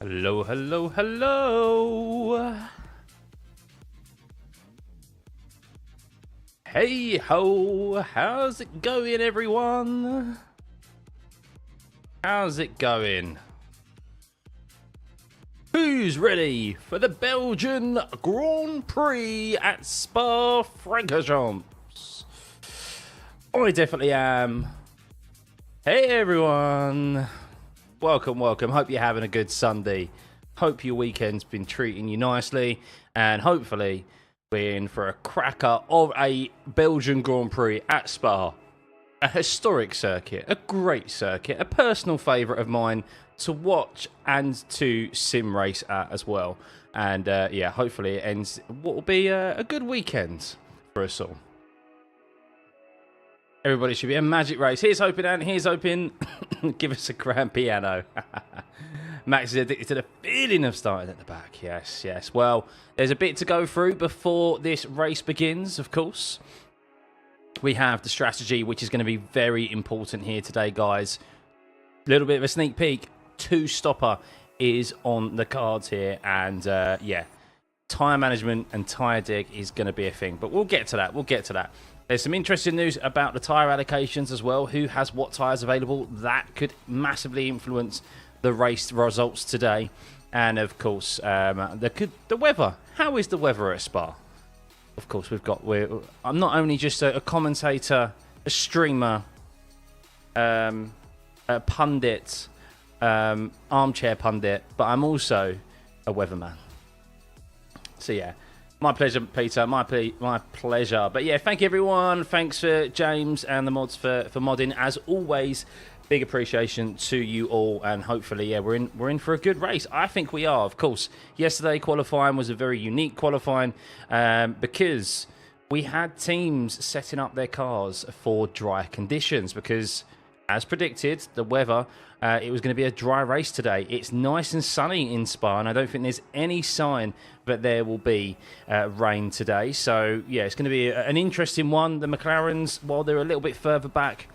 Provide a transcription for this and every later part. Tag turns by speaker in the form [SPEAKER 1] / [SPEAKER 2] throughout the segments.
[SPEAKER 1] Hello, hello, hello. Hey ho, how's it going, everyone? How's it going? Who's ready for the Belgian Grand Prix at Spa-Francorchamps? I definitely am. Hey everyone. Welcome, welcome. Hope you're having a good Sunday. Hope your weekend's been treating you nicely. And hopefully we're in for a cracker of a Belgian Grand Prix at Spa. A historic circuit, a great circuit, a personal favourite of mine to watch and to sim race at as well. And yeah, hopefully it ends what will be a good weekend for us all. Everybody should be a magic race. Here's hoping, and here's hoping. Give us a grand piano. Max is addicted to the feeling of starting at the back. Yes, yes. Well, there's a bit to go through before this race begins, of course. We have the strategy, which is going to be very important here today, guys. A little bit of a sneak peek. Two-stopper is on the cards here. And, yeah, tyre management and tyre dig is going to be a thing. But we'll get to that. We'll get to that. There's some interesting news about the tyre allocations as well. Who has what tyres available? That could massively influence the race results today. And, of course, the weather. How is the weather at Spa? Of course, I'm not only just a commentator, a streamer, a pundit, armchair pundit, but I'm also a weatherman. So, yeah. My pleasure, Peter. My pleasure. But yeah, thank you, everyone. Thanks for James and the mods for modding. As always, big appreciation to you all. And hopefully, yeah, we're in for a good race. I think we are, of course. Yesterday, qualifying was a very unique qualifying because we had teams setting up their cars for dry conditions because, as predicted, the weather, it was going to be a dry race today. It's nice and sunny in Spa, and I don't think there's any sign that there will be rain today. So, yeah, it's going to be an interesting one. The McLarens, while they're a little bit further back,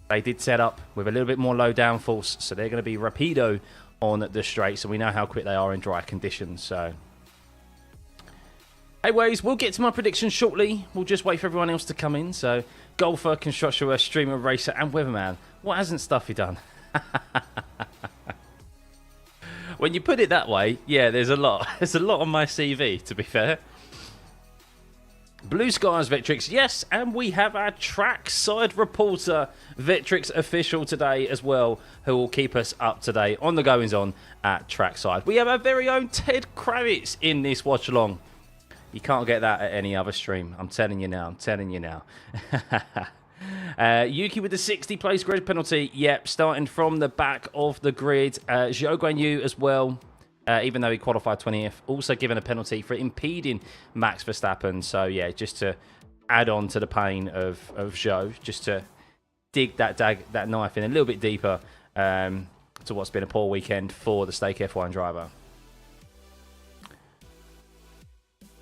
[SPEAKER 1] they did set up with a little bit more low downforce, so they're going to be rapido on the straights, and we know how quick they are in dry conditions. So, anyways, we'll get to my predictions shortly. We'll just wait for everyone else to come in. So, golfer, constructor, streamer, racer, and weatherman. What hasn't Stuffey done? When you put it that way, yeah, there's a lot. There's a lot on my CV, to be fair. Blue Skies Vectrix, yes, and we have our trackside reporter, Vectrix official today as well, who will keep us up to date on the goings on at trackside. We have our very own Ted Kravitz in this watch along. You can't get that at any other stream. I'm telling you now. I'm telling you now. Yuki with the 60 place grid penalty. Yep, starting from the back of the grid. Zhou Guanyu as well, even though he qualified 20th. Also given a penalty for impeding Max Verstappen. So, yeah, just to add on to the pain of Zhou, just to dig that knife in a little bit deeper to what's been a poor weekend for the Stake F1 driver.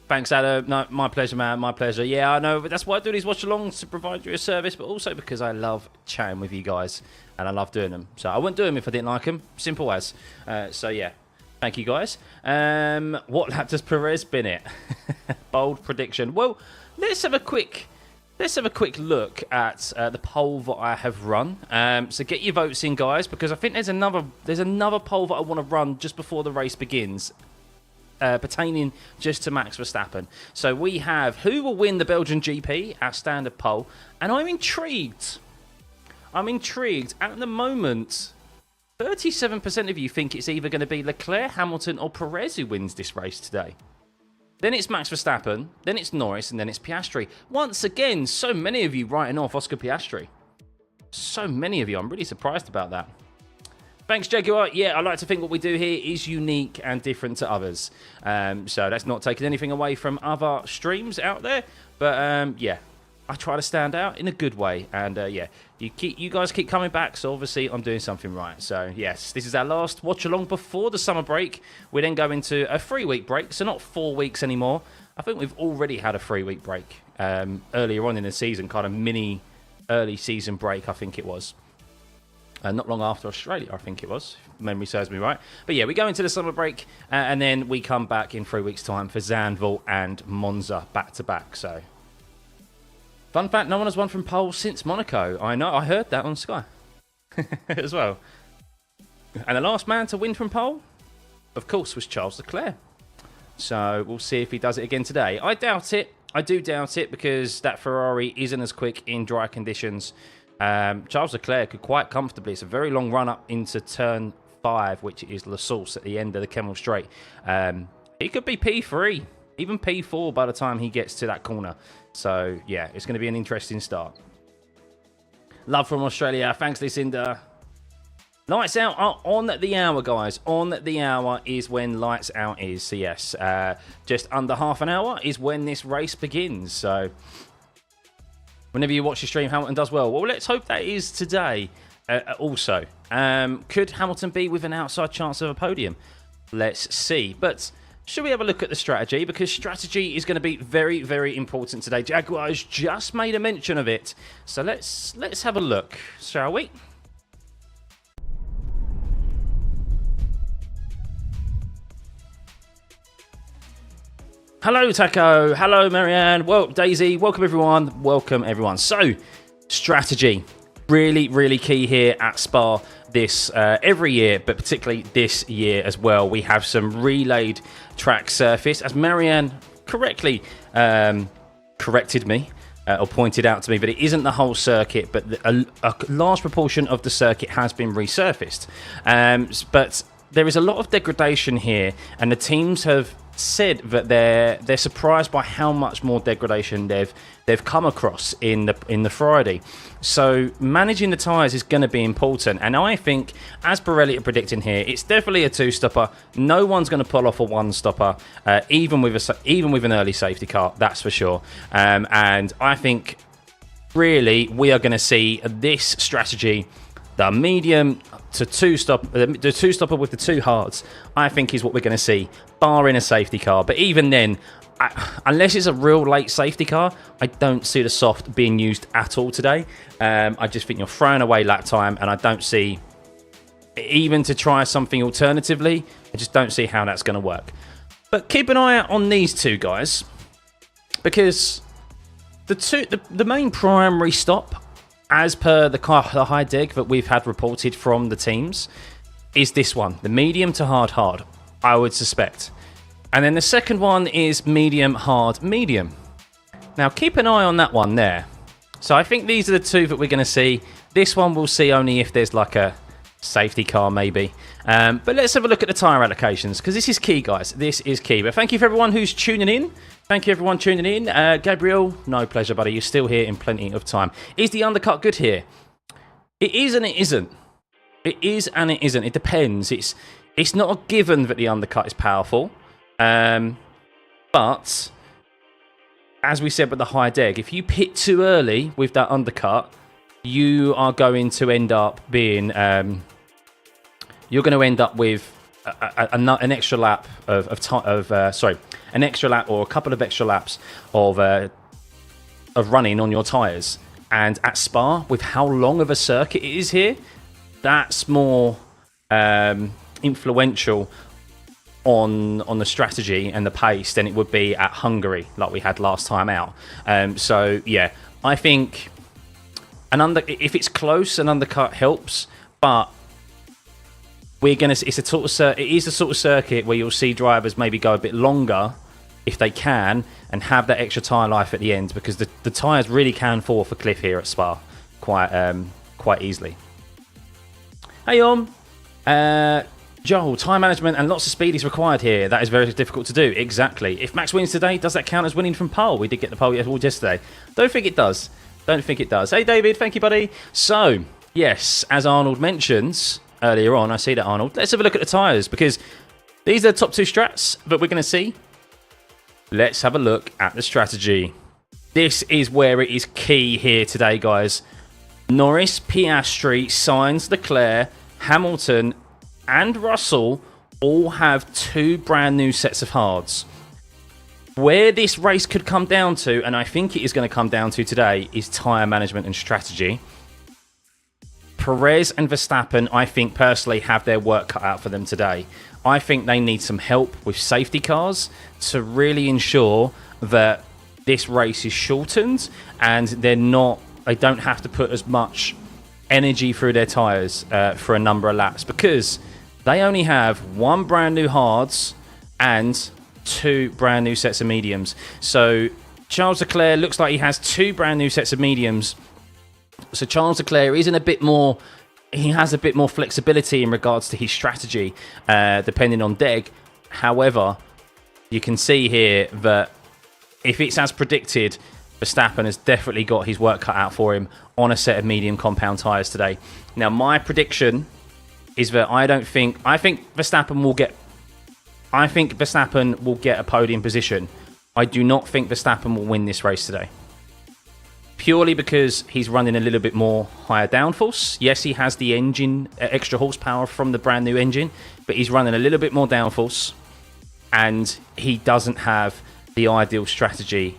[SPEAKER 1] Thanks, Adam. No, my pleasure, man. My pleasure. Yeah, I know. But that's why I do these watch-alongs, to provide you a service, but also because I love chatting with you guys, and I love doing them. So I wouldn't do them if I didn't like them. Simple as. So, yeah. Thank you, guys. What lap does Perez bin it? Bold prediction. Well, let's have a quick look at the poll that I have run. So get your votes in, guys, because I think there's another poll that I want to run just before the race begins. Pertaining just to Max Verstappen. So we have who will win the Belgian GP, our standard poll, and I'm intrigued. At the moment, 37% of you think it's either going to be Leclerc, Hamilton, or Perez who wins this race today. Then it's Max Verstappen, then it's Norris, and then it's Piastri. Once again, so many of you writing off Oscar Piastri. So many of you. I'm really surprised about that. Thanks, Jaguar. Yeah, I like to think what we do here is unique and different to others. So that's not taking anything away from other streams out there. But, yeah, I try to stand out in a good way. And, yeah, you guys keep coming back. So, obviously, I'm doing something right. So, yes, this is our last watch-along before the summer break. We then go into a 3-week break. So, not 4 weeks anymore. I think we've already had a 3-week break earlier on in the season. Kind of mini early season break, I think it was. Not long after Australia, I think it was, if memory serves me right. But yeah, we go into the summer break, and then we come back in 3 weeks' time for Zandvoort and Monza back-to-back. So, fun fact, no one has won from pole since Monaco. I know, I heard that on Sky as well. And the last man to win from pole, of course, was Charles Leclerc. So, we'll see if he does it again today. I doubt it. I do doubt it, because that Ferrari isn't as quick in dry conditions. Charles Leclerc could quite comfortably, it's a very long run up into turn 5, which is La Source at the end of the Kemmel Straight. He could be P3, even P4 by the time he gets to that corner. So, yeah, it's going to be an interesting start. Love from Australia. Thanks, Lucinda. Lights out are on the hour, guys. On the hour is when lights out is. So, yes, just under half an hour is when this race begins. So, whenever you watch the stream, Hamilton does well. Well, let's hope that is today also. Could Hamilton be with an outside chance of a podium? Let's see. But should we have a look at the strategy? Because strategy is going to be very, very important today. Jaguar has just made a mention of it. So let's have a look, shall we? Hello, Taco. Hello, Marianne. Well, Daisy. Welcome, everyone. Welcome, everyone. So, strategy. Really, really key here at Spa this every year, but particularly this year as well. We have some relayed track surface, as Marianne correctly corrected me or pointed out to me, but it isn't the whole circuit, but a large proportion of the circuit has been resurfaced. But there is a lot of degradation here, and the teams have said that they're surprised by how much more degradation they've come across in the Friday. So managing the tyres is going to be important, and I think, as Pirelli are predicting here, it's definitely a 2-stopper. No one's going to pull off a 1-stopper, even with an early safety car, that's for sure. And I think really we are going to see this strategy, the medium to the 2-stopper with the 2 hards, I think is what we're going to see, barring a safety car. But even then, unless it's a real late safety car, I don't see the soft being used at all today. I just think you're throwing away lap time, and I don't see, even to try something alternatively, I just don't see how that's going to work. But keep an eye out on these two guys, because the main primary stop, as per the high deg that we've had reported from the teams, is this one, the medium to hard, I would suspect. And then the second one is medium, hard, medium. Now, keep an eye on that one there. So I think these are the two that we're going to see. This one we'll see only if there's like a safety car maybe. But let's have a look at the tyre allocations, because this is key, guys. This is key. But thank you for everyone who's tuning in. Thank you, everyone tuning in. Gabriel, no pleasure, buddy. You're still here in plenty of time. Is the undercut good here? It is and it isn't. It is and it isn't. It depends. It's not a given that the undercut is powerful. But, as we said with the high deg, if you pit too early with that undercut, you are going to end up being... you're going to end up with an extra lap an extra lap or a couple of extra laps of running on your tyres. And at Spa, with how long of a circuit it is here, that's more influential on the strategy and the pace than it would be at Hungary, like we had last time out. So yeah, I think if it's close, an undercut helps, but it is the sort of circuit where you'll see drivers maybe go a bit longer if they can and have that extra tyre life at the end, because the tyres really can fall off a cliff here at Spa quite easily. Hey Joel, time management and lots of speed is required here. That is very difficult to do. Exactly. If Max wins today, does that count as winning from pole? We did get the pole yesterday. Don't think it does. Hey David, thank you, buddy. So, yes, as Arnold mentions earlier on, I see that, Arnold. Let's have a look at the tyres, because these are the top 2 strats that we're going to see. Let's have a look at the strategy. This is where it is key here today, guys. Norris, Piastri, Sainz, Leclerc, Hamilton and Russell all have 2 brand new sets of hards. Where this race could come down to, and I think it is going to come down to today, is tyre management and strategy. Perez and Verstappen, I think, personally, have their work cut out for them today. I think they need some help with safety cars to really ensure that this race is shortened and they don't have to put as much energy through their tyres for a number of laps, because they only have one brand new hards and two brand new sets of mediums. So Charles Leclerc looks like he has two brand new sets of mediums. So Charles Leclerc is he has a bit more flexibility in regards to his strategy, depending on deg. However, you can see here that if it's as predicted, Verstappen has definitely got his work cut out for him on a set of medium compound tyres today. Now, my prediction is that I think Verstappen will get a podium position. I do not think Verstappen will win this race today. Purely because he's running a little bit more higher downforce. Yes, he has the engine, extra horsepower from the brand new engine, but he's running a little bit more downforce, and he doesn't have the ideal strategy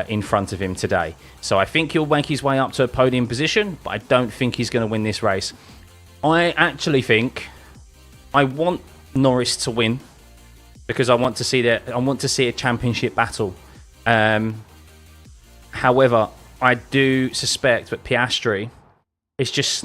[SPEAKER 1] in front of him today. So I think he'll make his way up to a podium position, but I don't think he's going to win this race. I actually think I want Norris to win, because I want to see a championship battle. However, I do suspect that Piastri is just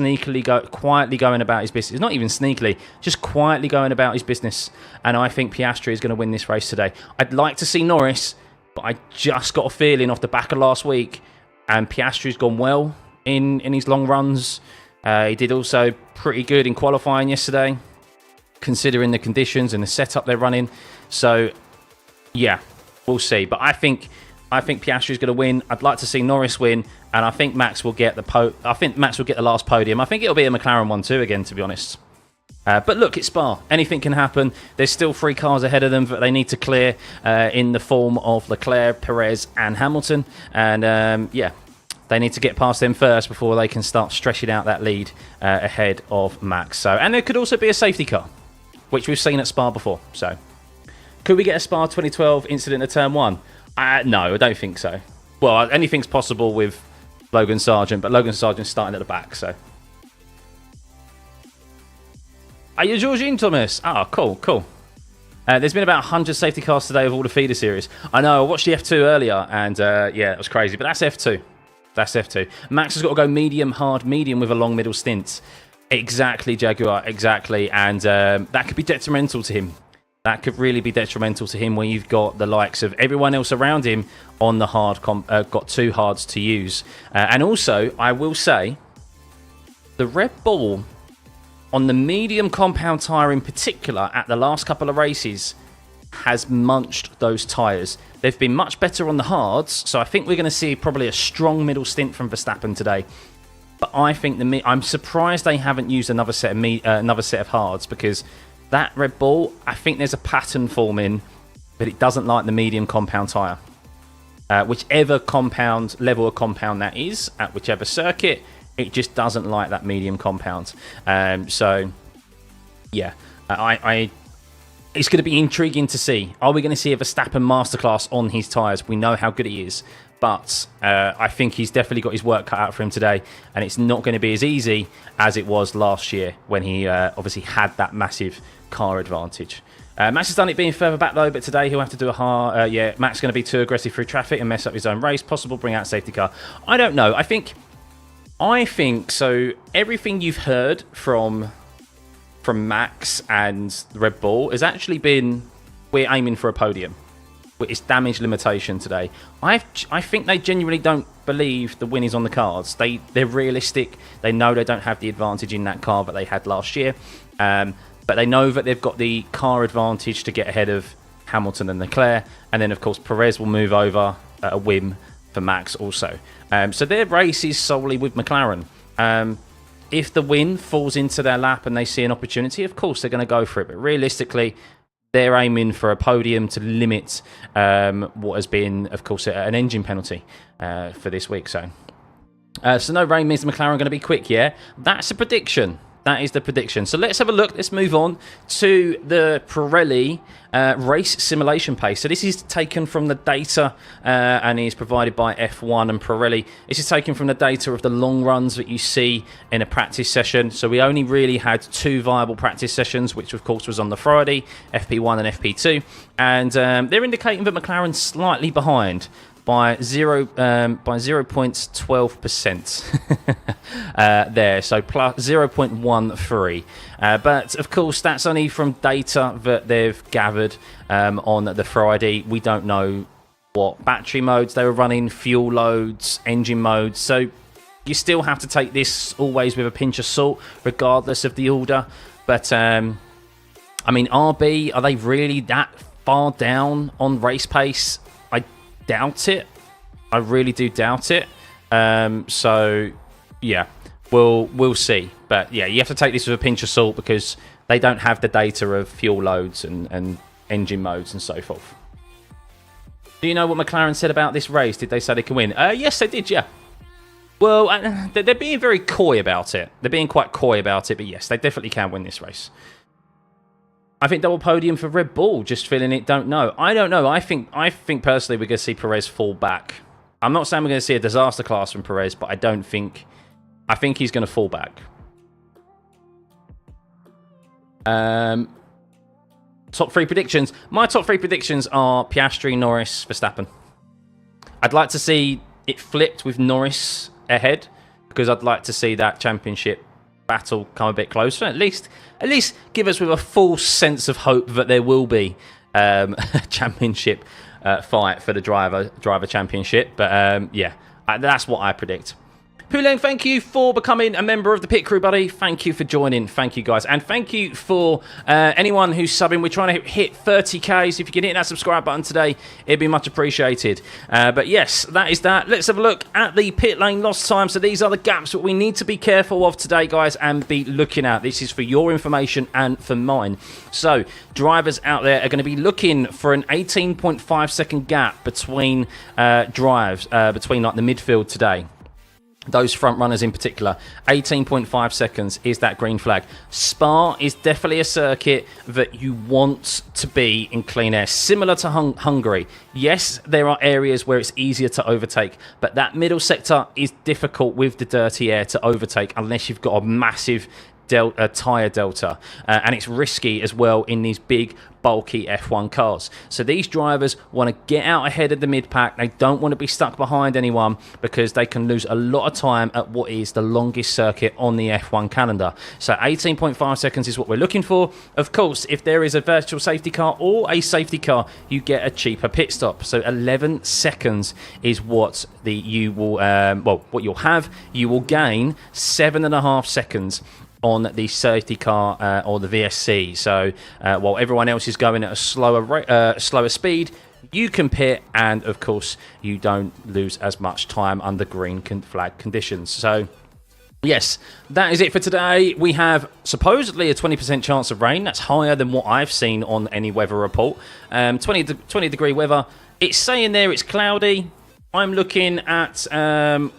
[SPEAKER 1] quietly going about his business. Not even sneakily, just quietly going about his business. And I think Piastri is going to win this race today. I'd like to see Norris, but I just got a feeling off the back of last week, and Piastri's gone well in his long runs. He did also pretty good in qualifying yesterday, considering the conditions and the setup they're running. So, yeah, we'll see. But I think Piastri's going to win. I'd like to see Norris win, and I think Max will get the last podium. I think it'll be a McLaren 1-2 again, to be honest. But look, it's Spa. Anything can happen. There's still 3 cars ahead of them that they need to clear in the form of Leclerc, Perez, and Hamilton. And yeah, they need to get past them first before they can start stretching out that lead ahead of Max. So, and there could also be a safety car, which we've seen at Spa before. So, could we get a Spa 2012 incident at Turn 1? No, I don't think so. Well, anything's possible with Logan Sargent, but Logan Sargent's starting at the back, so. Are you Georgine Thomas? Oh, cool. There's been about 100 safety cars today of all the feeder series. I know, I watched the F2 earlier, and yeah, it was crazy, but that's F2. That's F2. Max has got to go medium, hard, medium with a long middle stint. Exactly, Jaguar, exactly, and that could be detrimental to him. That could really be detrimental to him when you've got the likes of everyone else around him on the hard, got 2 hards to use. And also, I will say, the Red Bull on the medium compound tyre in particular at the last couple of races has munched those tyres. They've been much better on the hards, so I think we're going to see probably a strong middle stint from Verstappen today. But I think I'm surprised they haven't used another set of hards, because that Red Bull, I think there's a pattern forming, but it doesn't like the medium compound tyre. Whichever level of compound that is, at whichever circuit, it just doesn't like that medium compound. So, yeah, it's going to be intriguing to see. Are we going to see a Verstappen masterclass on his tyres? We know how good he is, but I think he's definitely got his work cut out for him today, and it's not going to be as easy as it was last year when he obviously had that massive car advantage. Max has done it being further back though, but today he'll have to do a hard... yeah, Max going to be too aggressive through traffic and mess up his own race. Possible bring out safety car. I don't know. I think so. Everything you've heard from Max and the Red Bull has actually been, we're aiming for a podium. It's damage limitation today. I think they genuinely don't believe the win is on the cards. They're realistic. They know they don't have the advantage in that car that they had last year. But they know that they've got the car advantage to get ahead of Hamilton and Leclerc. And then, of course, Perez will move over at a whim for Max also. So their race is solely with McLaren. If the win falls into their lap and they see an opportunity, of course, they're going to go for it. But realistically, they're aiming for a podium to limit what has been, of course, an engine penalty for this week. So no rain means the McLaren are going to be quick, yeah? That's a prediction. That is the prediction. So let's have a look. Let's move on to the Pirelli race simulation pace. So this is taken from the data and is provided by F1 and Pirelli. This is taken from the data of the long runs that you see in a practice session. So we only really had 2 viable practice sessions, which of course was on the Friday, FP1 and FP2. And they're indicating that McLaren's slightly behind by 0.12% there, so plus 0.13. But of course, that's only from data that they've gathered on the Friday. We don't know what battery modes they were running, fuel loads, engine modes. So you still have to take this always with a pinch of salt, regardless of the order. But I mean, RB, are they really that far down on race pace? I doubt it. I really do doubt it. So yeah, we'll see. But yeah, you have to take this with a pinch of salt because they don't have the data of fuel loads and engine modes and so forth. Do you know what McLaren said about this race? Did they say they can win? Yes, they did, yeah. Well, they're being very coy about it. They're being quite coy about it, but yes, they definitely can win this race. I think double podium for Red Bull. Just feeling it. Don't know. I don't know. I think personally we're going to see Perez fall back. I'm not saying we're going to see a disaster class from Perez, but I think he's going to fall back. Top 3 predictions. My top 3 predictions are Piastri, Norris, Verstappen. I'd like to see it flipped with Norris ahead because I'd like to see that championship battle come a bit closer. At least give us with a false sense of hope that there will be a championship fight for the driver championship. But yeah, that's what I predict. Puleng, thank you for becoming a member of the pit crew, buddy. Thank you for joining. Thank you, guys. And thank you for anyone who's subbing. We're trying to hit 30k, so if you can hit that subscribe button today, it'd be much appreciated. But yes, that is that. Let's have a look at the pit lane lost time. So these are the gaps that we need to be careful of today, guys, and be looking at. This is for your information and for mine. So drivers out there are going to be looking for an 18.5 second gap between drives, between like the midfield today. Those front runners in particular, 18.5 seconds is that green flag. Spa is definitely a circuit that you want to be in clean air, similar to Hungary. Yes, there are areas where it's easier to overtake, but that middle sector is difficult with the dirty air to overtake unless you've got a massive tyre delta, and it's risky as well in these big bulky F1 cars. So these drivers want to get out ahead of the mid-pack. They don't want to be stuck behind anyone because they can lose a lot of time at what is the longest circuit on the F1 calendar. So 18.5 seconds is what we're looking for. Of course, if there is a virtual safety car or a safety car, you get a cheaper pit stop. So 11 seconds is what you will what you'll have. You will gain 7.5 seconds on the safety car or the VSC. So while everyone else is going at a slower speed, you can pit, and of course you don't lose as much time under green flag conditions. So yes, that is it for today. We have supposedly a 20% chance of rain. That's higher than what I've seen on any weather report. 20 degree weather. It's saying there it's cloudy. I'm looking at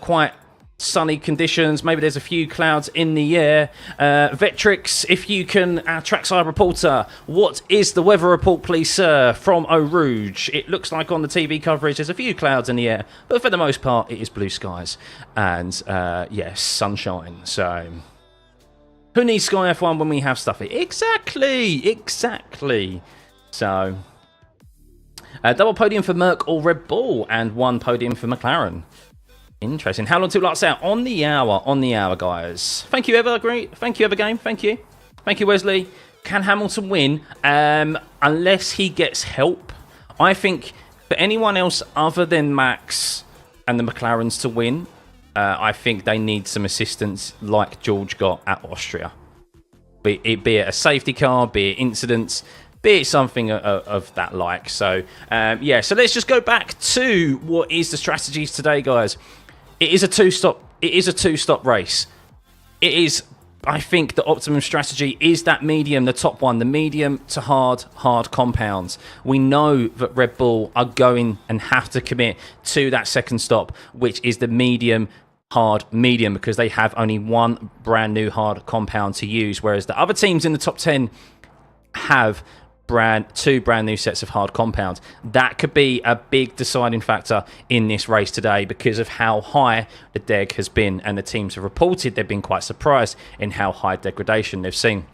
[SPEAKER 1] quite sunny conditions. Maybe there's a few clouds in the air. Vetrix, if you can, our trackside reporter, what is the weather report, please, sir, from Eau Rouge? It looks like on the TV coverage there's a few clouds in the air, but for the most part it is blue skies and yes, sunshine. So who needs Sky F1 when we have Stuffeyy? Exactly. So double podium for Merc or Red Bull and 1 podium for McLaren. Interesting. How long till lights out? On the hour, guys. Thank you, Evergreen. Thank you, Evergame. Thank you, Wesley. Can Hamilton win? Unless he gets help. I think for anyone else other than Max and the McLarens to win, I think they need some assistance like George got at Austria. Be it a safety car, be it incidents, be it something of that like. So, yeah. So let's just go back to what is the strategies today, guys. It is a two-stop race. It is, I think, the optimum strategy is that medium, the top one, the medium to hard compounds. We know that Red Bull are going and have to commit to that second stop, which is the medium hard medium because they have only one brand new hard compound to use, whereas the other teams in the top 10 have two brand new sets of hard compounds. That could be a big deciding factor in this race today because of how high the deg has been, and the teams have reported they've been quite surprised in how high degradation they've seen.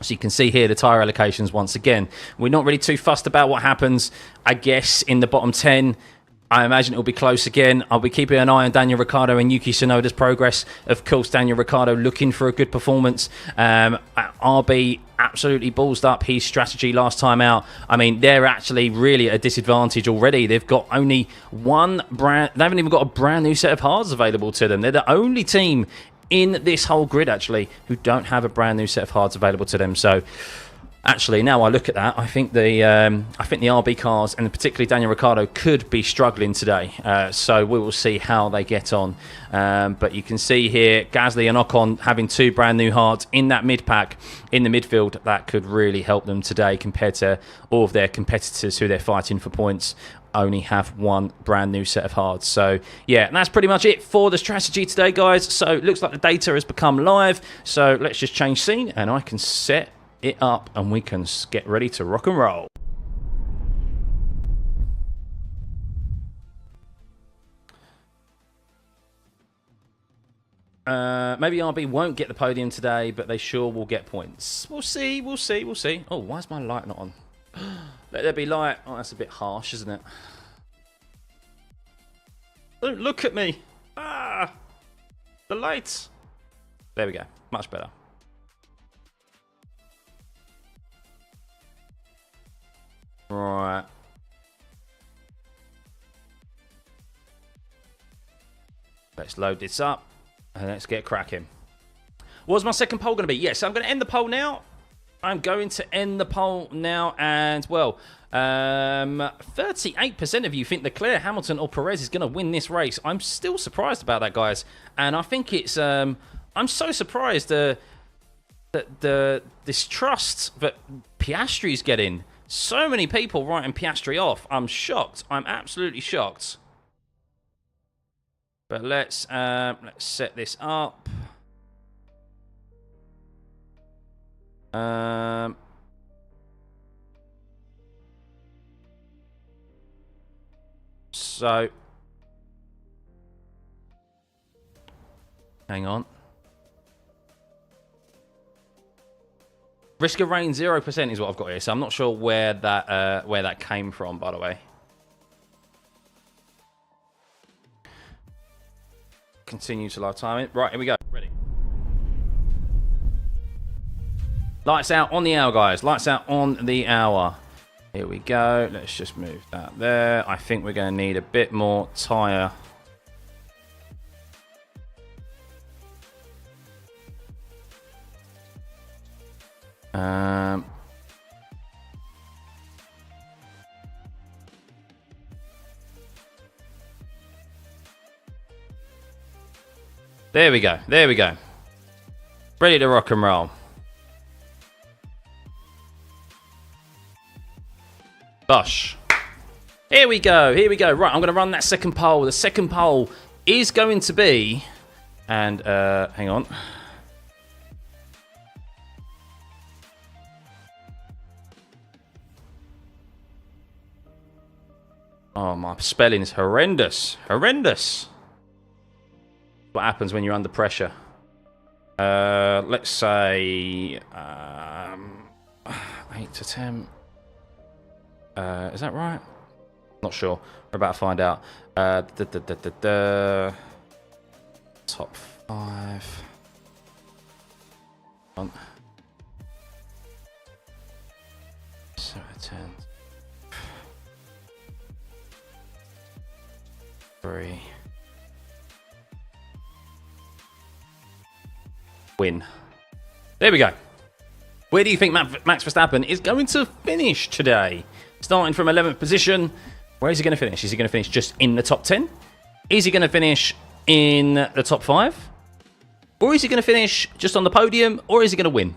[SPEAKER 1] So you can see here the tyre allocations once again. We're not really too fussed about what happens, I guess, in the bottom 10. I imagine it'll be close again. I'll be keeping an eye on Daniel Ricciardo and Yuki Tsunoda's progress. Of course, Daniel Ricciardo looking for a good performance. RB absolutely ballsed up his strategy last time out. I mean, they're actually really at a disadvantage already. They've got only one brand. They haven't even got a brand new set of hards available to them. They're the only team in this whole grid, actually, who don't have a brand new set of hards available to them. So, actually, now I look at that, I think the RB cars, and particularly Daniel Ricciardo, could be struggling today. So we will see how they get on. But you can see here, Gasly and Ocon having two brand new hards in that mid-pack, in the midfield. That could really help them today compared to all of their competitors who they're fighting for points only have one brand new set of hards. So yeah, and that's pretty much it for the strategy today, guys. So it looks like the data has become live. So let's just change scene and I can set it up and we can get ready to rock and roll. Maybe RB won't get the podium today, but they sure will get points. We'll see, we'll see, we'll see. Oh, why is my light not on? Let there be light. Oh, that's a bit harsh, isn't it? Don't look at me. Ah, the lights. There we go. Much better. Right. Let's load this up and let's get cracking. What's my second poll going to be? Yes, I'm going to end the poll now. I'm going to end the poll now, and well, 38% of you think Leclerc, Hamilton, or Perez is going to win this race. I'm still surprised about that, guys, and I think it's I'm so surprised that this trust that Piastri's getting. So many people writing Piastri off. I'm shocked. I'm absolutely shocked. But let's set this up. So hang on. Risk of rain 0% is what I've got here, so I'm not sure where that came from, by the way. Continue to live time it. Right, here we go. Ready. Lights out on the hour, guys. Lights out on the hour. Here we go. Let's just move that there. I think we're going to need a bit more tyre. There we go. There we go. Ready to rock and roll. Bosh. Here we go. Here we go. Right, I'm going to run that second poll. The second poll is going to be... And, hang on. Oh, my spelling is horrendous. Horrendous. What happens when you're under pressure? Let's say 8 to 10. Is that right? Not sure. We're about to find out. Top 5. On. 7 10. 3. Win. There we go. Where do you think Max Verstappen is going to finish today? Starting from 11th position, where is he going to finish? Is he going to finish just in the top 10? Is he going to finish in the top 5? Or is he going to finish just on the podium? Or is he going to win?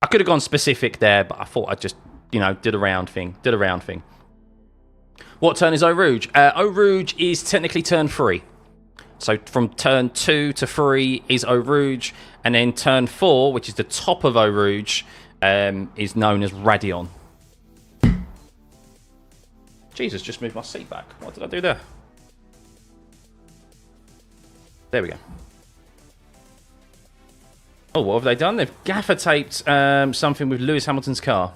[SPEAKER 1] I could have gone specific there, but I thought I'd just, you know, did a round thing. What turn is Eau Rouge? Eau Rouge is technically turn 3. So from turn 2 to 3 is Eau Rouge, and then turn 4, which is the top of Eau Rouge, is known as Radion. Jesus, just moved my seat back. What did I do there? There we go. Oh, what have they done? They've gaffer taped something with Lewis Hamilton's car.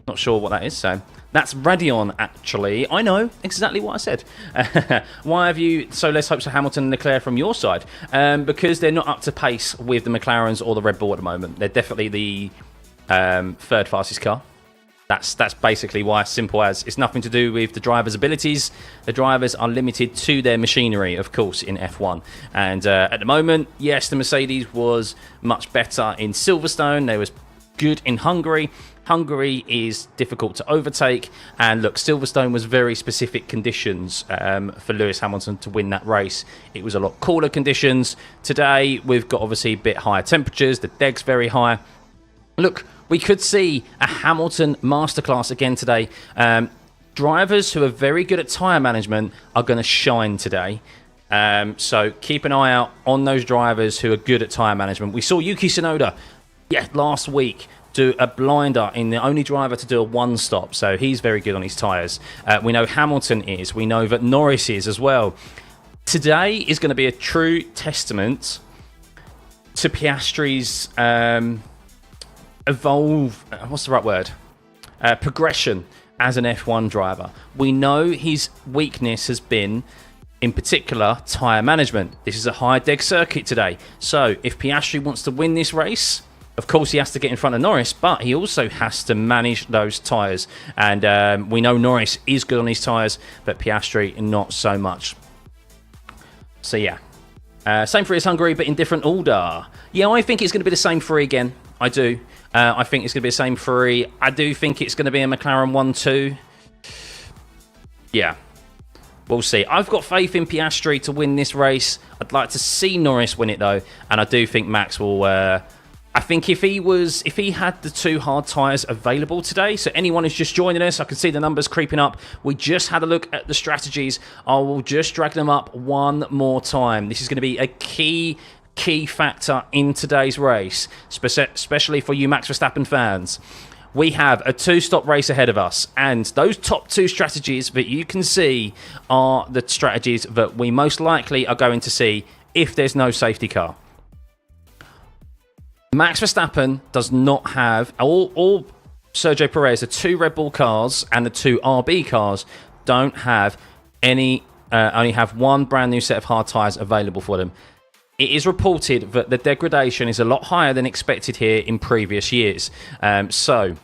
[SPEAKER 1] Not sure what that is, so that's Radion, actually. I know exactly what I said. Why have you... So let's hope so Hamilton and Leclerc from your side. Because they're not up to pace with the McLarens or the Red Bull at the moment. They're definitely the third fastest car. That's basically why, simple as. It's nothing to do with the drivers' abilities. The drivers are limited to their machinery, of course, in F1. And at the moment, yes, the Mercedes was much better in Silverstone. They was good in Hungary. Hungary is difficult to overtake. And look, Silverstone was very specific conditions for Lewis Hamilton to win that race. It was a lot cooler conditions. Today, we've got obviously a bit higher temperatures. The deg's very high. Look, we could see a Hamilton masterclass again today. Drivers who are very good at tyre management are going to shine today. So keep an eye out on those drivers who are good at tyre management. We saw Yuki Tsunoda last week do a blinder in the only driver to do a one stop. So he's very good on his tyres. We know Hamilton is. We know that Norris is as well. Today is going to be a true testament to Piastri's... progression as an F1 driver. We know his weakness has been, in particular, tyre management. This is a high deg circuit today. So if Piastri wants to win this race, of course he has to get in front of Norris, but he also has to manage those tyres. And we know Norris is good on his tyres, but Piastri not so much. So yeah. Same for his Hungary, but in different order. Yeah, I think it's going to be the same three again. I do. I think it's going to be the same three. I do think it's going to be a McLaren 1-2. Yeah. We'll see. I've got faith in Piastri to win this race. I'd like to see Norris win it, though. And I do think Max will... I think if he had the two hard tyres available today, so anyone who's just joining us, I can see the numbers creeping up. We just had a look at the strategies. I will just drag them up one more time. This is going to be a key factor in today's race, especially for you Max Verstappen fans. We have a two-stop race ahead of us, and those top two strategies that you can see are the strategies that we most likely are going to see if there's no safety car. Max Verstappen does not have... All Sergio Perez, the two Red Bull cars and the two RB cars, don't have any... only have one brand new set of hard tyres available for them. It is reported that the degradation is a lot higher than expected here in previous years. So,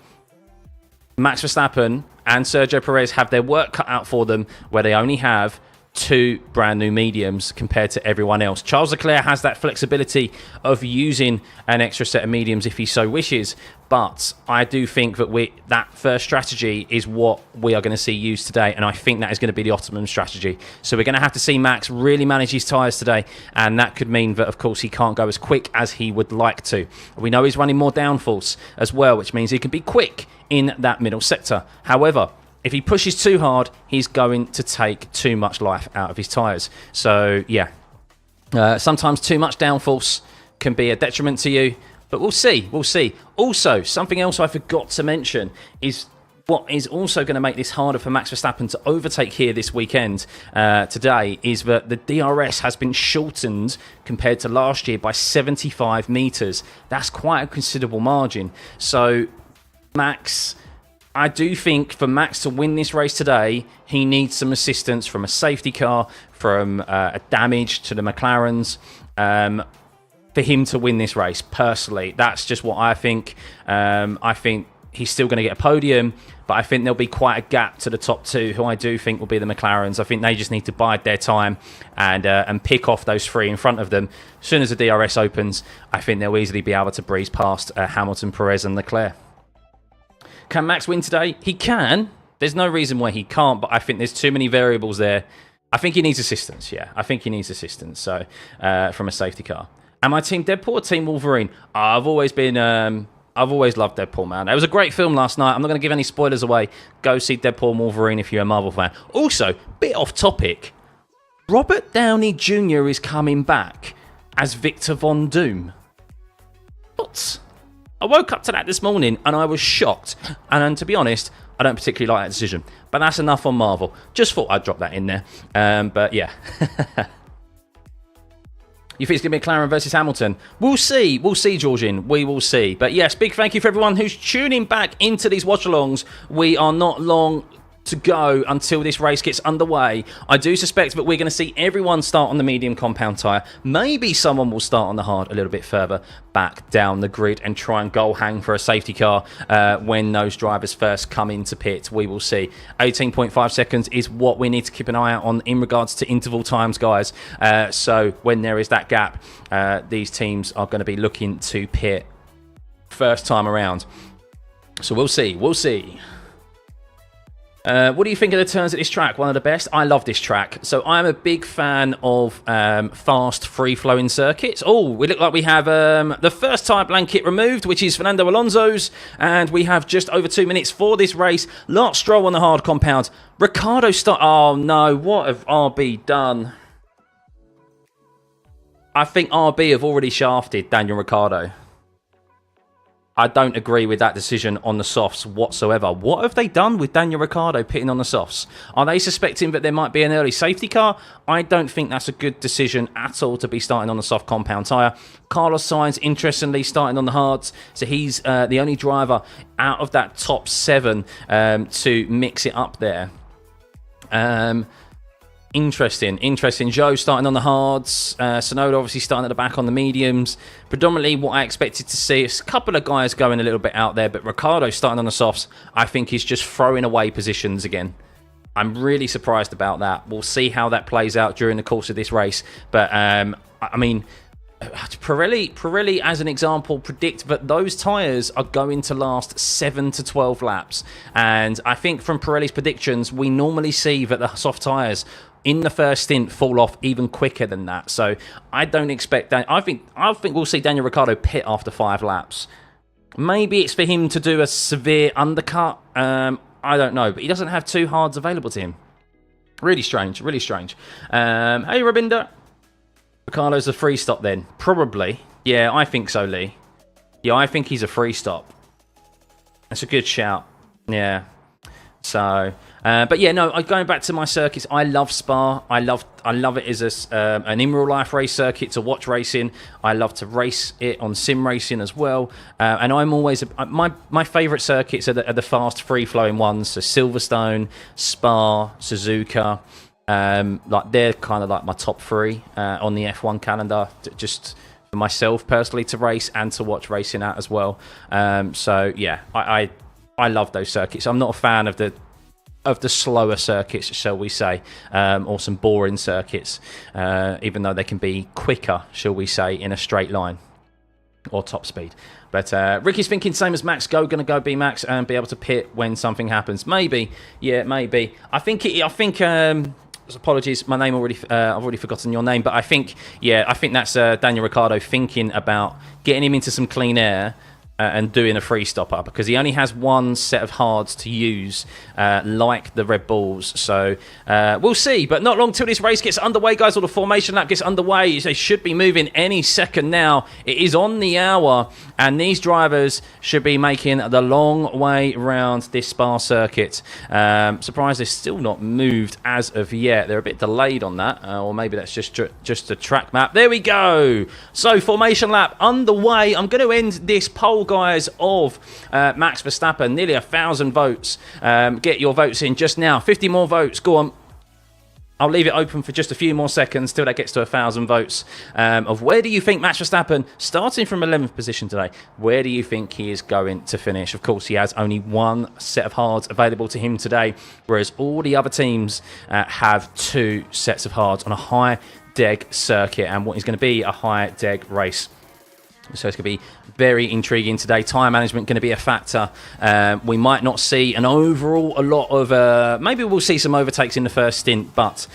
[SPEAKER 1] Max Verstappen and Sergio Perez have their work cut out for them where they only have two brand new mediums compared to everyone else. Charles Leclerc has that flexibility of using an extra set of mediums if he so wishes, but I do think that that first strategy is what we are going to see used today, and I think that is going to be the optimum strategy. So we're going to have to see Max really manage his tyres today, and that could mean that, of course, he can't go as quick as he would like to. We know he's running more downforce as well, which means he can be quick in that middle sector. However, if he pushes too hard, he's going to take too much life out of his tyres. So, yeah. Sometimes too much downforce can be a detriment to you. But we'll see. We'll see. Also, something else I forgot to mention is what is also going to make this harder for Max Verstappen to overtake here this weekend today is that the DRS has been shortened compared to last year by 75 metres. That's quite a considerable margin. So, Max... I do think for Max to win this race today, he needs some assistance from a safety car, from a damage to the McLarens, for him to win this race, personally. That's just what I think. I think he's still going to get a podium, but I think there'll be quite a gap to the top two, who I do think will be the McLarens. I think they just need to bide their time and pick off those three in front of them. As soon as the DRS opens, I think they'll easily be able to breeze past Hamilton, Perez and Leclerc. Can Max win today? He can. There's no reason why he can't, but I think there's too many variables there. I think he needs assistance, yeah. I think he needs assistance, so from a safety car. Am I Team Deadpool or Team Wolverine? I've always loved Deadpool, man. It was a great film last night. I'm not going to give any spoilers away. Go see Deadpool and Wolverine if you're a Marvel fan. Also, bit off topic. Robert Downey Jr. is coming back as Victor Von Doom. What? I woke up to that this morning and I was shocked. And to be honest, I don't particularly like that decision. But that's enough on Marvel. Just thought I'd drop that in there. But yeah. You think it's going to be McLaren versus Hamilton? We'll see. We'll see, Georgian. We will see. But yes, big thank you for everyone who's tuning back into these watch-alongs. We are not long to go until this race gets underway. I do suspect that we're going to see everyone start on the medium compound tyre. Maybe someone will start on the hard a little bit further back down the grid and try and goal hang for a safety car when those drivers first come into pit. We will see. 18.5 seconds is what we need to keep an eye out on in regards to interval times, guys. So when there is that gap, these teams are going to be looking to pit first time around. So we'll see. We'll see. What do you think of the turns at this track? One of the best? I love this track. So I'm a big fan of fast, free-flowing circuits. Oh, we look like we have the first tyre blanket removed, which is Fernando Alonso's. And we have just over 2 minutes for this race. Last Stroll on the hard compound. Ricciardo start... Oh, no. What have RB done? I think RB have already shafted Daniel Ricciardo. I don't agree with that decision on the softs whatsoever. What have they done with Daniel Ricciardo pitting on the softs? Are they suspecting that there might be an early safety car? I don't think that's a good decision at all to be starting on the soft compound tyre. Carlos Sainz, interestingly, starting on the hards. So he's the only driver out of that top 7 to mix it up there. Interesting. Joe starting on the hards. Sonoda obviously starting at the back on the mediums. Predominantly what I expected to see is a couple of guys going a little bit out there, but Ricciardo starting on the softs, I think he's just throwing away positions again. I'm really surprised about that. We'll see how that plays out during the course of this race. But, I mean, Pirelli, as an example, predict that those tyres are going to last 7 to 12 laps. And I think from Pirelli's predictions, we normally see that the soft tyres in the first stint fall off even quicker than that. So I don't expect that. I think we'll see Daniel Ricciardo pit after 5 laps. Maybe it's for him to do a severe undercut. I don't know, but he doesn't have 2 hards available to him. Really strange, really strange. Hey, Rabinder. Ricciardo's a free stop then. Probably. Yeah, I think so, Lee. Yeah, I think he's a free stop. That's a good shout. Yeah. So, but yeah, no, going back to my circuits, I love Spa. I love it as an in real life race circuit to watch racing. I love to race it on sim racing as well. And I'm always my favourite circuits are the fast, free flowing ones. So Silverstone, Spa, Suzuka. Like they're kind of like my top 3 on the F1 calendar. Just for myself personally to race and to watch racing at as well. So yeah, I love those circuits. I'm not a fan of the slower circuits, shall we say, or some boring circuits, even though they can be quicker, shall we say, in a straight line or top speed. But Ricky's thinking same as Max. Going to go be Max and be able to pit when something happens. Maybe, yeah, maybe. I think. Apologies, my name already. I've already forgotten your name, but I think that's Daniel Ricciardo thinking about getting him into some clean air. And doing a free stopper because he only has 1 set of hards to use like the Red Bulls. So we'll see, but not long till this race gets underway, guys, or the formation lap gets underway. They should be moving any second now. It is on the hour and these drivers should be making the long way round this Spa circuit. Surprised they're still not moved as of yet. They're a bit delayed on that, or maybe that's just a track map. There we go. So formation lap underway. I'm going to end this poll, guys, of Max Verstappen. Nearly 1,000 votes. Get your votes in just now. 50 more votes. Go on. I'll leave it open for just a few more seconds till that gets to 1,000 votes of where do you think Max Verstappen, starting from 11th position today, where do you think he is going to finish? Of course, he has only 1 set of hards available to him today, whereas all the other teams have 2 sets of hards on a high deg circuit and what is going to be a high deg race. So it's going to be very intriguing today. Tyre management going to be a factor. We might not see a lot of... maybe we'll see some overtakes in the first stint, but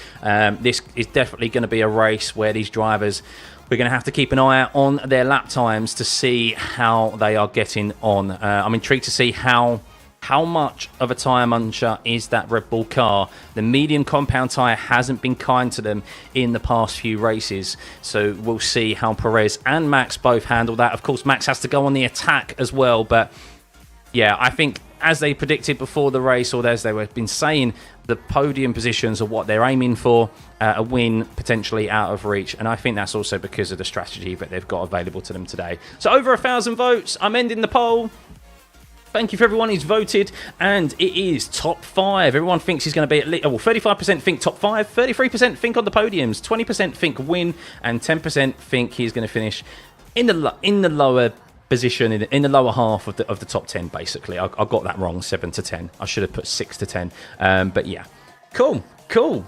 [SPEAKER 1] this is definitely going to be a race where these drivers... We're going to have to keep an eye out on their lap times to see how they are getting on. I'm intrigued to see how how much of a tyre muncher is that Red Bull car? The medium compound tyre hasn't been kind to them in the past few races. So we'll see how Perez and Max both handle that. Of course, Max has to go on the attack as well. But yeah, I think as they predicted before the race, or as they have been saying, the podium positions are what they're aiming for, a win potentially out of reach. And I think that's also because of the strategy that they've got available to them today. So over 1,000 votes. I'm ending the poll. Thank you for everyone who's voted, and it is top 5. Everyone thinks he's going to be at least, well, 35% think top 5, 33% think on the podiums, 20% think win, and 10% think he's going to finish in the lower position, in the lower half of the top 10. Basically, I got that wrong, 7 to 10. I should have put 6 to 10. But yeah, cool.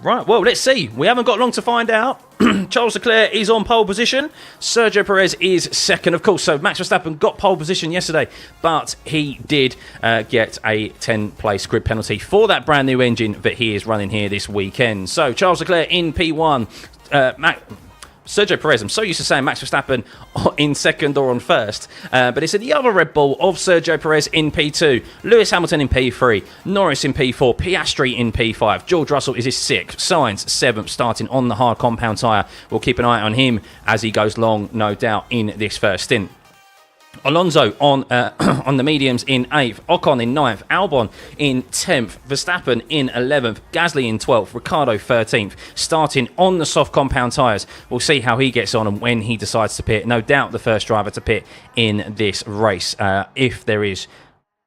[SPEAKER 1] Right, well, let's see. We haven't got long to find out. Charles Leclerc is on pole position. Sergio Perez is second, of course. So Max Verstappen got pole position yesterday, but he did get a 10-place grid penalty for that brand new engine that he is running here this weekend. So Charles Leclerc in P1. Sergio Perez, I'm so used to saying Max Verstappen in second or on first, but it's the other Red Bull of Sergio Perez in P2, Lewis Hamilton in P3, Norris in P4, Piastri in P5, George Russell is his 6th, Sainz 7th, starting on the hard compound tyre. We'll keep an eye on him as he goes long, no doubt, in this first stint. Alonso on the mediums in 8th, Ocon in 9th, Albon in 10th, Verstappen in 11th, Gasly in 12th, Ricciardo 13th, starting on the soft compound tyres. We'll see how he gets on and when he decides to pit. No doubt the first driver to pit in this race, if there is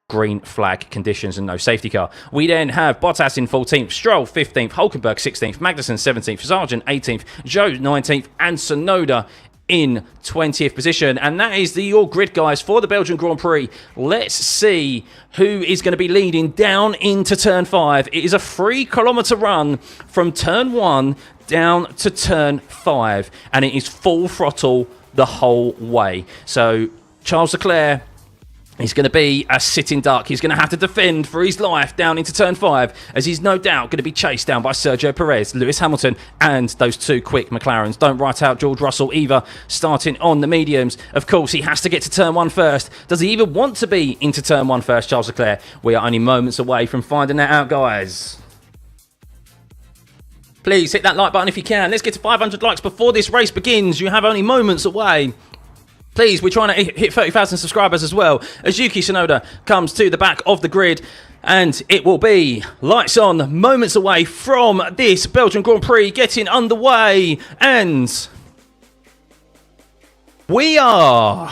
[SPEAKER 1] green flag conditions and no safety car. We then have Bottas in 14th, Stroll 15th, Hulkenberg 16th, Magnussen 17th, Sargent 18th, Zhou 19th, and Tsunoda in 20th position. And that is your grid, guys, for the Belgian Grand Prix. Let's see who is going to be leading down into turn 5. It is a 3-kilometre run from turn 1 down to turn 5, and it is full throttle the whole way. So Charles Leclerc, he's going to be a sitting duck. He's going to have to defend for his life down into turn 5, as he's no doubt going to be chased down by Sergio Perez, Lewis Hamilton, and those 2 quick McLarens. Don't write out George Russell either, starting on the mediums. Of course, he has to get to turn 1 first. Does he even want to be into turn 1 first, Charles Leclerc? We are only moments away from finding that out, guys. Please hit that like button if you can. Let's get to 500 likes before this race begins. You have only moments away. Please, we're trying to hit 30,000 subscribers as well, as Yuki Tsunoda comes to the back of the grid. And it will be lights on, moments away from this Belgian Grand Prix getting underway. And we are...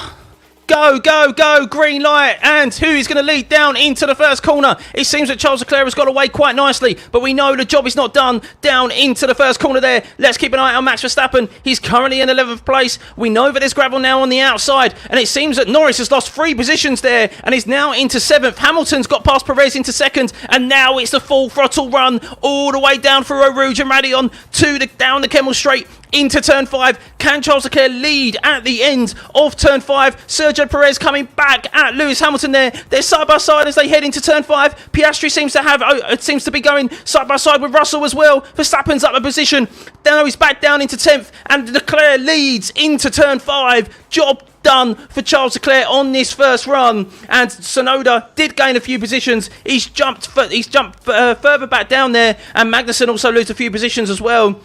[SPEAKER 1] Go, green light. And who is going to lead down into the first corner? It seems that Charles Leclerc has got away quite nicely, but we know the job is not done down into the first corner there. Let's keep an eye on Max Verstappen. He's currently in 11th place. We know that there's gravel now on the outside, and it seems that Norris has lost 3 positions there and is now into 7th. Hamilton's got past Perez into 2nd, and now it's the full throttle run all the way down through Eau Rouge and Raidillon to down the Kemmel Straight into turn 5. Can Charles Leclerc lead at the end of turn 5? Sergio Perez coming back at Lewis Hamilton there. They're side by side as they head into turn 5. Piastri seems to be going side by side with Russell as well. Verstappen's up a position. Now he's back down into 10th, and Leclerc leads into turn 5. Job done for Charles Leclerc on this first run, and Tsunoda did gain a few positions. He's jumped further back down there, and Magnussen also loses a few positions as well.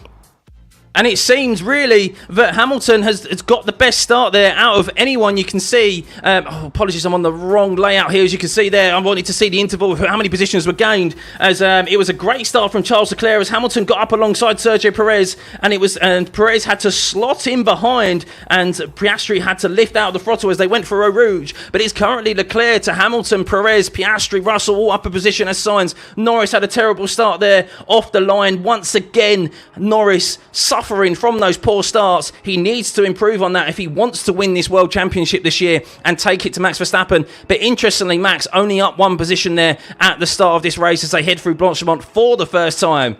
[SPEAKER 1] And it seems really that Hamilton has got the best start there out of anyone you can see. Apologies, I'm on the wrong layout here. As you can see there, I wanted to see the interval of how many positions were gained. As it was a great start from Charles Leclerc as Hamilton got up alongside Sergio Perez, and Perez had to slot in behind, and Piastri had to lift out of the throttle as they went for Eau Rouge. But it's currently Leclerc to Hamilton, Perez, Piastri, Russell all up a position as Sainz. Norris had a terrible start there off the line. Once again, Norris suffering from those poor starts. He needs to improve on that if he wants to win this World Championship this year and take it to Max Verstappen. But interestingly, Max only up 1 position there at the start of this race as they head through Blanchimont for the first time.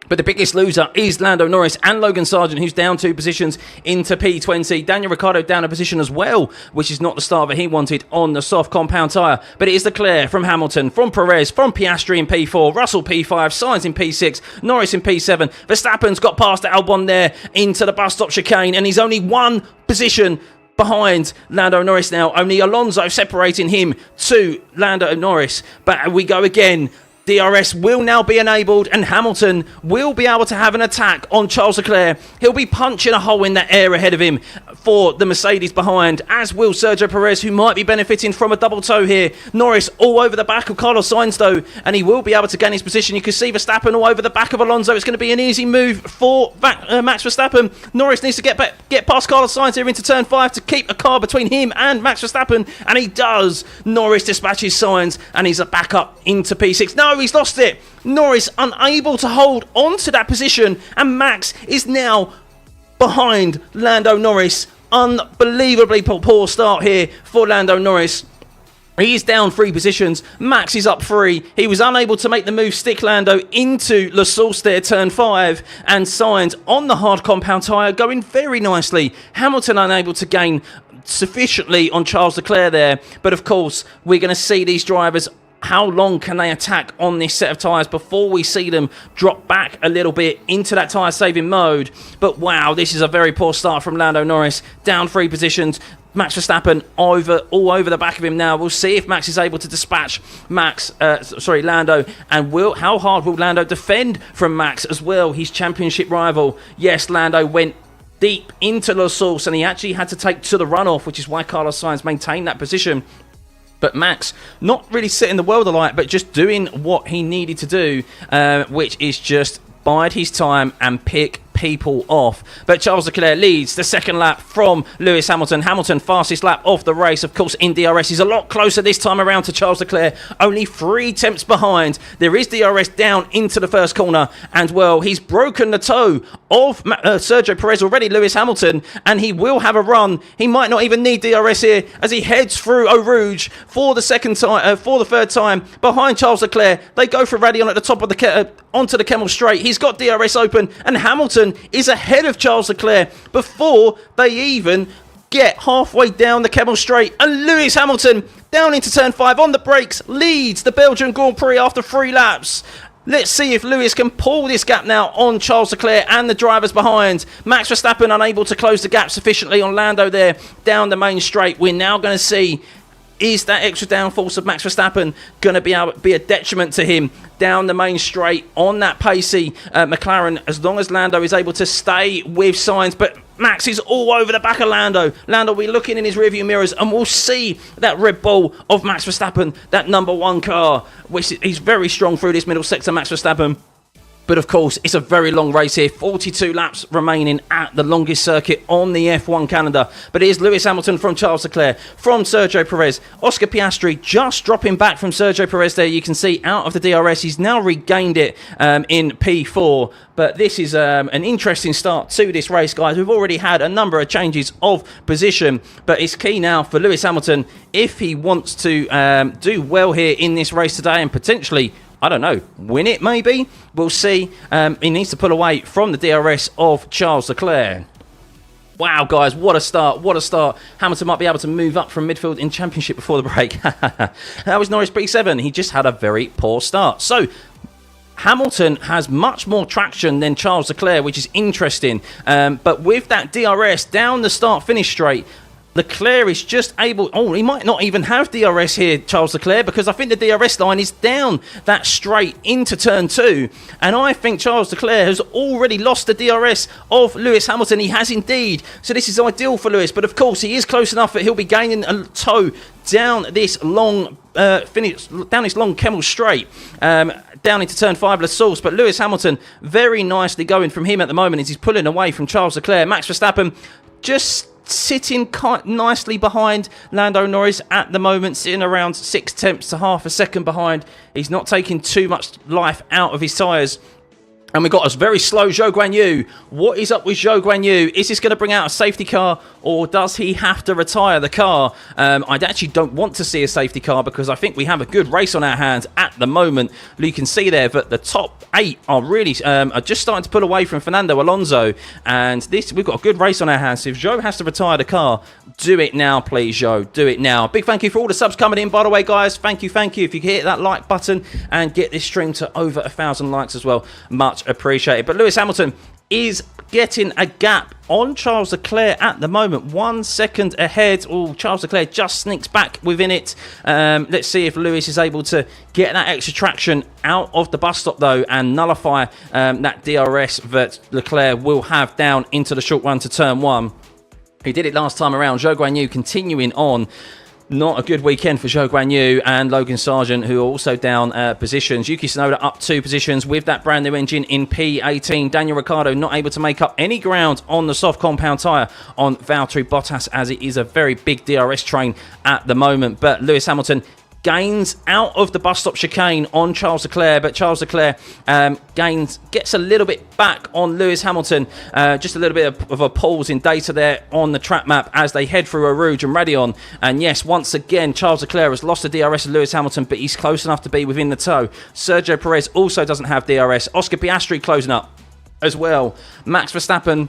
[SPEAKER 1] But the biggest loser is Lando Norris and Logan Sargent, who's down 2 positions into P20. Daniel Ricciardo down a position as well, which is not the start that he wanted on the soft compound tyre. But it is Leclerc from Hamilton, from Perez, from Piastri in P4, Russell P5, Sainz in P6, Norris in P7. Verstappen's got past Albon there into the bus stop chicane, and he's only 1 position behind Lando Norris now. Only Alonso separating him to Lando Norris. But we go again. DRS will now be enabled and Hamilton will be able to have an attack on Charles Leclerc. He'll be punching a hole in that air ahead of him for the Mercedes behind, as will Sergio Perez, who might be benefiting from a double toe here. Norris all over the back of Carlos Sainz though, and he will be able to gain his position. You can see Verstappen all over the back of Alonso. It's going to be an easy move for Max Verstappen. Norris needs to get past Carlos Sainz here into turn 5 to keep a car between him and Max Verstappen, and he does. Norris dispatches Sainz and he's back up into P6. No, he's lost it. Norris unable to hold on to that position, and Max is now behind Lando Norris. Unbelievably poor start here for Lando Norris. He is down 3 positions. Max is up 3. He was unable to make the move stick Lando into La Source there, turn 5. And Sainz on the hard compound tyre going very nicely. Hamilton unable to gain sufficiently on Charles Leclerc there. But of course, we're going to see these drivers. How long can they attack on this set of tyres before we see them drop back a little bit into that tyre saving mode? But wow, this is a very poor start from Lando Norris. Down 3 positions. Max Verstappen all over the back of him now. We'll see if Max is able to dispatch Lando. And how hard will Lando defend from Max as well, his championship rival? Yes, Lando went deep into La Source and he actually had to take to the runoff, which is why Carlos Sainz maintained that position. But Max, not really setting the world alight, but just doing what he needed to do, which is just bide his time and pick people off. But Charles Leclerc leads the second lap from Lewis Hamilton. Hamilton fastest lap of the race. Of course, in DRS, he's a lot closer this time around to Charles Leclerc. Only 3 tenths behind. There is DRS down into the first corner. And, well, he's broken the toe of Sergio Perez already, Lewis Hamilton. And he will have a run. He might not even need DRS here as he heads through Eau Rouge for the third time behind Charles Leclerc. They go for Radion at the top of the onto the Kemmel Straight. He's got DRS open and Hamilton is ahead of Charles Leclerc before they even get halfway down the Kemmel Straight. And Lewis Hamilton down into turn 5 on the brakes leads the Belgian Grand Prix after 3 laps. Let's see if Lewis can pull this gap now on Charles Leclerc and the drivers behind. Max Verstappen unable to close the gap sufficiently on Lando there down the main straight. We're now going to see, is that extra downforce of Max Verstappen going to be a detriment to him down the main straight on that pacey McLaren, as long as Lando is able to stay with Sainz? But Max is all over the back of Lando. Lando will be looking in his rearview mirrors and we'll see that Red Bull of Max Verstappen, that number 1 car, which he's very strong through this middle sector, Max Verstappen. But of course, it's a very long race here. 42 laps remaining at the longest circuit on the F1 calendar. But it is Lewis Hamilton from Charles Leclerc, from Sergio Perez. Oscar Piastri just dropping back from Sergio Perez there. You can see out of the DRS. He's now regained it in P4. But this is an interesting start to this race, guys. We've already had a number of changes of position. But it's key now for Lewis Hamilton, if he wants to do well here in this race today and potentially, I don't know, win it maybe? We'll see. He needs to pull away from the DRS of Charles Leclerc. Wow, guys, what a start, what a start. Hamilton might be able to move up from midfield in championship before the break. That was Norris P7. He just had a very poor start. So, Hamilton has much more traction than Charles Leclerc, which is interesting. But with that DRS down the start-finish straight, Leclerc is just able... Oh, he might not even have DRS here, Charles Leclerc, because I think the DRS line is down that straight into turn 2. And I think Charles Leclerc has already lost the DRS of Lewis Hamilton. He has indeed. So this is ideal for Lewis. But of course, he is close enough that he'll be gaining a toe down this long Kemmel Straight. Down into turn 5, La Source. But Lewis Hamilton very nicely going from him at the moment as he's pulling away from Charles Leclerc. Max Verstappen just sitting quite nicely behind Lando Norris at the moment, sitting around 6 tenths to half a second behind. He's not taking too much life out of his tyres. And we've got a very slow Zhou Guanyu. What is up with Zhou Guanyu? Is this going to bring out a safety car, or does he have to retire the car? I actually don't want to see a safety car because I think we have a good race on our hands at the moment. You can see there that the top 8 are really are just starting to pull away from Fernando Alonso. And we've got a good race on our hands. So if Zhou has to retire the car, do it now, please, Zhou. Do it now. Big thank you for all the subs coming in, by the way, guys. Thank you, thank you. If you can hit that like button and get this stream to over 1,000 likes as well, much appreciated. But Lewis Hamilton is getting a gap on Charles Leclerc at the moment. 1 second ahead. Oh, Charles Leclerc just sneaks back within it. Let's see if Lewis is able to get that extra traction out of the bus stop, though, and nullify that DRS that Leclerc will have down into the short run to turn 1. He did it last time around. Zhou Guanyu continuing on. Not a good weekend for Zhou Guanyu and Logan Sargent, who are also down positions. Yuki Tsunoda up 2 positions with that brand new engine in P18. Daniel Ricciardo not able to make up any ground on the soft compound tyre on Valtteri Bottas, as it is a very big DRS train at the moment. But Lewis Hamilton gains out of the bus stop chicane on Charles Leclerc, but Charles Leclerc gets a little bit back on Lewis Hamilton. Just a little bit of a pause in data there on the track map as they head through Eau Rouge and Raidillon. And yes, once again, Charles Leclerc has lost the DRS of Lewis Hamilton, but he's close enough to be within the tow. Sergio Perez also doesn't have DRS. Oscar Piastri closing up as well. Max Verstappen,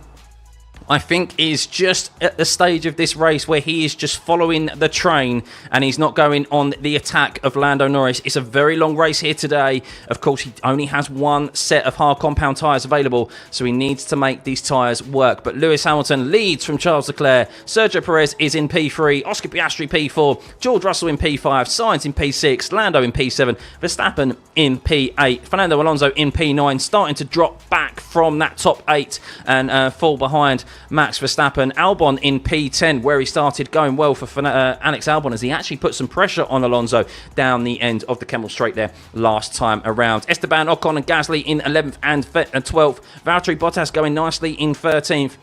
[SPEAKER 1] I think, is just at the stage of this race where he is just following the train and he's not going on the attack of Lando Norris. It's a very long race here today. Of course, he only has 1 set of hard compound tyres available, so he needs to make these tyres work. But Lewis Hamilton leads from Charles Leclerc. Sergio Perez is in P3, Oscar Piastri P4, George Russell in P5, Sainz in P6, Lando in P7, Verstappen in P8, Fernando Alonso in P9, starting to drop back from that top 8 and fall behind Max Verstappen. Albon in P10, where he started going well for Alex Albon, as he actually put some pressure on Alonso down the end of the Kemmel Straight there last time around. Esteban Ocon and Gasly in 11th and 12th. Valtteri Bottas going nicely in 13th.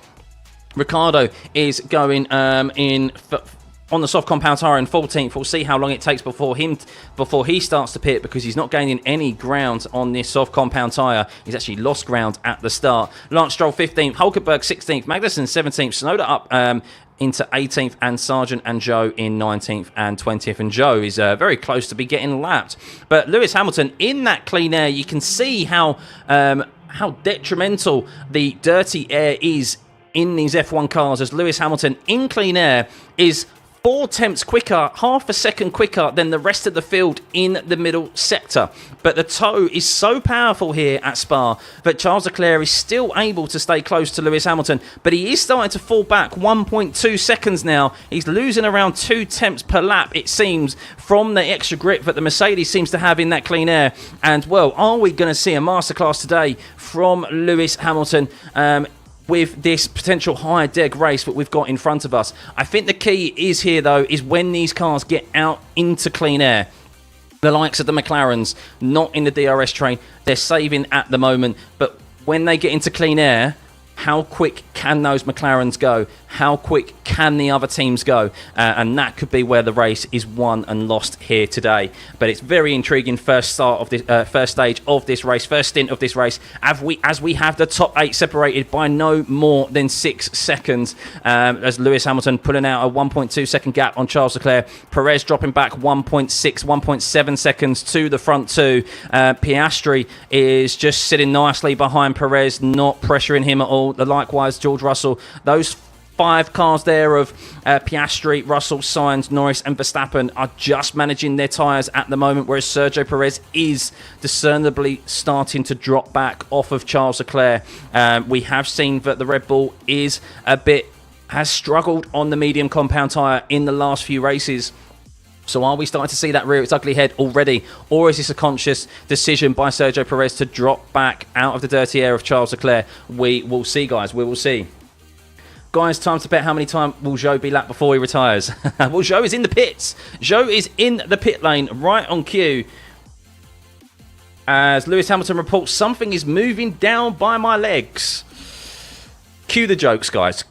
[SPEAKER 1] Ricciardo is going on the soft compound tyre in 14th. We'll see how long it takes before he starts to pit, because he's not gaining any ground on this soft compound tyre. He's actually lost ground at the start. Lance Stroll 15th, Hulkenberg 16th, Magnussen 17th, Tsunoda up into 18th, and Sargent and Zhou in 19th and 20th. And Zhou is very close to be getting lapped. But Lewis Hamilton in that clean air, you can see how detrimental the dirty air is in these F1 cars, as Lewis Hamilton in clean air is 4 tenths quicker, half a second quicker than the rest of the field in the middle sector. But the tow is so powerful here at Spa that Charles Leclerc is still able to stay close to Lewis Hamilton, but he is starting to fall back 1.2 seconds now. He's losing around 2 tenths per lap, it seems, from the extra grip that the Mercedes seems to have in that clean air. And, well, are we going to see a masterclass today from Lewis Hamilton with this potential higher deg race that we've got in front of us? I think the key is here, though, is when these cars get out into clean air. The likes of the McLarens, not in the DRS train, they're saving at the moment, but when they get into clean air, how quick can those McLarens go? How quick can the other teams go? And that could be where the race is won and lost here today. But it's very intriguing first stage of this race, first stint of this race, as we have the top 8 separated by no more than 6 seconds. As Lewis Hamilton pulling out a 1.2 second gap on Charles Leclerc. Perez dropping back 1.6, 1.7 seconds to the front 2. Piastri is just sitting nicely behind Perez, not pressuring him at all. Likewise, George Russell. Those 5 cars there of Piastri, Russell, Sainz, Norris and Verstappen are just managing their tyres at the moment, whereas Sergio Perez is discernibly starting to drop back off of Charles Leclerc. We have seen that the Red Bull has struggled on the medium compound tyre in the last few races. So are we starting to see that rear its ugly head already? Or is this a conscious decision by Sergio Perez to drop back out of the dirty air of Charles Leclerc? We will see, guys. We will see. Guys, time to bet how many times will Zhou be lapped before he retires. Well, Zhou is in the pits. Zhou is in the pit lane, right on cue. As Lewis Hamilton reports, something is moving down by my legs. Cue the jokes, guys.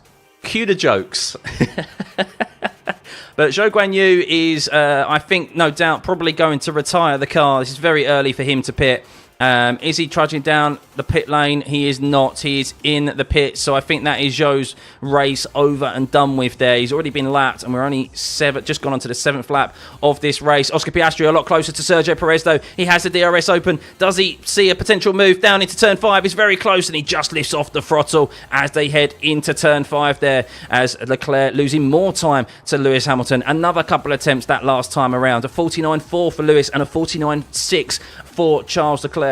[SPEAKER 1] Cue the jokes. But Zhou Guanyu is, I think, no doubt, probably going to retire the car. This is very early for him to pit. Is he trudging down the pit lane? He is not. He is in the pit. So I think that is Zhou's race over and done with there. He's already been lapped, and we're only just gone on to the 7th lap of this race. Oscar Piastri a lot closer to Sergio Perez, though. He has the DRS open. Does he see a potential move down into turn 5? He's very close, and he just lifts off the throttle as they head into turn 5 there, as Leclerc losing more time to Lewis Hamilton. Another couple of attempts that last time around. A 49.4 for Lewis and a 49.6 for Charles Leclerc.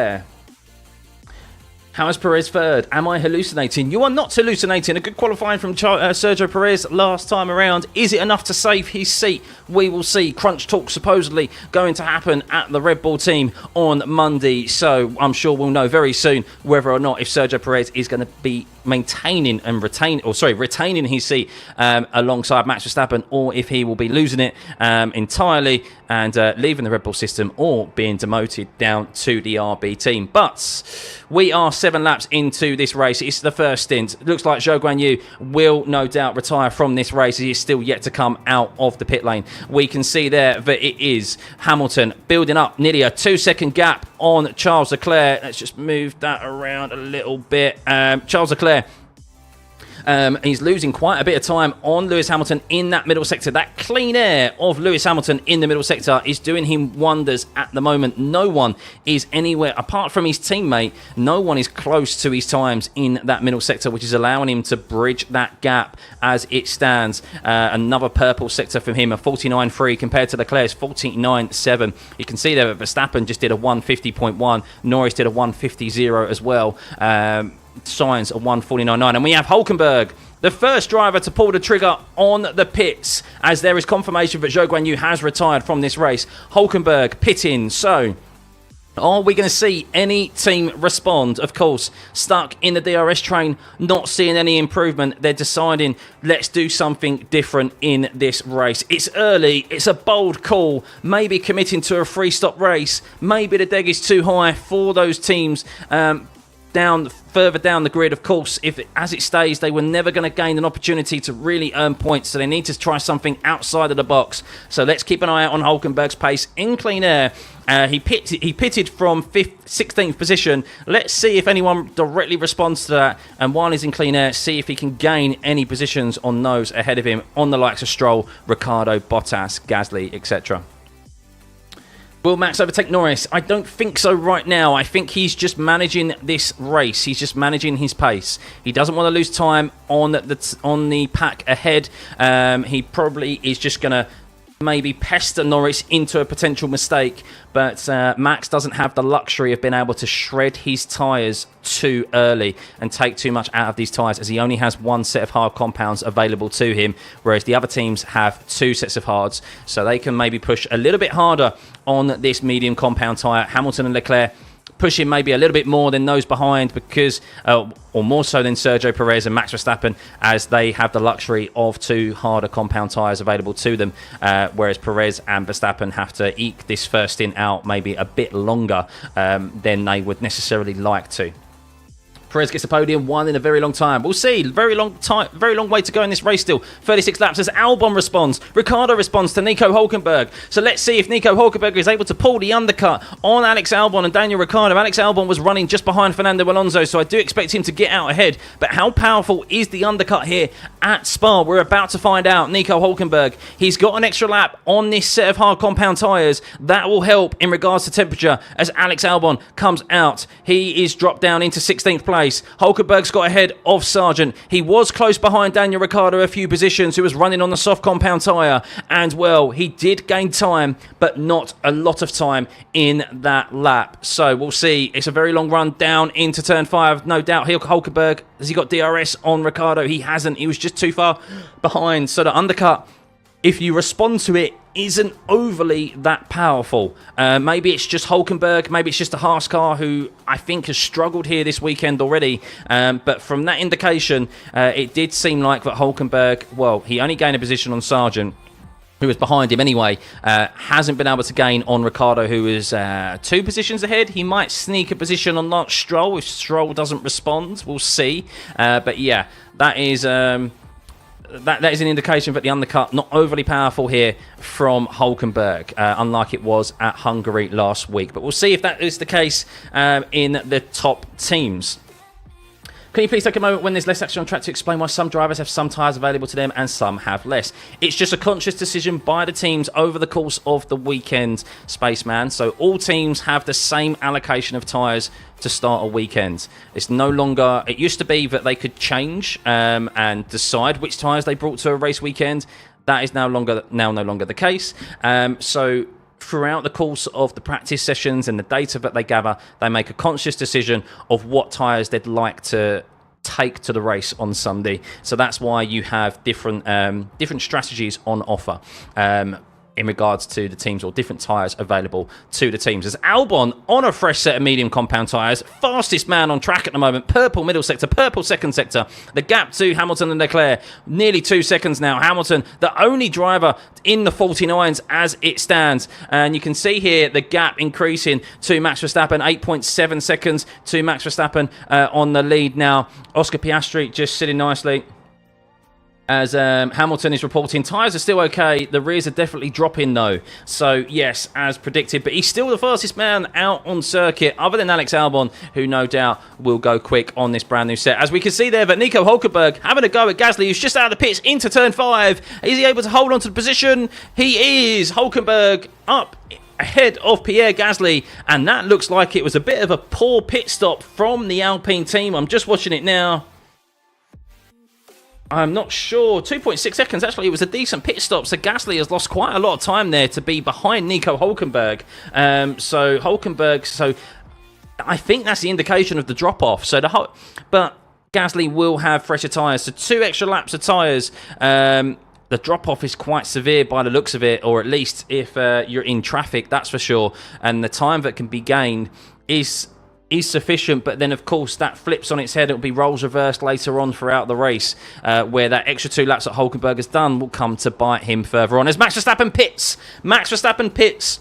[SPEAKER 1] How is Perez third? Am I hallucinating? You are not hallucinating. A good qualifying from Sergio Perez last time around. Is it enough to save his seat? We will see. Crunch talk supposedly going to happen at the Red Bull team on Monday. So I'm sure we'll know very soon whether or not if Sergio Perez is going to be retaining his seat alongside Max Verstappen, or if he will be losing it entirely and leaving the Red Bull system or being demoted down to the RB team. But we are 7 laps into this race. It's the first stint. It looks like Zhou Guanyu will no doubt retire from this race. He is still yet to come out of the pit lane. We can see there that it is Hamilton building up nearly a 2-second gap on Charles Leclerc. Let's just move that around a little bit. Charles Leclerc, he's losing quite a bit of time on Lewis Hamilton in that middle sector. That clean air of Lewis Hamilton in the middle sector is doing him wonders at the moment. No one is anywhere, apart from his teammate, no one is close to his times in that middle sector, which is allowing him to bridge that gap as it stands. Another purple sector from him, a 49.3 compared to Leclerc's 49.7. You can see there that Verstappen just did a 150.1. Norris did a 150.0 as well. Signs of 149.9, and we have Hulkenberg, the first driver to pull the trigger on the pits, as there is confirmation that Zhou Guanyu has retired from this race. Hulkenberg pitting. So are we going to see any team respond? Of course, stuck in the DRS train, not seeing any improvement. They're deciding, let's do something different in this race. It's early. It's a bold call. Maybe committing to a free-stop race. Maybe the deg is too high for those teams further down the grid. Of course, if as it stays, they were never going to gain an opportunity to really earn points, so they need to try something outside of the box. So let's keep an eye out on Hulkenberg's pace in clean air. He pitted from 16th position. Let's see if anyone directly responds to that, and while he's in clean air, see if he can gain any positions on those ahead of him, on the likes of Stroll, Ricciardo, Bottas, Gasly, etc. Will Max overtake Norris? I don't think so right now. I think he's just managing this race. He's just managing his pace. He doesn't want to lose time on the pack ahead. He probably is just going to maybe pester Norris into a potential mistake, but Max doesn't have the luxury of being able to shred his tyres too early and take too much out of these tyres, as he only has 1 set of hard compounds available to him, whereas the other teams have 2 sets of hards, so they can maybe push a little bit harder on this medium compound tyre. Hamilton and Leclerc pushing maybe a little bit more than those behind, because or more so than Sergio Perez and Max Verstappen, as they have the luxury of 2 harder compound tyres available to them, whereas Perez and Verstappen have to eke this first stint out maybe a bit longer than they would necessarily like to. Perez gets the podium, 1 in a very long time. We'll see. Very long way to go in this race still. 36 laps as Albon responds. Ricciardo responds to Nico Hulkenberg. So let's see if Nico Hulkenberg is able to pull the undercut on Alex Albon and Daniel Ricciardo. Alex Albon was running just behind Fernando Alonso, so I do expect him to get out ahead. But how powerful is the undercut here at Spa? We're about to find out. Nico Hulkenberg, he's got an extra lap on this set of hard compound tyres. That will help in regards to temperature as Alex Albon comes out. He is dropped down into 16th place. Hulkenberg's got ahead of Sargent. He was close behind Daniel Ricciardo a few positions, who was running on the soft compound tyre. And, well, he did gain time, but not a lot of time in that lap. So we'll see. It's a very long run down into turn 5. No doubt Hulkenberg, has he got DRS on Ricciardo? He hasn't. He was just too far behind. So the undercut, if you respond to it, isn't overly that powerful. Maybe it's just Hulkenberg, maybe it's just a Haas car, who I think has struggled here this weekend already. But from that indication, it did seem like that Hulkenberg, well, he only gained a position on Sargent, who was behind him anyway, hasn't been able to gain on Ricciardo, who is 2 positions ahead. He might sneak a position on Lance Stroll if Stroll doesn't respond. We'll see. But yeah, that is... That is an indication that the undercut not overly powerful here from Hulkenberg, unlike it was at Hungary last week. But we'll see if that is the case in the top teams. Can you please take a moment when there's less action on track to explain why some drivers have some tyres available to them and some have less? It's just a conscious decision by the teams over the course of the weekend, Spaceman. So all teams have the same allocation of tyres to start a weekend. It's no longer... It used to be that they could change and decide which tyres they brought to a race weekend. That is no longer the case. So throughout the course of the practice sessions and the data that they gather, they make a conscious decision of what tyres they'd like to take to the race on Sunday. So that's why you have different strategies on offer in regards to the teams, or different tyres available to the teams. As Albon on a fresh set of medium compound tyres, fastest man on track at the moment, purple middle sector, purple second sector. The gap to Hamilton and Leclerc, nearly 2 seconds now. Hamilton, the only driver in the 49s as it stands. And you can see here the gap increasing to Max Verstappen, 8.7 seconds to Max Verstappen on the lead now. Oscar Piastri just sitting nicely. As Hamilton is reporting, tyres are still okay. The rears are definitely dropping, though. So, yes, as predicted. But he's still the fastest man out on circuit, other than Alex Albon, who no doubt will go quick on this brand new set. As we can see there, that Nico Hülkenberg having a go at Gasly, who's just out of the pits into turn 5. Is he able to hold on to the position? He is. Hülkenberg up ahead of Pierre Gasly. And that looks like it was a bit of a poor pit stop from the Alpine team. I'm just watching it now. I'm not sure. 2.6 seconds. Actually, it was a decent pit stop. So Gasly has lost quite a lot of time there to be behind Nico Hülkenberg. So I think that's the indication of the drop-off. But Gasly will have fresher tyres. So 2 extra laps of tyres. The drop-off is quite severe by the looks of it, or at least if you're in traffic, that's for sure. And the time that can be gained is sufficient, but then of course that flips on its head. It'll be roles reversed later on throughout the race, where that extra 2 laps that Hülkenberg has done will come to bite him further on. As Max Verstappen pits.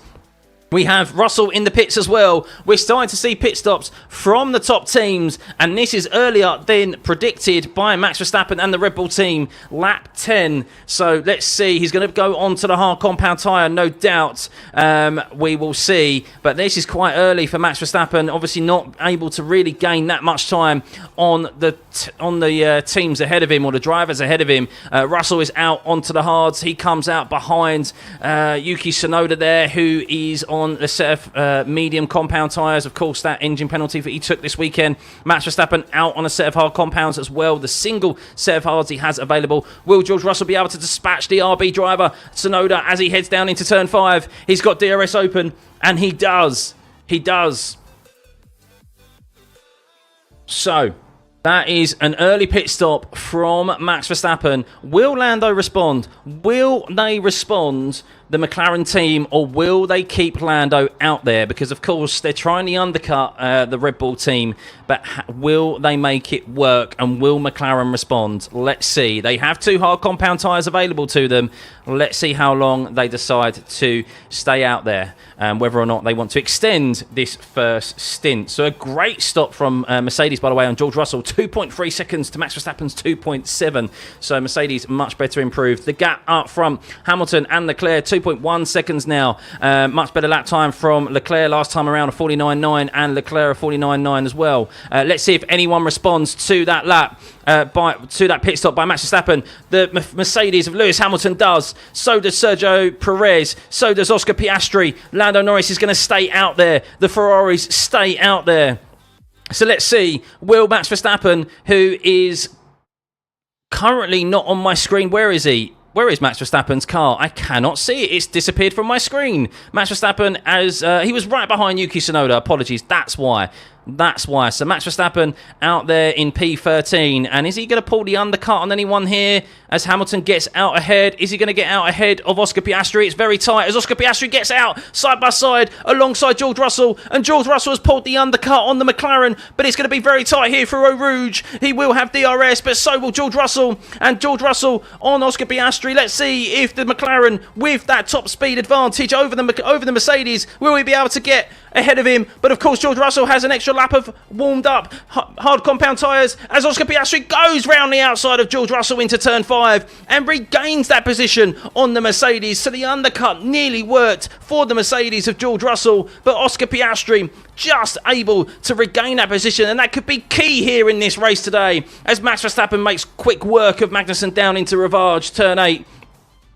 [SPEAKER 1] We have Russell in the pits as well. We're starting to see pit stops from the top teams, and this is earlier than predicted by Max Verstappen and the Red Bull team. Lap 10. So let's see. He's going to go on to the hard compound tyre, no doubt. We will see. But this is quite early for Max Verstappen. Obviously not able to really gain that much time on the teams ahead of him, or the drivers ahead of him. Russell is out onto the hards. He comes out behind Yuki Tsunoda there, who is on a set of medium compound tyres. Of course, that engine penalty that he took this weekend. Max Verstappen out on a set of hard compounds as well. The single set of hards he has available. Will George Russell be able to dispatch the RB driver, Tsunoda, as he heads down into turn 5? He's got DRS open, and he does. So that is an early pit stop from Max Verstappen. Will Lando respond? Will they respond, the McLaren team, or will they keep Lando out there? Because, of course, they're trying to undercut the Red Bull team, but will they make it work, and will McLaren respond? Let's see. They have 2 hard compound tyres available to them. Let's see how long they decide to stay out there, whether or not they want to extend this first stint. So a great stop from Mercedes, by the way, on George Russell. 2.3 seconds to Max Verstappen's 2.7. So Mercedes much better improved. The gap up front, Hamilton and Leclerc, 2.1 seconds now. Much better lap time from Leclerc last time around, a 49.9, and Leclerc a 49.9 as well. Let's see if anyone responds to that lap, to that pit stop by Max Verstappen. The Mercedes of Lewis Hamilton does. So does Sergio Perez. So does Oscar Piastri. Lando Norris is going to stay out there. The Ferraris stay out there. So let's see. Will Max Verstappen, who is currently not on my screen, where is he? Where is Max Verstappen's car? I cannot see it. It's disappeared from my screen. Max Verstappen, as he was right behind Yuki Tsunoda. Apologies. That's why. So Max Verstappen out there in P13. And is he going to pull the undercut on anyone here as Hamilton gets out ahead? Is he going to get out ahead of Oscar Piastri? It's very tight as Oscar Piastri gets out side by side alongside George Russell. And George Russell has pulled the undercut on the McLaren. But it's going to be very tight here for Eau Rouge. He will have DRS, but so will George Russell. And George Russell on Oscar Piastri. Let's see if the McLaren, with that top speed advantage over the Mercedes, will he be able to get ahead of him? But of course, George Russell has an extra lap of warmed up hard compound tyres as Oscar Piastri goes round the outside of George Russell into turn 5 and regains that position on the Mercedes. So the undercut nearly worked for the Mercedes of George Russell, but Oscar Piastri just able to regain that position, and that could be key here in this race today as Max Verstappen makes quick work of Magnussen down into Rivage turn 8.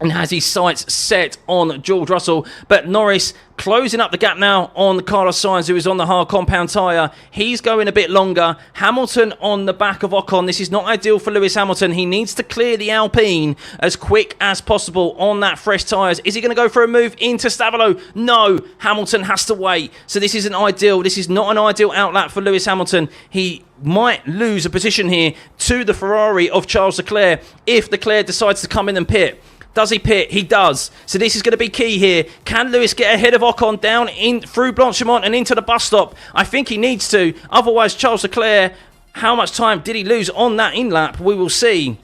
[SPEAKER 1] and has his sights set on George Russell. But Norris closing up the gap now on Carlos Sainz, who is on the hard compound tyre. He's going a bit longer. Hamilton on the back of Ocon. This is not ideal for Lewis Hamilton. He needs to clear the Alpine as quick as possible on that fresh tyres. Is he going to go for a move into Stavolo? No. Hamilton has to wait. So this isn't ideal. This is not an ideal outlap for Lewis Hamilton. He might lose a position here to the Ferrari of Charles Leclerc if Leclerc decides to come in and pit. Does he pit? He does. So this is going to be key here. Can Lewis get ahead of Ocon down in through Blanchimont and into the bus stop? I think he needs to. Otherwise, Charles Leclerc, how much time did he lose on that in-lap? We will see.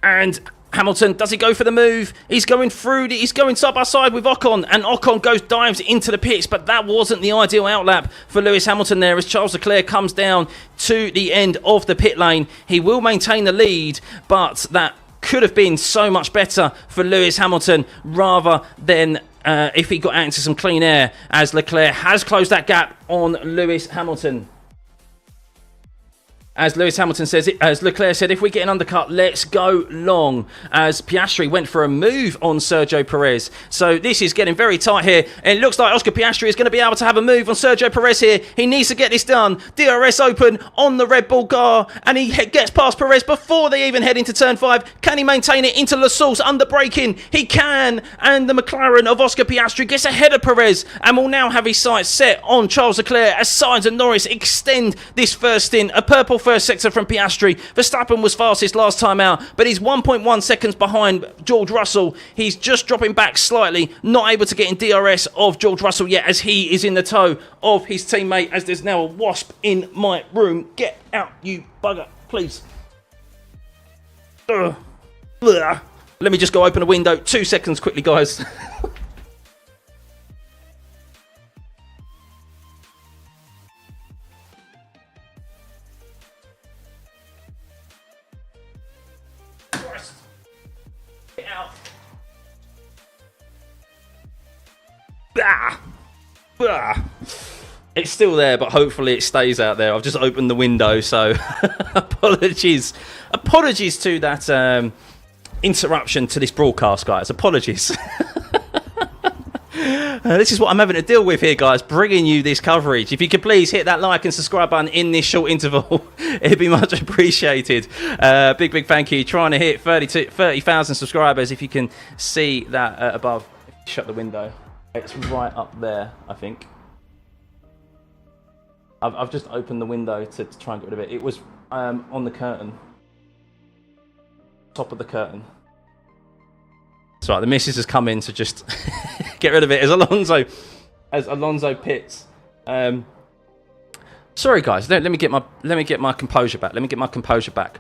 [SPEAKER 1] And Hamilton, does he go for the move? He's going through, he's going side by side with Ocon, and Ocon dives into the pits, but that wasn't the ideal outlap for Lewis Hamilton there as Charles Leclerc comes down to the end of the pit lane. He will maintain the lead, but that could have been so much better for Lewis Hamilton rather than if he got out into some clean air, as Leclerc has closed that gap on Lewis Hamilton. As Lewis Hamilton says, as Leclerc said, if we get an undercut, let's go long. As Piastri went for a move on Sergio Perez. So this is getting very tight here. And it looks like Oscar Piastri is going to be able to have a move on Sergio Perez here. He needs to get this done. DRS open on the Red Bull car. And he gets past Perez before they even head into turn 5. Can he maintain it into La Source under braking? He can. And the McLaren of Oscar Piastri gets ahead of Perez. And will now have his sights set on Charles Leclerc as Sainz and Norris extend this first stint. A purple first sector from Piastri. Verstappen was fastest last time out, but he's 1.1 seconds behind George Russell. He's just dropping back slightly, not able to get in DRS of George Russell yet, as he is in the tow of his teammate, as there's now a wasp in my room. Get out, you bugger, please. Ugh. Ugh. Let me just go open a window. 2 seconds quickly, guys. It's still there, but hopefully it stays out there. I've just opened the window, so apologies to that interruption to this broadcast, guys. Apologies. This is what I'm having to deal with here, guys, bringing you this coverage. If you could please hit that like and subscribe button in this short interval, it'd be much appreciated. Big thank you. Trying to hit 30,000 subscribers. If you can see that above, shut the window. It's right up there, I think. I've just opened the window to try and get rid of it. It was on the curtain. Top of the curtain. That's right, the missus has come in to just get rid of it as Alonso pits. Sorry guys, let me get my composure back.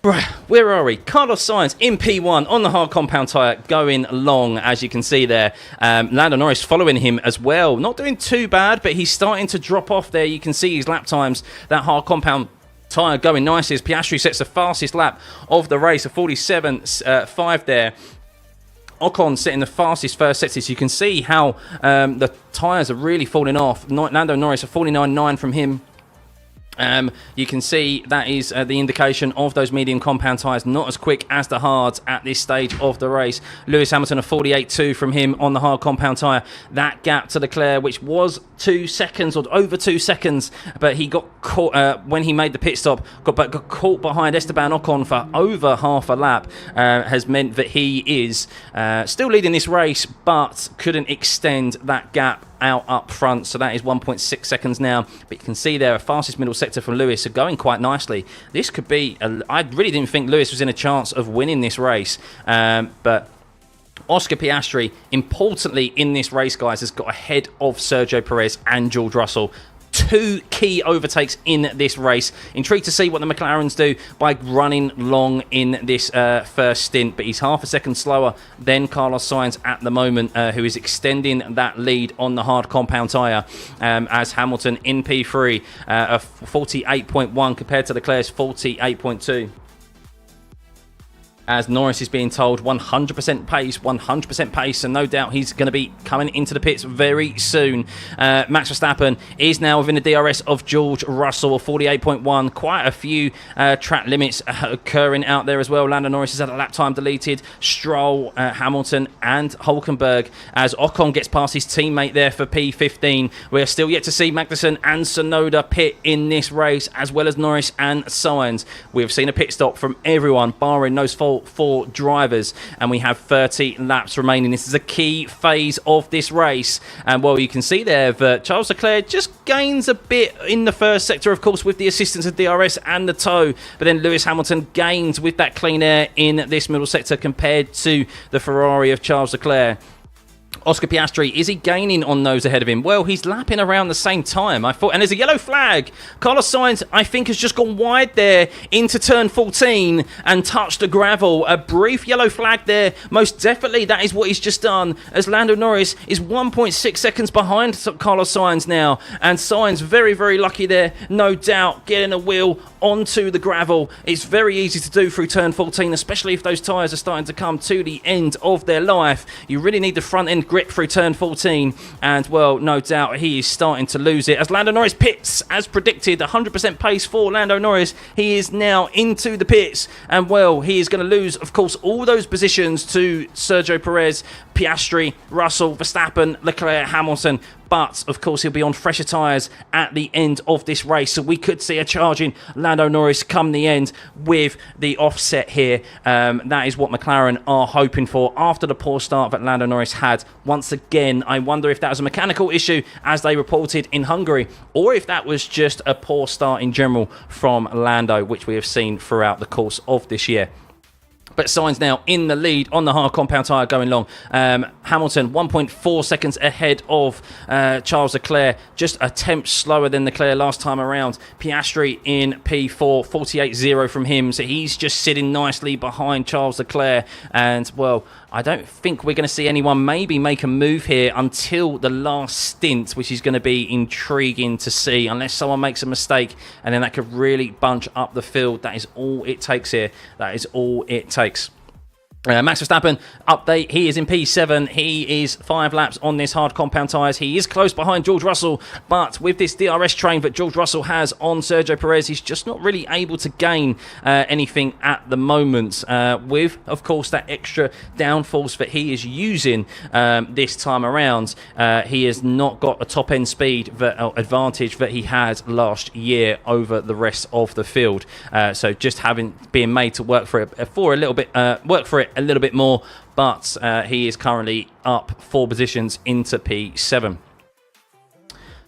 [SPEAKER 1] Right, where are we? Carlos Sainz in P1 on the hard compound tyre, going long, as you can see there. Lando Norris following him as well. Not doing too bad, but he's starting to drop off there. You can see his lap times, that hard compound tyre going nicely as Piastri sets the fastest lap of the race, a 47.5 there. Ocon setting the fastest first sector. So you can see how the tyres are really falling off. Lando Norris, a 49.9 from him. You can see that is the indication of those medium compound tyres not as quick as the hards at this stage of the race. Lewis Hamilton, a 48.2 from him on the hard compound tyre. That gap to Leclerc, which was 2 seconds or over 2 seconds, but he got caught when he made the pit stop, got caught behind Esteban Ocon for over half a lap, has meant that he is still leading this race, but couldn't extend that gap out up front. So that is 1.6 seconds now, but you can see there a fastest middle sector from Lewis, so going quite nicely. This could be I really didn't think Lewis was in a chance of winning this race, but Oscar Piastri, importantly in this race, guys, has got ahead of Sergio Perez and George Russell. 2 key overtakes in this race. Intrigued to see what the McLarens do by running long in this first stint, but he's half a second slower than Carlos Sainz at the moment, who is extending that lead on the hard compound tyre, as Hamilton in P3, a 48.1 compared to Leclerc's 48.2. as Norris is being told 100% pace, 100% pace, and no doubt he's going to be coming into the pits very soon. Max Verstappen is now within the DRS of George Russell of 48.1. Quite a few track limits occurring out there as well. Lando Norris has had a lap time deleted. Stroll, Hamilton, and Hulkenberg as Ocon gets past his teammate there for P15. We're still yet to see Magnussen and Tsunoda pit in this race, as well as Norris and Sainz. We've seen a pit stop from everyone, barring those four drivers, and we have 30 laps remaining. This is a key phase of this race, and well, you can see there that Charles Leclerc just gains a bit in the first sector, of course, with the assistance of DRS and the tow, but then Lewis Hamilton gains with that clean air in this middle sector compared to the Ferrari of Charles Leclerc. Oscar Piastri, is he gaining on those ahead of him? Well, he's lapping around the same time, I thought. And there's a yellow flag. Carlos Sainz, I think, has just gone wide there into turn 14 and touched the gravel. A brief yellow flag there. Most definitely, that is what he's just done, as Lando Norris is 1.6 seconds behind Carlos Sainz now. And Sainz, very, very lucky there, no doubt, getting a wheel onto the gravel. It's very easy to do through turn 14, especially if those tyres are starting to come to the end of their life. You really need the front end grip through turn 14, and well, no doubt he is starting to lose it as Lando Norris pits as predicted. 100% pace for Lando Norris. He is now into the pits, and well, he is going to lose, of course, all those positions to Sergio Perez, Piastri, Russell, Verstappen, Leclerc, Hamilton. But, of course, he'll be on fresher tyres at the end of this race. So we could see a charging Lando Norris come the end with the offset here. That is what McLaren are hoping for after the poor start that Lando Norris had. Once again, I wonder if that was a mechanical issue, as they reported in Hungary, or if that was just a poor start in general from Lando, which we have seen throughout the course of this year. But Sainz now in the lead on the hard compound tyre going long. Hamilton 1.4 seconds ahead of Charles Leclerc, just a tenth slower than Leclerc last time around. Piastri in P4, 48.0 from him, so he's just sitting nicely behind Charles Leclerc. And well, I don't think we're going to see anyone maybe make a move here until the last stint, which is going to be intriguing to see, unless someone makes a mistake, and then that could really bunch up the field. That is all it takes here. That is all it takes. Max Verstappen, update, he is in P7. He is 5 laps on this hard compound tyres. He is close behind George Russell, but with this DRS train that George Russell has on Sergio Perez, he's just not really able to gain anything at the moment. With, of course, that extra downforce that he is using this time around, he has not got a top-end speed advantage that he had last year over the rest of the field. So just being made to work for it a little bit more, but he is currently up 4 positions into P7.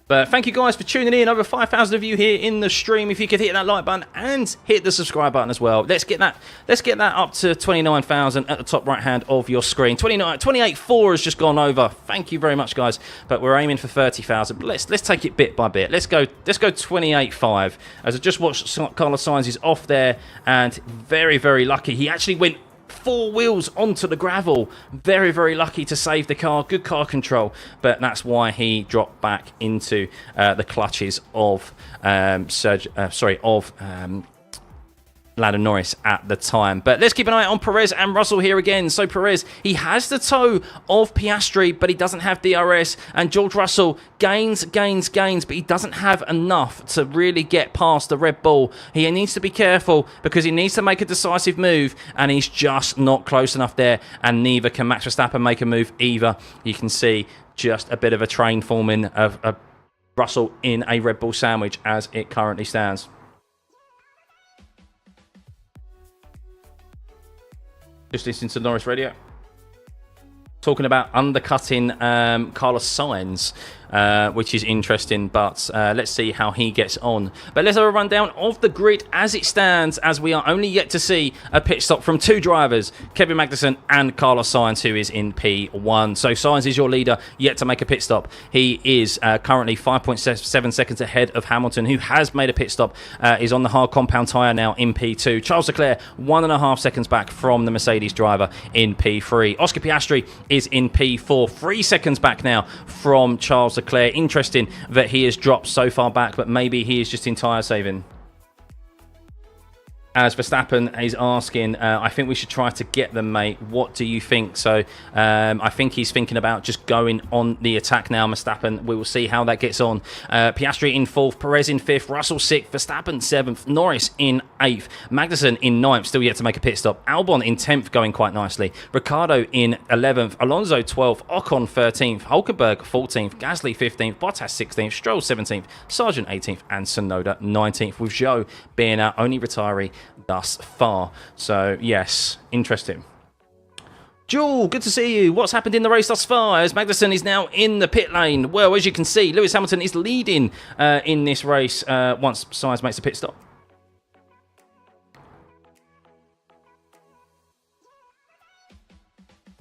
[SPEAKER 1] But thank you guys for tuning in. Over 5,000 of you here in the stream. If you could hit that like button and hit the subscribe button as well. Let's get that up to 29,000 at the top right hand of your screen. 28.4 has just gone over. Thank you very much, guys. But we're aiming for 30,000. But let's take it bit by bit. Let's go 28.5. As I just watched Carlos Sainz is off there, and very, very lucky. He actually went 4 wheels onto the gravel. Very, very lucky to save the car. Good car control, but that's why he dropped back into the clutches of Lando Norris at the time. But let's keep an eye on Perez and Russell here again. So Perez, he has the tow of Piastri, but he doesn't have DRS. And George Russell gains, but he doesn't have enough to really get past the Red Bull. He needs to be careful because he needs to make a decisive move, and he's just not close enough there. And neither can Max Verstappen make a move either. You can see just a bit of a train forming of Russell in a Red Bull sandwich as it currently stands. Just listening to Norris Radio. Talking about undercutting Carlos Sainz, which is interesting, but let's see how he gets on. But let's have a rundown of the grid as it stands, as we are only yet to see a pit stop from 2 drivers, Kevin Magnussen and Carlos Sainz, who is in P1. So Sainz is your leader, yet to make a pit stop. He is currently 5.7 seconds ahead of Hamilton, who has made a pit stop, is on the hard compound tyre now in P2. Charles Leclerc, 1.5 seconds back from the Mercedes driver in P3. Oscar Piastri is in P4, 3 seconds back now from Charles Leclerc. Interesting that he has dropped so far back, but maybe he is just in tyre saving. as Verstappen is asking, I think we should try to get them, mate. What do you think? So I think he's thinking about just going on the attack now, Verstappen. We will see how that gets on. Piastri in 4th, Perez in 5th, Russell 6th, Verstappen 7th, Norris in 8th, Magnussen in 9th, still yet to make a pit stop. Albon in 10th, going quite nicely. Ricciardo in 11th, Alonso 12th, Ocon 13th, Hulkenberg 14th, Gasly 15th, Bottas 16th, Stroll 17th, Sargent 18th, and Tsunoda 19th, with Zhou being our only retiree thus far. So yes, interesting. Joel, good to see you. What's happened in the race thus far? As Magnussen is now in the pit lane. Well, as you can see, Lewis Hamilton is leading in this race once Sainz makes a pit stop.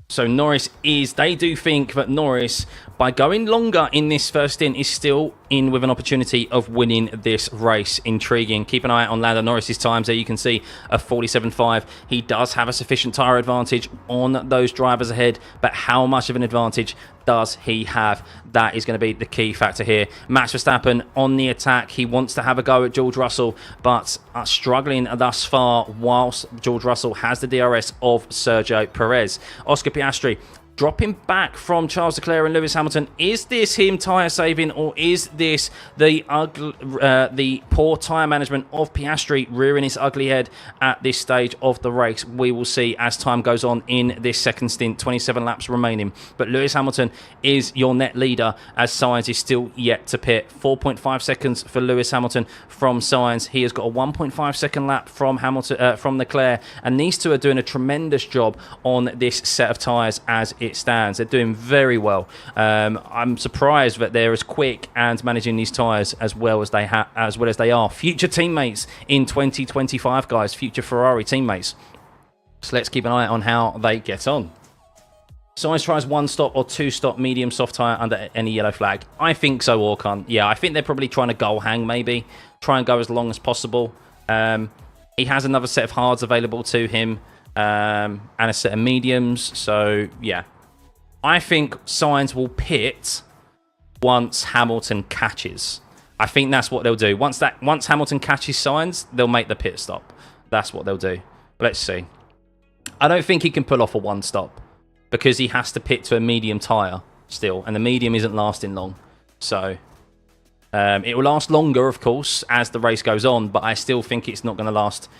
[SPEAKER 1] So Norris they do think that Norris, by going longer in this first stint, is still in with an opportunity of winning this race. Intriguing. Keep an eye on Lando Norris's times there. You can see a 47.5. He does have a sufficient tyre advantage on those drivers ahead, but how much of an advantage does he have? That is going to be the key factor here. Max Verstappen on the attack. He wants to have a go at George Russell, but struggling thus far, whilst George Russell has the DRS of Sergio Perez. Oscar Piastri dropping back from Charles Leclerc and Lewis Hamilton. Is this him tyre saving, or is this the poor tyre management of Piastri rearing his ugly head at this stage of the race? We will see as time goes on in this second stint. 27 laps remaining, but Lewis Hamilton is your net leader as Sainz is still yet to pit. 4.5 seconds for Lewis Hamilton from Sainz. He has got a 1.5 second lap from from Leclerc, and these two are doing a tremendous job on this set of tyres as it stands. They're doing very well. I'm surprised that they're as quick and managing these tyres as well as they are. Future teammates in 2025, guys. Future Ferrari teammates. So let's keep an eye on how they get on. Sainz tries 1-stop or 2-stop medium soft tyre under any yellow flag. I think so, Orkan. Yeah, I think they're probably trying to goal hang, maybe. Try and go as long as possible. He has another set of hards available to him. And a set of mediums. So yeah, I think Sainz will pit once Hamilton catches. I think that's what they'll do. Once Hamilton catches Sainz, they'll make the pit stop. That's what they'll do. Let's see. I don't think he can pull off a 1-stop because he has to pit to a medium tyre still, and the medium isn't lasting long. So it will last longer, of course, as the race goes on, but I still think it's not going to last.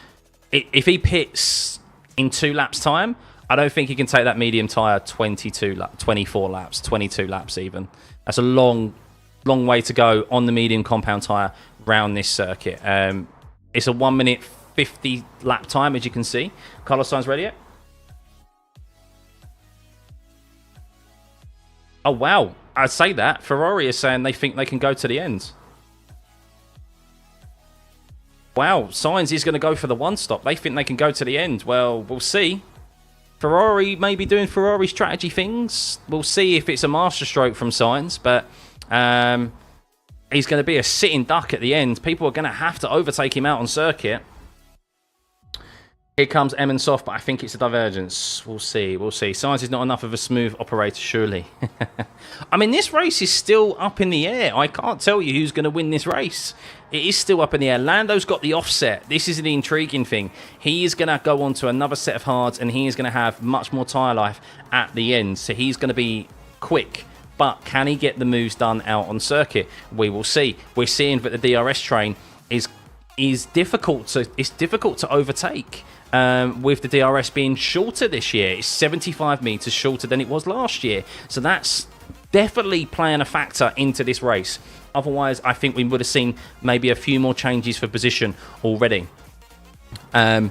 [SPEAKER 1] If he pits in 2 laps time, I don't think he can take that medium tyre 24 laps, 22 laps even. That's a long way to go on the medium compound tyre round this circuit. It's a 1 minute 50 lap time, as you can see. Carlos Sainz ready yet? Oh wow, I'd say that. Ferrari is saying they think they can go to the end. Wow, Sainz is going to go for the 1-stop. They think they can go to the end. Well, we'll see. Ferrari may be doing Ferrari strategy things. We'll see if it's a masterstroke from Sainz, but he's going to be a sitting duck at the end. People are going to have to overtake him out on circuit. Here comes Emin Soft, but I think it's a divergence. We'll see. We'll see. Sainz is not enough of a smooth operator, surely. I mean, this race is still up in the air. I can't tell you who's going to win this race. It is still up in the air. Lando's got the offset. This is the intriguing thing. He is going to go on to another set of hards, and he is going to have much more tyre life at the end. So he's going to be quick. But can he get the moves done out on circuit? We will see. We're seeing that the DRS train is difficult to overtake. With the DRS being shorter this year. It's 75 metres shorter than it was last year. So that's definitely playing a factor into this race. Otherwise, I think we would have seen maybe a few more changes for position already. But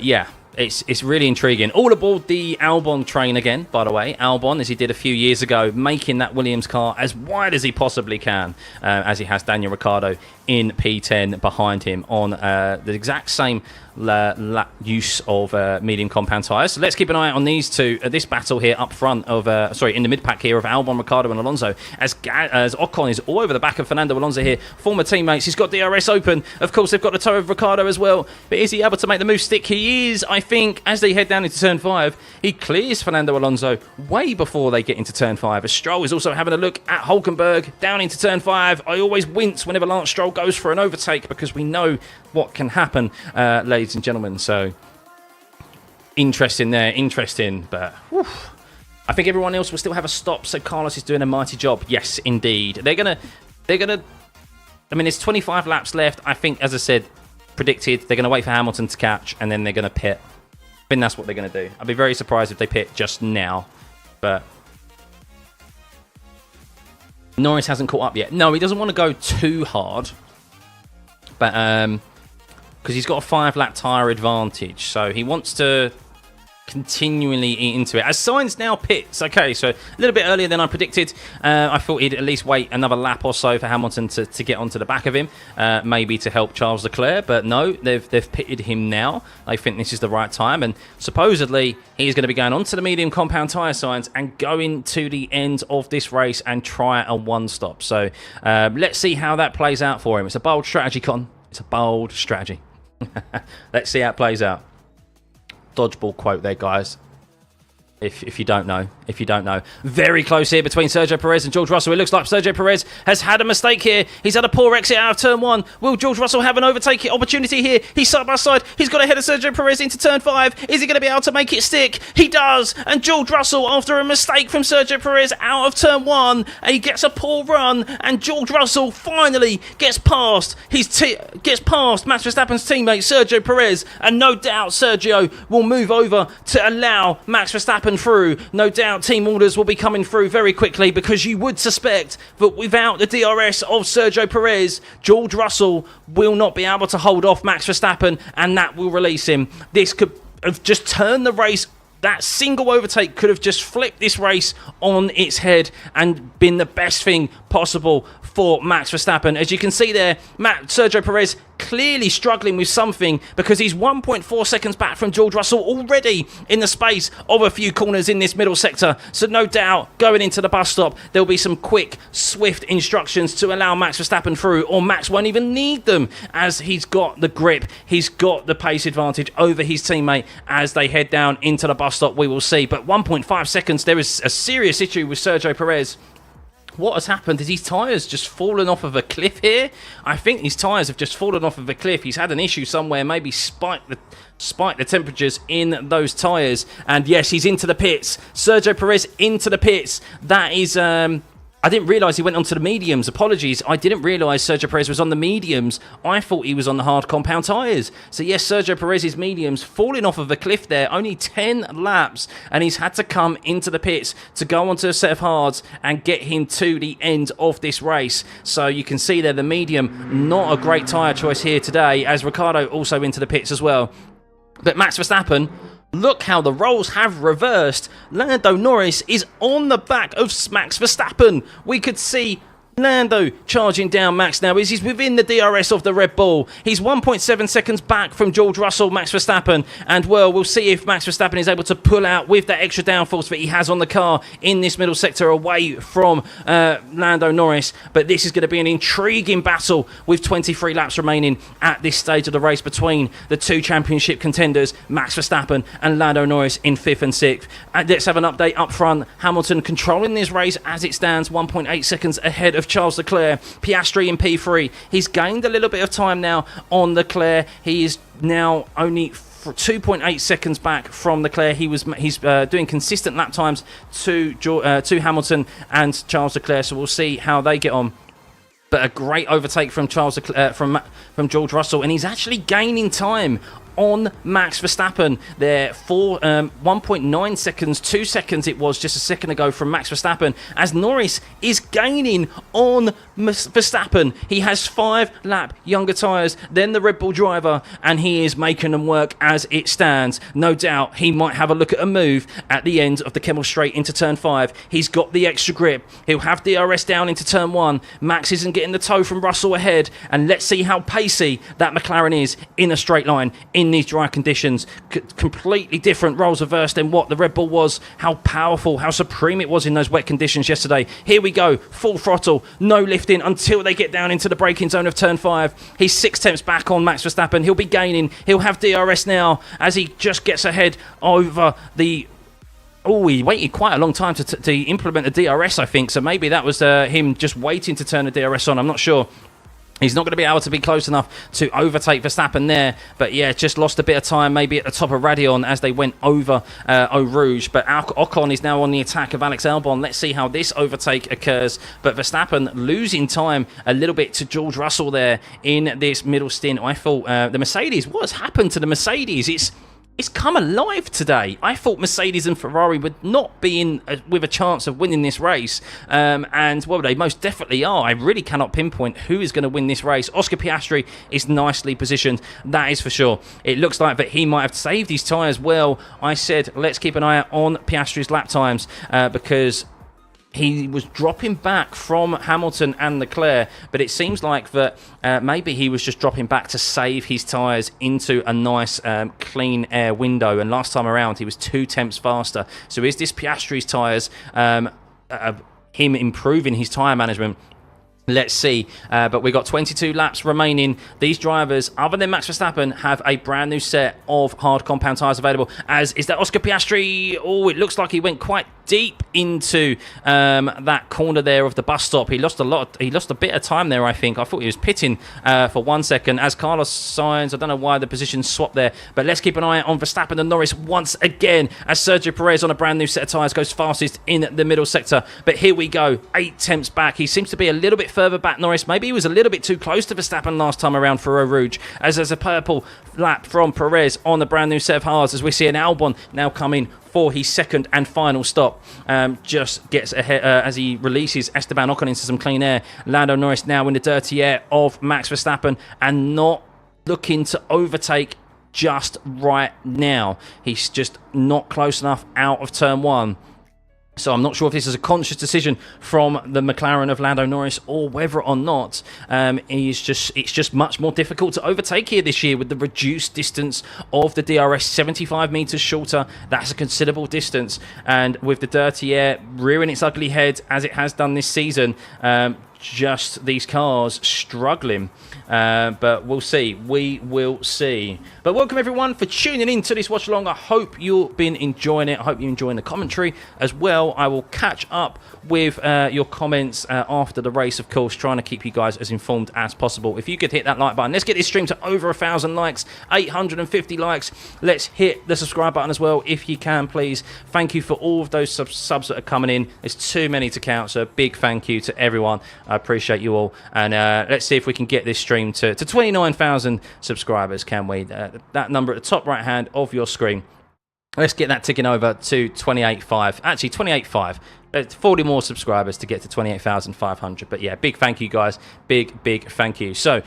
[SPEAKER 1] yeah, it's really intriguing. All aboard the Albon train again, by the way. Albon, as he did a few years ago, making that Williams car as wide as he possibly can, as he has Daniel Ricciardo in P10 behind him on the exact same use of medium compound tyres. So let's keep an eye on these two. This battle here up front of, in the mid-pack here of Albon, Ricciardo and Alonso, as Ocon is all over the back of Fernando Alonso here. Former teammates, he's got DRS open. Of course, they've got the toe of Ricciardo as well. But is he able to make the move stick? He is, I think, as they head down into turn 5. He clears Fernando Alonso way before they get into turn 5. As Stroll is also having a look at Hulkenberg down into turn 5. I always wince whenever Lance Stroll goes for an overtake because we know what can happen, ladies and gentlemen. So interesting there, interesting, but whew, I think everyone else will still have a stop. So Carlos is doing a mighty job. Yes, indeed. They're gonna. I mean, there's 25 laps left. I think, as I said, predicted, they're gonna wait for Hamilton to catch, and then they're gonna pit. I think that's what they're gonna do. I'd be very surprised if they pit just now, but Norris hasn't caught up yet. No, he doesn't want to go too hard, but because he's got a 5-lap tyre advantage, so he wants to continually eat into it. As Sainz now pits, okay, so a little bit earlier than I predicted. I thought he'd at least wait another lap or so for Hamilton to get onto the back of him, maybe to help Charles Leclerc, but no, they've pitted him now. They think this is the right time, and supposedly he's going to be going onto the medium compound tyre signs and going to the end of this race and try a one-stop. So let's see how that plays out for him. It's a bold strategy, Con. It's a bold strategy. Let's see how it plays out. Dodgeball quote there, guys. If you don't know. Very close here between Sergio Perez and George Russell. It looks like Sergio Perez has had a mistake here. He's had a poor exit out of turn 1. Will George Russell have an overtake opportunity here? He's side by side. He's got ahead of Sergio Perez into turn 5. Is he going to be able to make it stick? He does. And George Russell, after a mistake from Sergio Perez out of turn 1, he gets a poor run. And George Russell finally gets past gets past Max Verstappen's teammate Sergio Perez. And no doubt Sergio will move over to allow Max Verstappen through. No doubt team orders will be coming through very quickly, because you would suspect that without the DRS of Sergio Perez, George Russell will not be able to hold off Max Verstappen, and that will release him. This could have just turned the race. That single overtake could have just flipped this race on its head and been the best thing possible for Max Verstappen. As you can see there, Sergio Perez clearly struggling with something, because he's 1.4 seconds back from George Russell already in the space of a few corners in this middle sector. So no doubt going into the bus stop, there'll be some quick, swift instructions to allow Max Verstappen through, or Max won't even need them, as he's got the grip, he's got the pace advantage over his teammate as they head down into the bus stop. We will see. But 1.5 seconds, there is a serious issue with Sergio Perez. What has happened is his tyres just fallen off of a cliff here. I think his tyres have just fallen off of a cliff. He's had an issue somewhere, maybe spike the temperatures in those tyres. And yes, he's into the pits. Sergio Perez into the pits. That is... I didn't realise he went onto the mediums. Apologies. I didn't realise Sergio Perez was on the mediums. I thought he was on the hard compound tyres. So yes, Sergio Perez's mediums falling off of a cliff there. Only 10 laps. And he's had to come into the pits to go onto a set of hards and get him to the end of this race. So you can see there the medium, not a great tyre choice here today, as Ricciardo also into the pits as well. But Max Verstappen... look how the roles have reversed. Lando Norris is on the back of Max Verstappen. We could see Lando charging down Max now as he's within the DRS of the Red Bull. He's 1.7 seconds back from George Russell, Max Verstappen, and well, we'll see if Max Verstappen is able to pull out with that extra downforce that he has on the car in this middle sector away from Lando Norris. But this is going to be an intriguing battle with 23 laps remaining at this stage of the race between the two championship contenders, Max Verstappen and Lando Norris in 5th and 6th. And let's have an update up front. Hamilton controlling this race as it stands, 1.8 seconds ahead of Charles Leclerc. Piastri in P3. He's gained a little bit of time now on Leclerc. He is now only 2.8 seconds back from Leclerc. He's doing consistent lap times to Hamilton and Charles Leclerc. So we'll see how they get on. But a great overtake from from George Russell, and he's actually gaining time on Max Verstappen there for 1.9 seconds, 2 seconds it was just a second ago from Max Verstappen, as Norris is gaining on Verstappen. He has 5 lap younger tyres than the Red Bull driver, and he is making them work as it stands. No doubt he might have a look at a move at the end of the Kemmel Straight into turn 5. He's got the extra grip. He'll have DRS down into turn 1. Max isn't getting the toe from Russell ahead, and let's see how pacey that McLaren is in a straight line in these dry conditions. Completely different roles reversed than what the Red Bull was. How powerful, how supreme it was in those wet conditions yesterday. Here we go, full throttle, no lifting until they get down into the braking zone of turn 5. He's 6 tenths back on Max Verstappen. He'll be gaining. He'll have DRS now as he just gets ahead over the... Oh, he waited quite a long time to implement the DRS, I think. So maybe that was him just waiting to turn the DRS on. I'm not sure. He's not going to be able to be close enough to overtake Verstappen there. But yeah, just lost a bit of time maybe at the top of Radion as they went over Eau Rouge. But Ocon is now on the attack of Alex Albon. Let's see how this overtake occurs. But Verstappen losing time a little bit to George Russell there in this middle stint. I thought the Mercedes, what has happened to the Mercedes? It's come alive today. I thought Mercedes and Ferrari would not be in with a chance of winning this race. And, well, they most definitely are. I really cannot pinpoint who is going to win this race. Oscar Piastri is nicely positioned. That is for sure. It looks like that he might have saved his tyres well. I said, let's keep an eye out on Piastri's lap times because he was dropping back from Hamilton and Leclerc, but it seems like that maybe he was just dropping back to save his tyres into a nice clean air window, and last time around he was 2 tenths faster. So is this Piastri's tyres, him improving his tyre management? Let's see. But we've got 22 laps remaining. These drivers, other than Max Verstappen, have a brand new set of hard compound tyres available. As is that Oscar Piastri. Oh, it looks like he went quite deep into that corner there of the bus stop. He lost a lot. He lost a bit of time there, I think. I thought he was pitting for 1 second. As Carlos Sainz, I don't know why the position swapped there. But let's keep an eye on Verstappen and Norris once again. As Sergio Perez on a brand new set of tyres goes fastest in the middle sector. But here we go. 8 tenths back. He seems to be a little bit further back, Norris. Maybe he was a little bit too close to Verstappen last time around for Eau Rouge, as there's a purple lap from Perez on the brand new set of hards, as we see an Albon now coming for his second and final stop. Just gets ahead as he releases Esteban Ocon into some clean air. Lando Norris now in the dirty air of Max Verstappen and not looking to overtake just right now. He's just not close enough out of turn 1. So I'm not sure if this is a conscious decision from the McLaren of Lando Norris or whether or not it's just much more difficult to overtake here this year with the reduced distance of the DRS, 75 metres shorter. That's a considerable distance. And with the dirty air rearing its ugly head as it has done this season, just these cars struggling. But we'll see. We will see. But welcome everyone for tuning in to this watch along. I hope you've been enjoying it. I hope you're enjoying the commentary as well. I will catch up with your comments after the race, of course, trying to keep you guys as informed as possible. If you could hit that like button, let's get this stream to over 1,000 likes, 850 likes. Let's hit the subscribe button as well if you can, please. Thank you for all of those subs that are coming in. There's too many to count, so a big thank you to everyone. I appreciate you all. And let's see if we can get this stream to 29,000 subscribers, can we? That number at the top right hand of your screen. Let's get that ticking over to 28.5. Actually, 28.5. 40 more subscribers to get to 28,500. But yeah, big thank you, guys. Big thank you. So,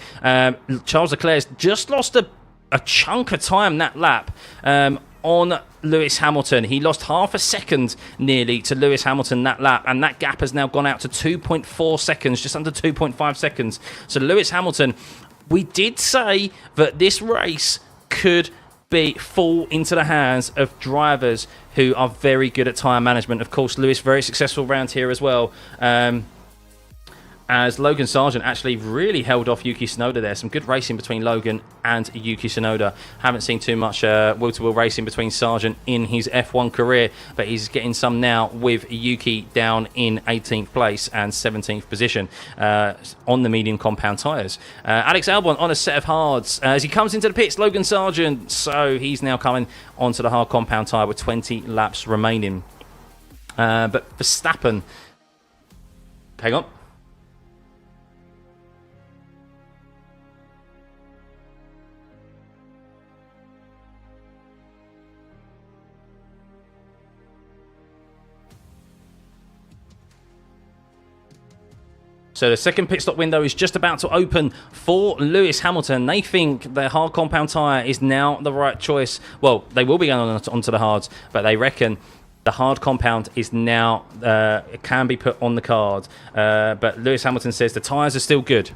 [SPEAKER 1] Charles Leclerc's just lost a chunk of time that lap on Lewis Hamilton. He lost half a second nearly to Lewis Hamilton that lap, and that gap has now gone out to 2.4 seconds, just under 2.5 seconds. So Lewis Hamilton, we did say that this race could fall into the hands of drivers who are very good at tyre management. Of course, Lewis very successful round here as well. As Logan Sargent actually really held off Yuki Tsunoda there. Some good racing between Logan and Yuki Tsunoda. Haven't seen too much wheel-to-wheel racing between Sargent in his F1 career, but he's getting some now with Yuki down in 18th place and 17th position on the medium compound tyres. Alex Albon on a set of hards as he comes into the pits, Logan Sargent. So he's now coming onto the hard compound tyre with 20 laps remaining. But Verstappen, hang on. So the second pit stop window is just about to open for Lewis Hamilton. They think the hard compound tyre is now the right choice. Well, they will be going onto the hards, but they reckon the hard compound is now, it can be put on the card. But Lewis Hamilton says the tyres are still good.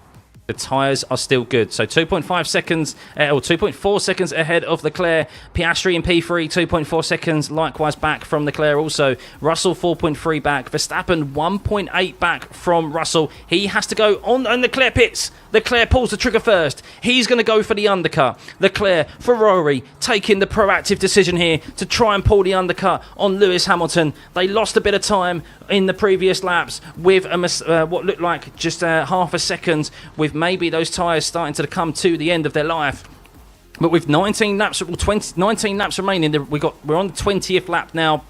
[SPEAKER 1] The tyres are still good. So 2.5 seconds, or 2.4 seconds ahead of Leclerc. Piastri in P3, 2.4 seconds. Likewise back from Leclerc also. Russell 4.3 back. Verstappen 1.8 back from Russell. He has to go on, and Leclerc pits. Leclerc pulls the trigger first. He's going to go for the undercut. Leclerc, Ferrari, taking the proactive decision here to try and pull the undercut on Lewis Hamilton. They lost a bit of time in the previous laps with what looked like just half a second with maybe those tyres starting to come to the end of their life. But with 19 laps, 19 laps remaining, we're on the 20th lap now.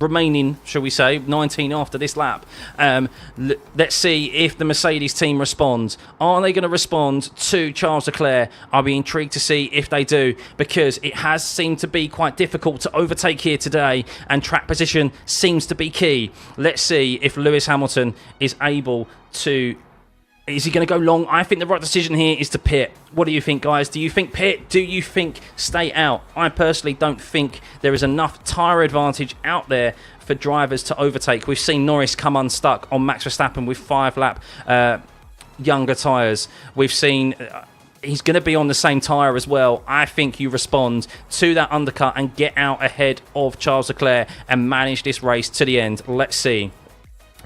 [SPEAKER 1] Remaining, shall we say, 19 after this lap. Let's see if the Mercedes team responds. Are they going to respond to Charles Leclerc? I'll be intrigued to see if they do, because it has seemed to be quite difficult to overtake here today, and track position seems to be key. Let's see if Lewis Hamilton is able to... Is he going to go long? I think the right decision here is to pit. What do you think, guys? Do you think pit? Do you think stay out? I personally don't think there is enough tyre advantage out there for drivers to overtake. We've seen Norris come unstuck on Max Verstappen with 5-lap younger tyres. We've seen... he's going to be on the same tyre as well. I think you respond to that undercut and get out ahead of Charles Leclerc and manage this race to the end. Let's see.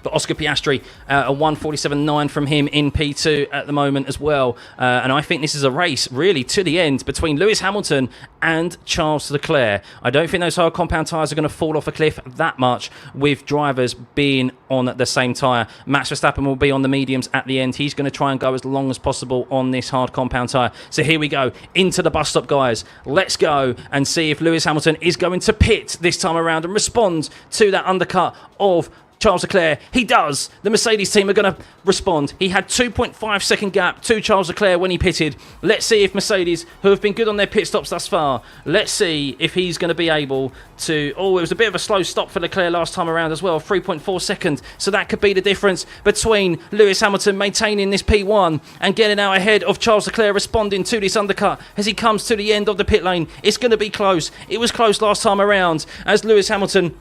[SPEAKER 1] But Oscar Piastri, a 1:47.9 from him in P2 at the moment as well. And I think this is a race, really, to the end between Lewis Hamilton and Charles Leclerc. I don't think those hard compound tyres are going to fall off a cliff that much with drivers being on the same tyre. Max Verstappen will be on the mediums at the end. He's going to try and go as long as possible on this hard compound tyre. So here we go, into the bus stop, guys. Let's go and see if Lewis Hamilton is going to pit this time around and respond to that undercut of Charles Leclerc. He does. The Mercedes team are going to respond. He had 2.5 second gap to Charles Leclerc when he pitted. Let's see if Mercedes, who have been good on their pit stops thus far, let's see if he's going to be able to... Oh, it was a bit of a slow stop for Leclerc last time around as well, 3.4 seconds. So that could be the difference between Lewis Hamilton maintaining this P1 and getting out ahead of Charles Leclerc responding to this undercut as he comes to the end of the pit lane. It's going to be close. It was close last time around as Lewis Hamilton...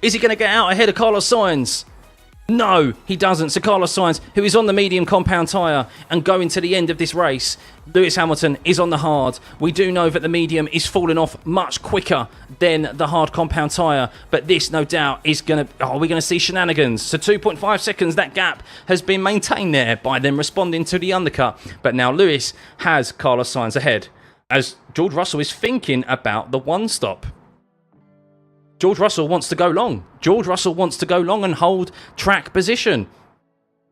[SPEAKER 1] Is he going to get out ahead of Carlos Sainz? No, he doesn't. So Carlos Sainz, who is on the medium compound tyre and going to the end of this race, Lewis Hamilton is on the hard. We do know that the medium is falling off much quicker than the hard compound tyre, but this, no doubt, is going to... Oh, we're going to see shenanigans. So 2.5 seconds, that gap has been maintained there by them responding to the undercut. But now Lewis has Carlos Sainz ahead as George Russell is thinking about the one-stop. George Russell wants to go long. George Russell wants to go long and hold track position.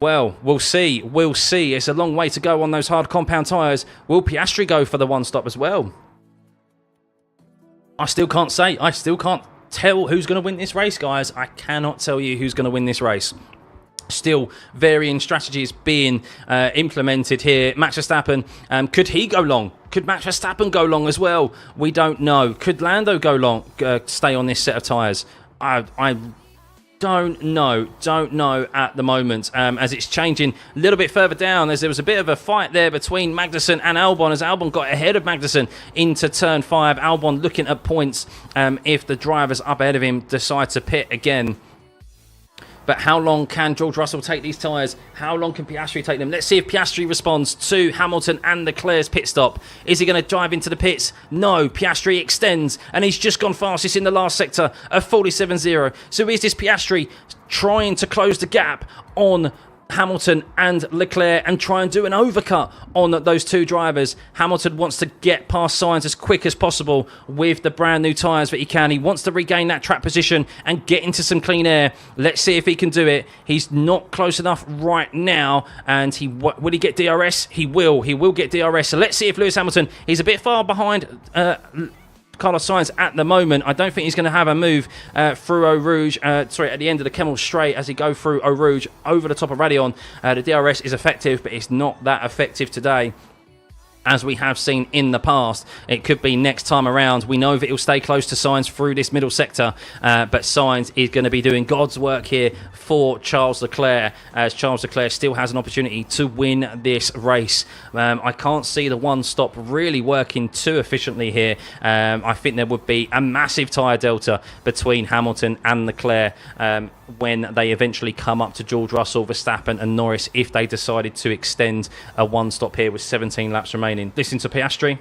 [SPEAKER 1] Well, we'll see. We'll see. It's a long way to go on those hard compound tyres. Will Piastri go for the one stop as well? I still can't say. I still can't tell who's going to win this race, guys. I cannot tell you who's going to win this race. Still varying strategies being implemented here. Max Verstappen, could he go long? Could Max Verstappen go long as well? We don't know. Could Lando go long, stay on this set of tyres? I don't know. Don't know at the moment, as it's changing a little bit further down, as there was a bit of a fight there between Magnussen and Albon, as Albon got ahead of Magnussen into turn 5. Albon looking at points if the drivers up ahead of him decide to pit again. But how long can George Russell take these tyres? How long can Piastri take them? Let's see if Piastri responds to Hamilton and Leclerc's pit stop. Is he going to dive into the pits? No. Piastri extends, and he's just gone fastest in the last sector of 47.0. So is this Piastri trying to close the gap on Hamilton and Leclerc and try and do an overcut on those two drivers? Hamilton wants to get past Sainz as quick as possible with the brand new tyres that he can. He wants to regain that track position and get into some clean air. Let's see if he can do it. He's not close enough right now, and will he get DRS? He will get DRS. So let's see if Lewis Hamilton, he's a bit far behind Carlos Sainz at the moment. I don't think he's going to have a move through Eau Rouge, at the end of the Kemmel Straight as he go through Eau Rouge over the top of Raidillon. The DRS is effective, but it's not that effective today, as we have seen in the past. It could be next time around. We know that he'll stay close to Sainz through this middle sector, but Sainz is going to be doing God's work here for Charles Leclerc, as Charles Leclerc still has an opportunity to win this race. I can't see the one stop really working too efficiently here. I think there would be a massive tyre delta between Hamilton and Leclerc when they eventually come up to George Russell, Verstappen and Norris, if they decided to extend a one stop here with 17 laps remaining. Listen to Piastri.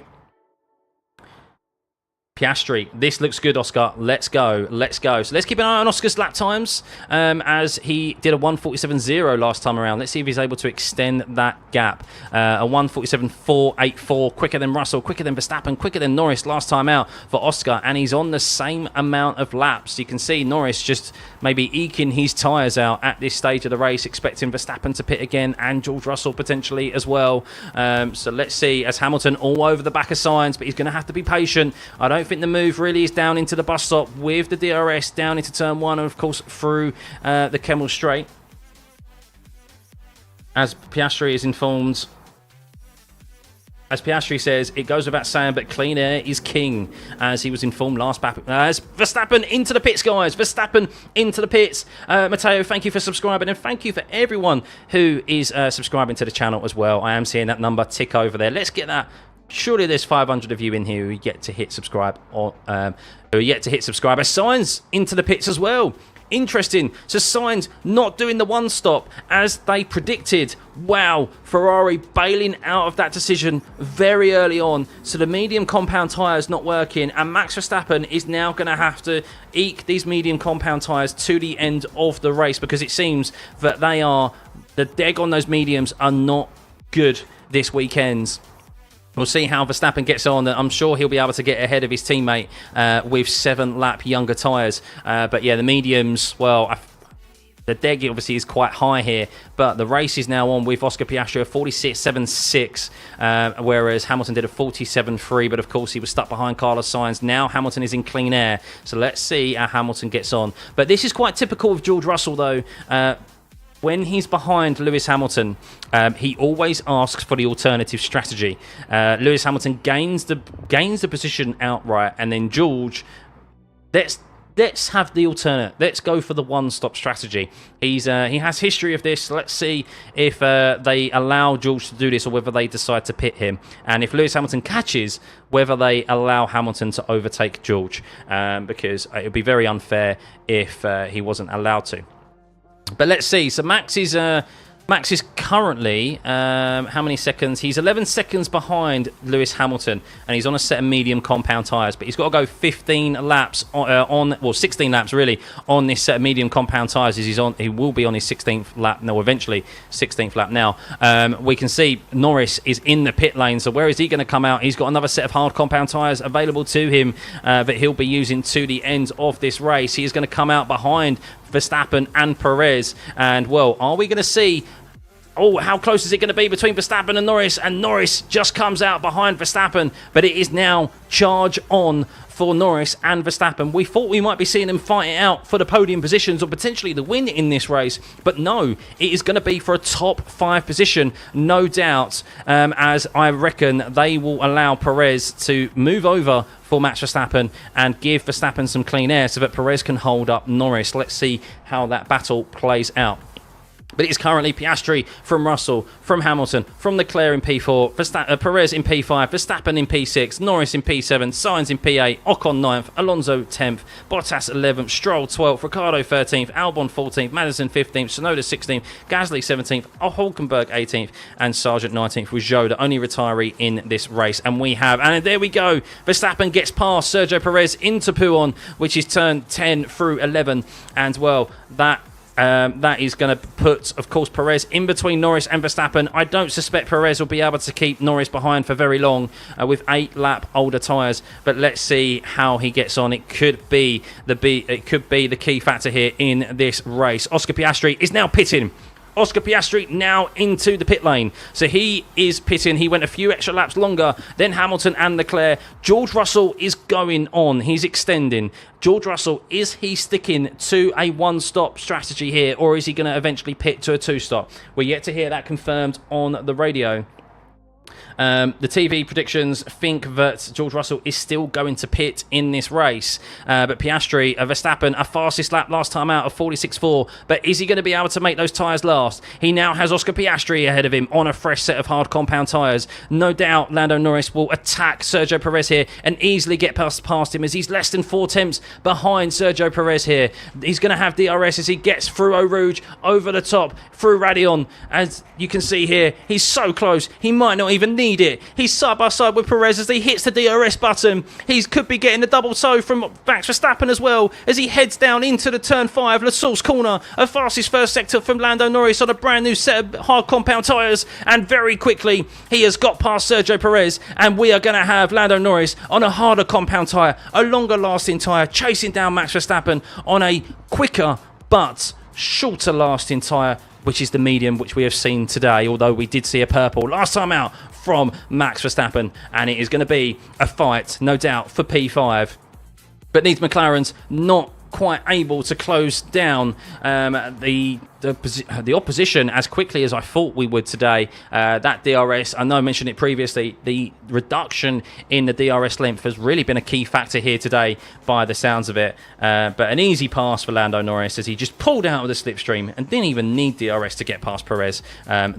[SPEAKER 1] Piastri, this looks good, Oscar. Let's go. Let's go. So let's keep an eye on Oscar's lap times as he did a 1:47.0 last time around. Let's see if he's able to extend that gap. A 1:47.484, quicker than Russell, quicker than Verstappen, quicker than Norris last time out for Oscar. And he's on the same amount of laps. You can see Norris just maybe eking his tyres out at this stage of the race, expecting Verstappen to pit again and George Russell potentially as well. So let's see as Hamilton all over the back of Sainz, but he's going to have to be patient. I don't think the move really is down into the bus stop with the DRS down into turn 1 and of course through the Kemmel Straight. As Piastri is informed, as Piastri says, it goes without saying, but clean air is king, as he was informed last back. As Verstappen into the pits, guys. Verstappen into the pits. Matteo, thank you for subscribing, and thank you for everyone who is subscribing to the channel as well. I am seeing that number tick over there. Let's get that. Surely there's 500 of you in here who yet to hit subscribe, or who are yet to hit subscribe. Sainz into the pits as well. Interesting. So Sainz not doing the one stop as they predicted. Wow, Ferrari bailing out of that decision very early on. So the medium compound tyres not working, and Max Verstappen is now going to have to eke these medium compound tyres to the end of the race, because it seems that the deg on those mediums are not good this weekend. We'll see how Verstappen gets on. I'm sure he'll be able to get ahead of his teammate with 7-lap younger tyres. But yeah, the mediums, well, the deg obviously is quite high here, but the race is now on with Oscar Piastri a 46.76, whereas Hamilton did a 47.3, but of course he was stuck behind Carlos Sainz. Now Hamilton is in clean air, so let's see how Hamilton gets on. But this is quite typical of George Russell, though. When he's behind Lewis Hamilton, he always asks for the alternative strategy. Lewis Hamilton gains the position outright, and then George, let's have the alternate. Let's go for the one-stop strategy. He has history of this. Let's see if they allow George to do this, or whether they decide to pit him. And if Lewis Hamilton catches, whether they allow Hamilton to overtake George, because it would be very unfair if he wasn't allowed to. But let's see. So Max is currently, how many seconds? He's 11 seconds behind Lewis Hamilton, and he's on a set of medium compound tyres. But he's got to go 15 laps well, 16 laps really on this set of medium compound tyres. He will be on his 16th lap, no, eventually 16th lap now. We can see Norris is in the pit lane. So where is he going to come out? He's got another set of hard compound tyres available to him that he'll be using to the end of this race. He is going to come out behind Verstappen and Perez. And, well, are we going to see... Oh, how close is it going to be between Verstappen and Norris? And Norris just comes out behind Verstappen. But it is now charge on for Norris and Verstappen. We thought we might be seeing them fight it out for the podium positions or potentially the win in this race. But no, it is going to be for a top 5 position, no doubt. As I reckon they will allow Perez to move over for Max Verstappen and give Verstappen some clean air so that Perez can hold up Norris. Let's see how that battle plays out. But it is currently Piastri from Russell, from Hamilton, from Leclerc in P4, Perez in P5, Verstappen in P6, Norris in P7, Sainz in P8, Ocon 9th, Alonso 10th, Bottas 11th, Stroll 12th, Ricciardo 13th, Albon 14th, Madison 15th, Tsunoda 16th, Gasly 17th, Hulkenberg 18th, and Sargent 19th, with Zhou the only retiree in this race. And there we go, Verstappen gets past Sergio Perez into P1, which is turn 10 through 11, and well, that is going to put, of course, Perez in between Norris and Verstappen. I don't suspect Perez will be able to keep Norris behind for very long with 8-lap older tyres. But let's see how he gets on. It could be the key factor here in this race. Oscar Piastri is now pitting. Oscar Piastri now into the pit lane. So he is pitting. He went a few extra laps longer than Hamilton and Leclerc. George Russell is going on. He's extending. George Russell, is he sticking to a one-stop strategy here, or is he going to eventually pit to a 2-stop? We're yet to hear that confirmed on the radio. The TV predictions think that George Russell is still going to pit in this race. But Piastri, Verstappen, a fastest lap last time out of 46.4. But is he going to be able to make those tyres last? He now has Oscar Piastri ahead of him on a fresh set of hard compound tyres. No doubt Lando Norris will attack Sergio Perez here and easily get past him, as he's less than 4 tenths behind Sergio Perez here. He's going to have DRS as he gets through Eau Rouge, over the top, through Radion. As you can see here, he's so close, he might not even even need it. He's side by side with Perez as he hits the DRS button. He could be getting the double toe from Max Verstappen as well as he heads down into the turn 5, La Source corner. A fastest first sector from Lando Norris on a brand new set of hard compound tyres, and very quickly he has got past Sergio Perez, and we are going to have Lando Norris on a harder compound tyre, a longer lasting tyre, chasing down Max Verstappen on a quicker but shorter lasting tyre, which is the medium, which we have seen today, although we did see a purple last time out from Max Verstappen, and it is going to be a fight, no doubt, for P5. But these McLarens not quite able to close down the opposition as quickly as I thought we would today. That DRS, I know I mentioned it previously, the reduction in the DRS length has really been a key factor here today by the sounds of it. But an easy pass for Lando Norris as he just pulled out of the slipstream and didn't even need DRS to get past Perez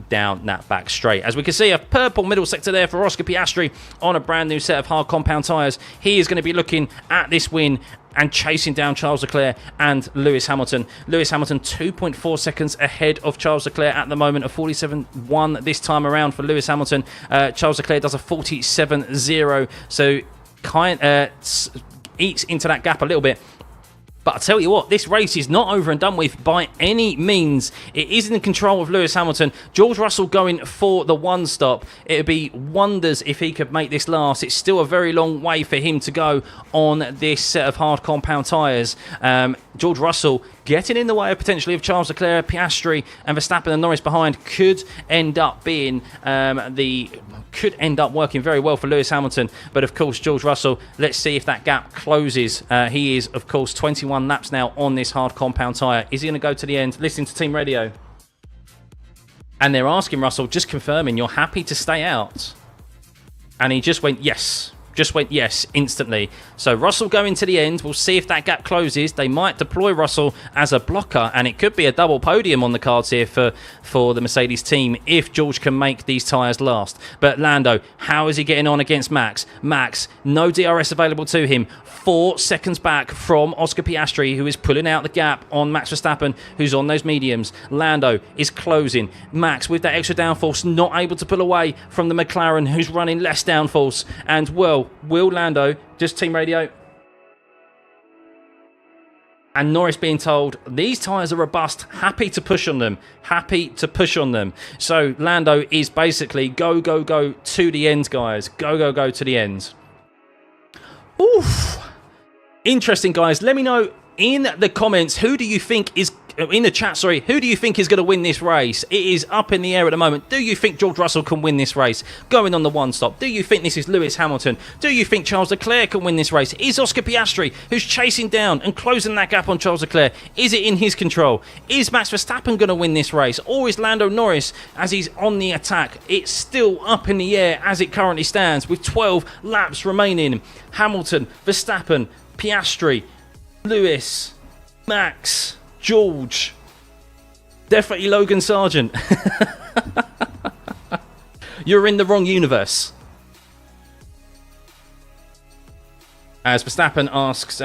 [SPEAKER 1] down that back straight. As we can see, a purple middle sector there for Oscar Piastri on a brand new set of hard compound tyres. He is going to be looking at this win and chasing down Charles Leclerc and Lewis Hamilton. Lewis Hamilton 2.4 seconds ahead of Charles Leclerc at the moment, a 47.1 this time around for Lewis Hamilton. Charles Leclerc does a 47.0, so eats into that gap a little bit. But I tell you what, this race is not over and done with by any means. It is in the control of Lewis Hamilton. George Russell going for the one stop. It would be wonders if he could make this last. It's still a very long way for him to go on this set of hard compound tyres. George Russell getting in the way of potentially of Charles Leclerc, Piastri and Verstappen and Norris behind could end up being could end up working very well for Lewis Hamilton. But of course, George Russell, let's see if that gap closes. He is, of course, 21 laps now on this hard compound tyre. Is he going to go to the end? Listening to team radio. And they're asking Russell, just confirming, you're happy to stay out? And he just went, yes. Just went yes instantly. So Russell going to the end. We'll see if that gap closes. They might deploy Russell as a blocker, and it could be a double podium on the cards here for the Mercedes team if George can make these tyres last. But Lando, how is he getting on against Max? Max, no DRS available to him. 4 seconds back from Oscar Piastri, who is pulling out the gap on Max Verstappen, who's on those mediums. Lando is closing. Max, with that extra downforce, not able to pull away from the McLaren, who's running less downforce. And, well, will Lando, just team radio, and Norris being told these tyres are robust, happy to push on them. Happy to push on them. So Lando is basically go, go, go to the end, guys. Go, go, go to the end. Oof. Interesting, guys. Let me know in the comments, who do you think is... in the chat, sorry, who do you think is going to win this race? It is up in the air at the moment. Do you think George Russell can win this race going on the one stop? Do you think this is Lewis Hamilton? Do you think Charles Leclerc can win this race? Is Oscar Piastri, who's chasing down and closing that gap on Charles Leclerc, is it in his control? Is Max Verstappen going to win this race? Or is Lando Norris, as he's on the attack? It's still up in the air as it currently stands with 12 laps remaining. Hamilton, Verstappen, Piastri, Lewis, Max, George, definitely Logan Sargent. You're in the wrong universe. As Verstappen asks,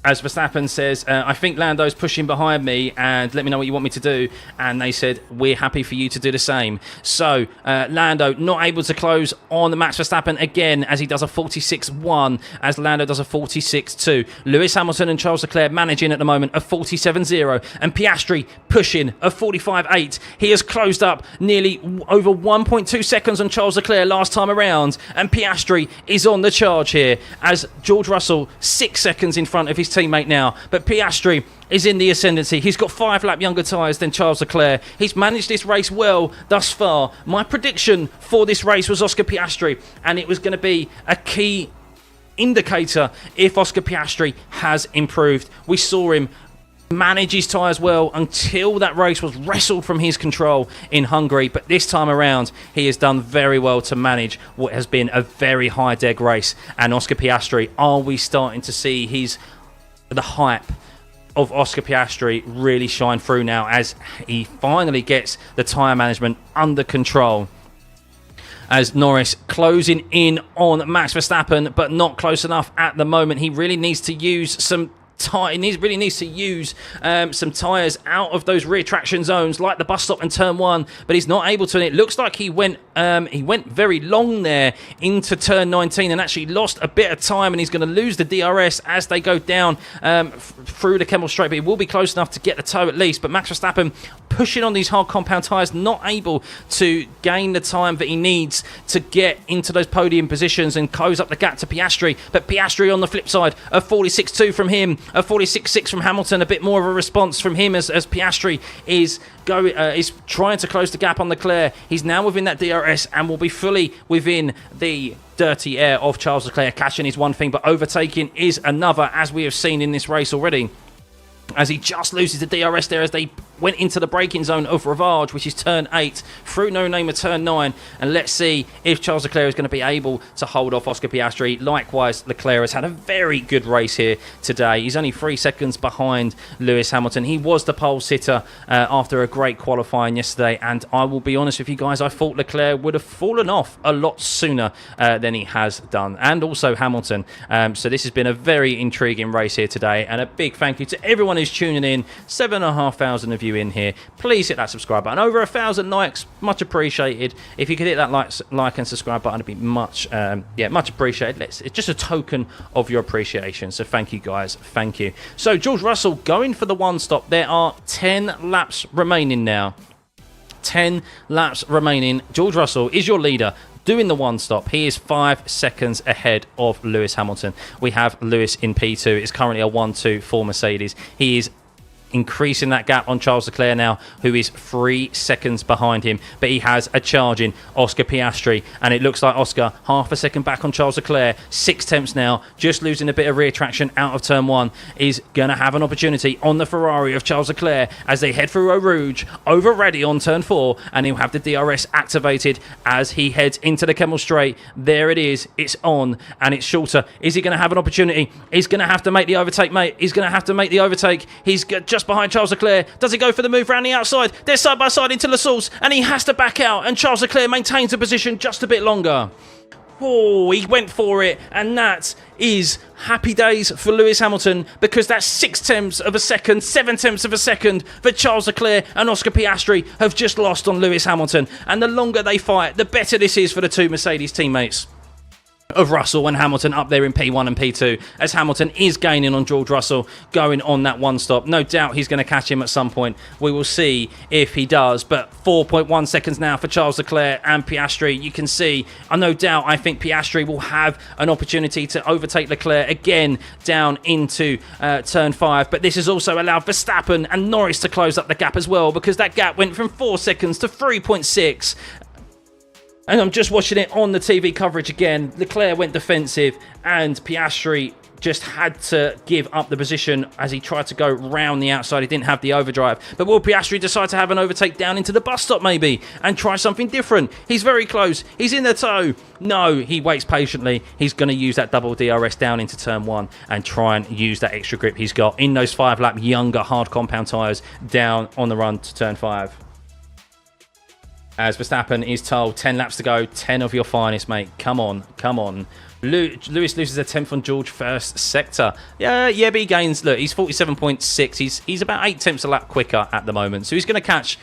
[SPEAKER 1] as Verstappen says, I think Lando's pushing behind me and let me know what you want me to do. And they said, we're happy for you to do the same. So, Lando not able to close on the Max Verstappen again as he does a 46.1, as Lando does a 46.2. Lewis Hamilton and Charles Leclerc managing at the moment a 47.0. And Piastri pushing a 45.8. He has closed up nearly over 1.2 seconds on Charles Leclerc last time around. And Piastri is on the charge here as George Russell 6 seconds in front of his teammate now, but Piastri is in the ascendancy. He's got 5 lap younger tyres than Charles Leclerc. He's managed this race well thus far. My prediction for this race was Oscar Piastri, and it was going to be a key indicator if Oscar Piastri has improved. We saw him manage his tyres well until that race was wrestled from his control in Hungary, but this time around he has done very well to manage what has been a very high deg race. And Oscar Piastri, are we starting to see the hype of Oscar Piastri really shine through now as he finally gets the tyre management under control? As Norris closing in on Max Verstappen, but not close enough at the moment. He really needs to use some tight. He really needs to use some tyres out of those rear traction zones, like the bus stop and turn 1, but he's not able to. And it looks like he went very long there into turn 19 and actually lost a bit of time, and he's going to lose the DRS as they go down through the Kemmel Straight, but he will be close enough to get the toe at least. But Max Verstappen pushing on these hard compound tyres, not able to gain the time that he needs to get into those podium positions and close up the gap to Piastri. But Piastri on the flip side, a 46.2 from him, a 46.6 from Hamilton, a bit more of a response from him as Piastri is trying to close the gap on Leclerc. He's now within that DRS and will be fully within the dirty air of Charles Leclerc. Catching is one thing, but overtaking is another, as we have seen in this race already, as he just loses the DRS there as they went into the braking zone of Rivage, which is turn 8, through No Name of turn 9. And let's see if Charles Leclerc is going to be able to hold off Oscar Piastri. Likewise, Leclerc has had a very good race here today. He's only 3 seconds behind Lewis Hamilton. He was the pole sitter after a great qualifying yesterday. And I will be honest with you guys, I thought Leclerc would have fallen off a lot sooner than he has done. And also Hamilton. So this has been a very intriguing race here today. And a big thank you to everyone who's tuning in. 7,500 of you in here. Please hit that subscribe button. Over 1,000 likes, much appreciated. If you could hit that like and subscribe button, it'd be much appreciated. It's just a token of your appreciation. So thank you guys, thank you. So George Russell going for the 1 stop. There are 10 laps remaining now. 10 laps remaining. George Russell is your leader, doing the 1 stop. He is 5 seconds ahead of Lewis Hamilton. We have Lewis in P2. It's currently a 1-2 for Mercedes. He is increasing that gap on Charles Leclerc now, who is 3 seconds behind him, but he has a charging Oscar Piastri, and it looks like Oscar half a second back on Charles Leclerc. 6 tenths now, just losing a bit of rear traction out of turn 1, is going to have an opportunity on the Ferrari of Charles Leclerc as they head through Eau Rouge, over ready on turn 4, and he'll have the DRS activated as he heads into the Kemmel Straight. There it is, it's on, and it's shorter. Is he going to have an opportunity? He's going to have to make the overtake, mate. He's going to have to make the overtake. He's just behind Charles Leclerc. Does he go for the move around the outside? They're side by side into La Source, and he has to back out, and Charles Leclerc maintains the position just a bit longer. Oh, he went for it, and that is happy days for Lewis Hamilton, because that's 6 tenths of a second, 7 tenths of a second that Charles Leclerc and Oscar Piastri have just lost on Lewis Hamilton. And the longer they fight, the better this is for the 2 Mercedes teammates of Russell and Hamilton up there in P1 and P2, as Hamilton is gaining on George Russell going on that 1 stop. No doubt he's going to catch him at some point. We will see if he does, but 4.1 seconds now for Charles Leclerc and Piastri. You can see, no doubt, I think Piastri will have an opportunity to overtake Leclerc again down into turn 5, but this has also allowed Verstappen and Norris to close up the gap as well, because that gap went from 4 seconds to 3.6. And I'm just watching it on the TV coverage again. Leclerc went defensive, and Piastri just had to give up the position as he tried to go round the outside. He didn't have the overdrive. But will Piastri decide to have an overtake down into the bus stop maybe and try something different? He's very close. He's in the toe. No, he waits patiently. He's going to use that double DRS down into turn 1 and try and use that extra grip he's got in those 5-lap younger hard compound tyres down on the run to turn 5. As Verstappen is told, 10 laps to go, 10 of your finest, mate. Come on, come on. Lewis loses a 10th on George first sector. Yeah, but he gains. Look, he's 47.6. He's about 8 tenths a lap quicker at the moment, so he's going to catch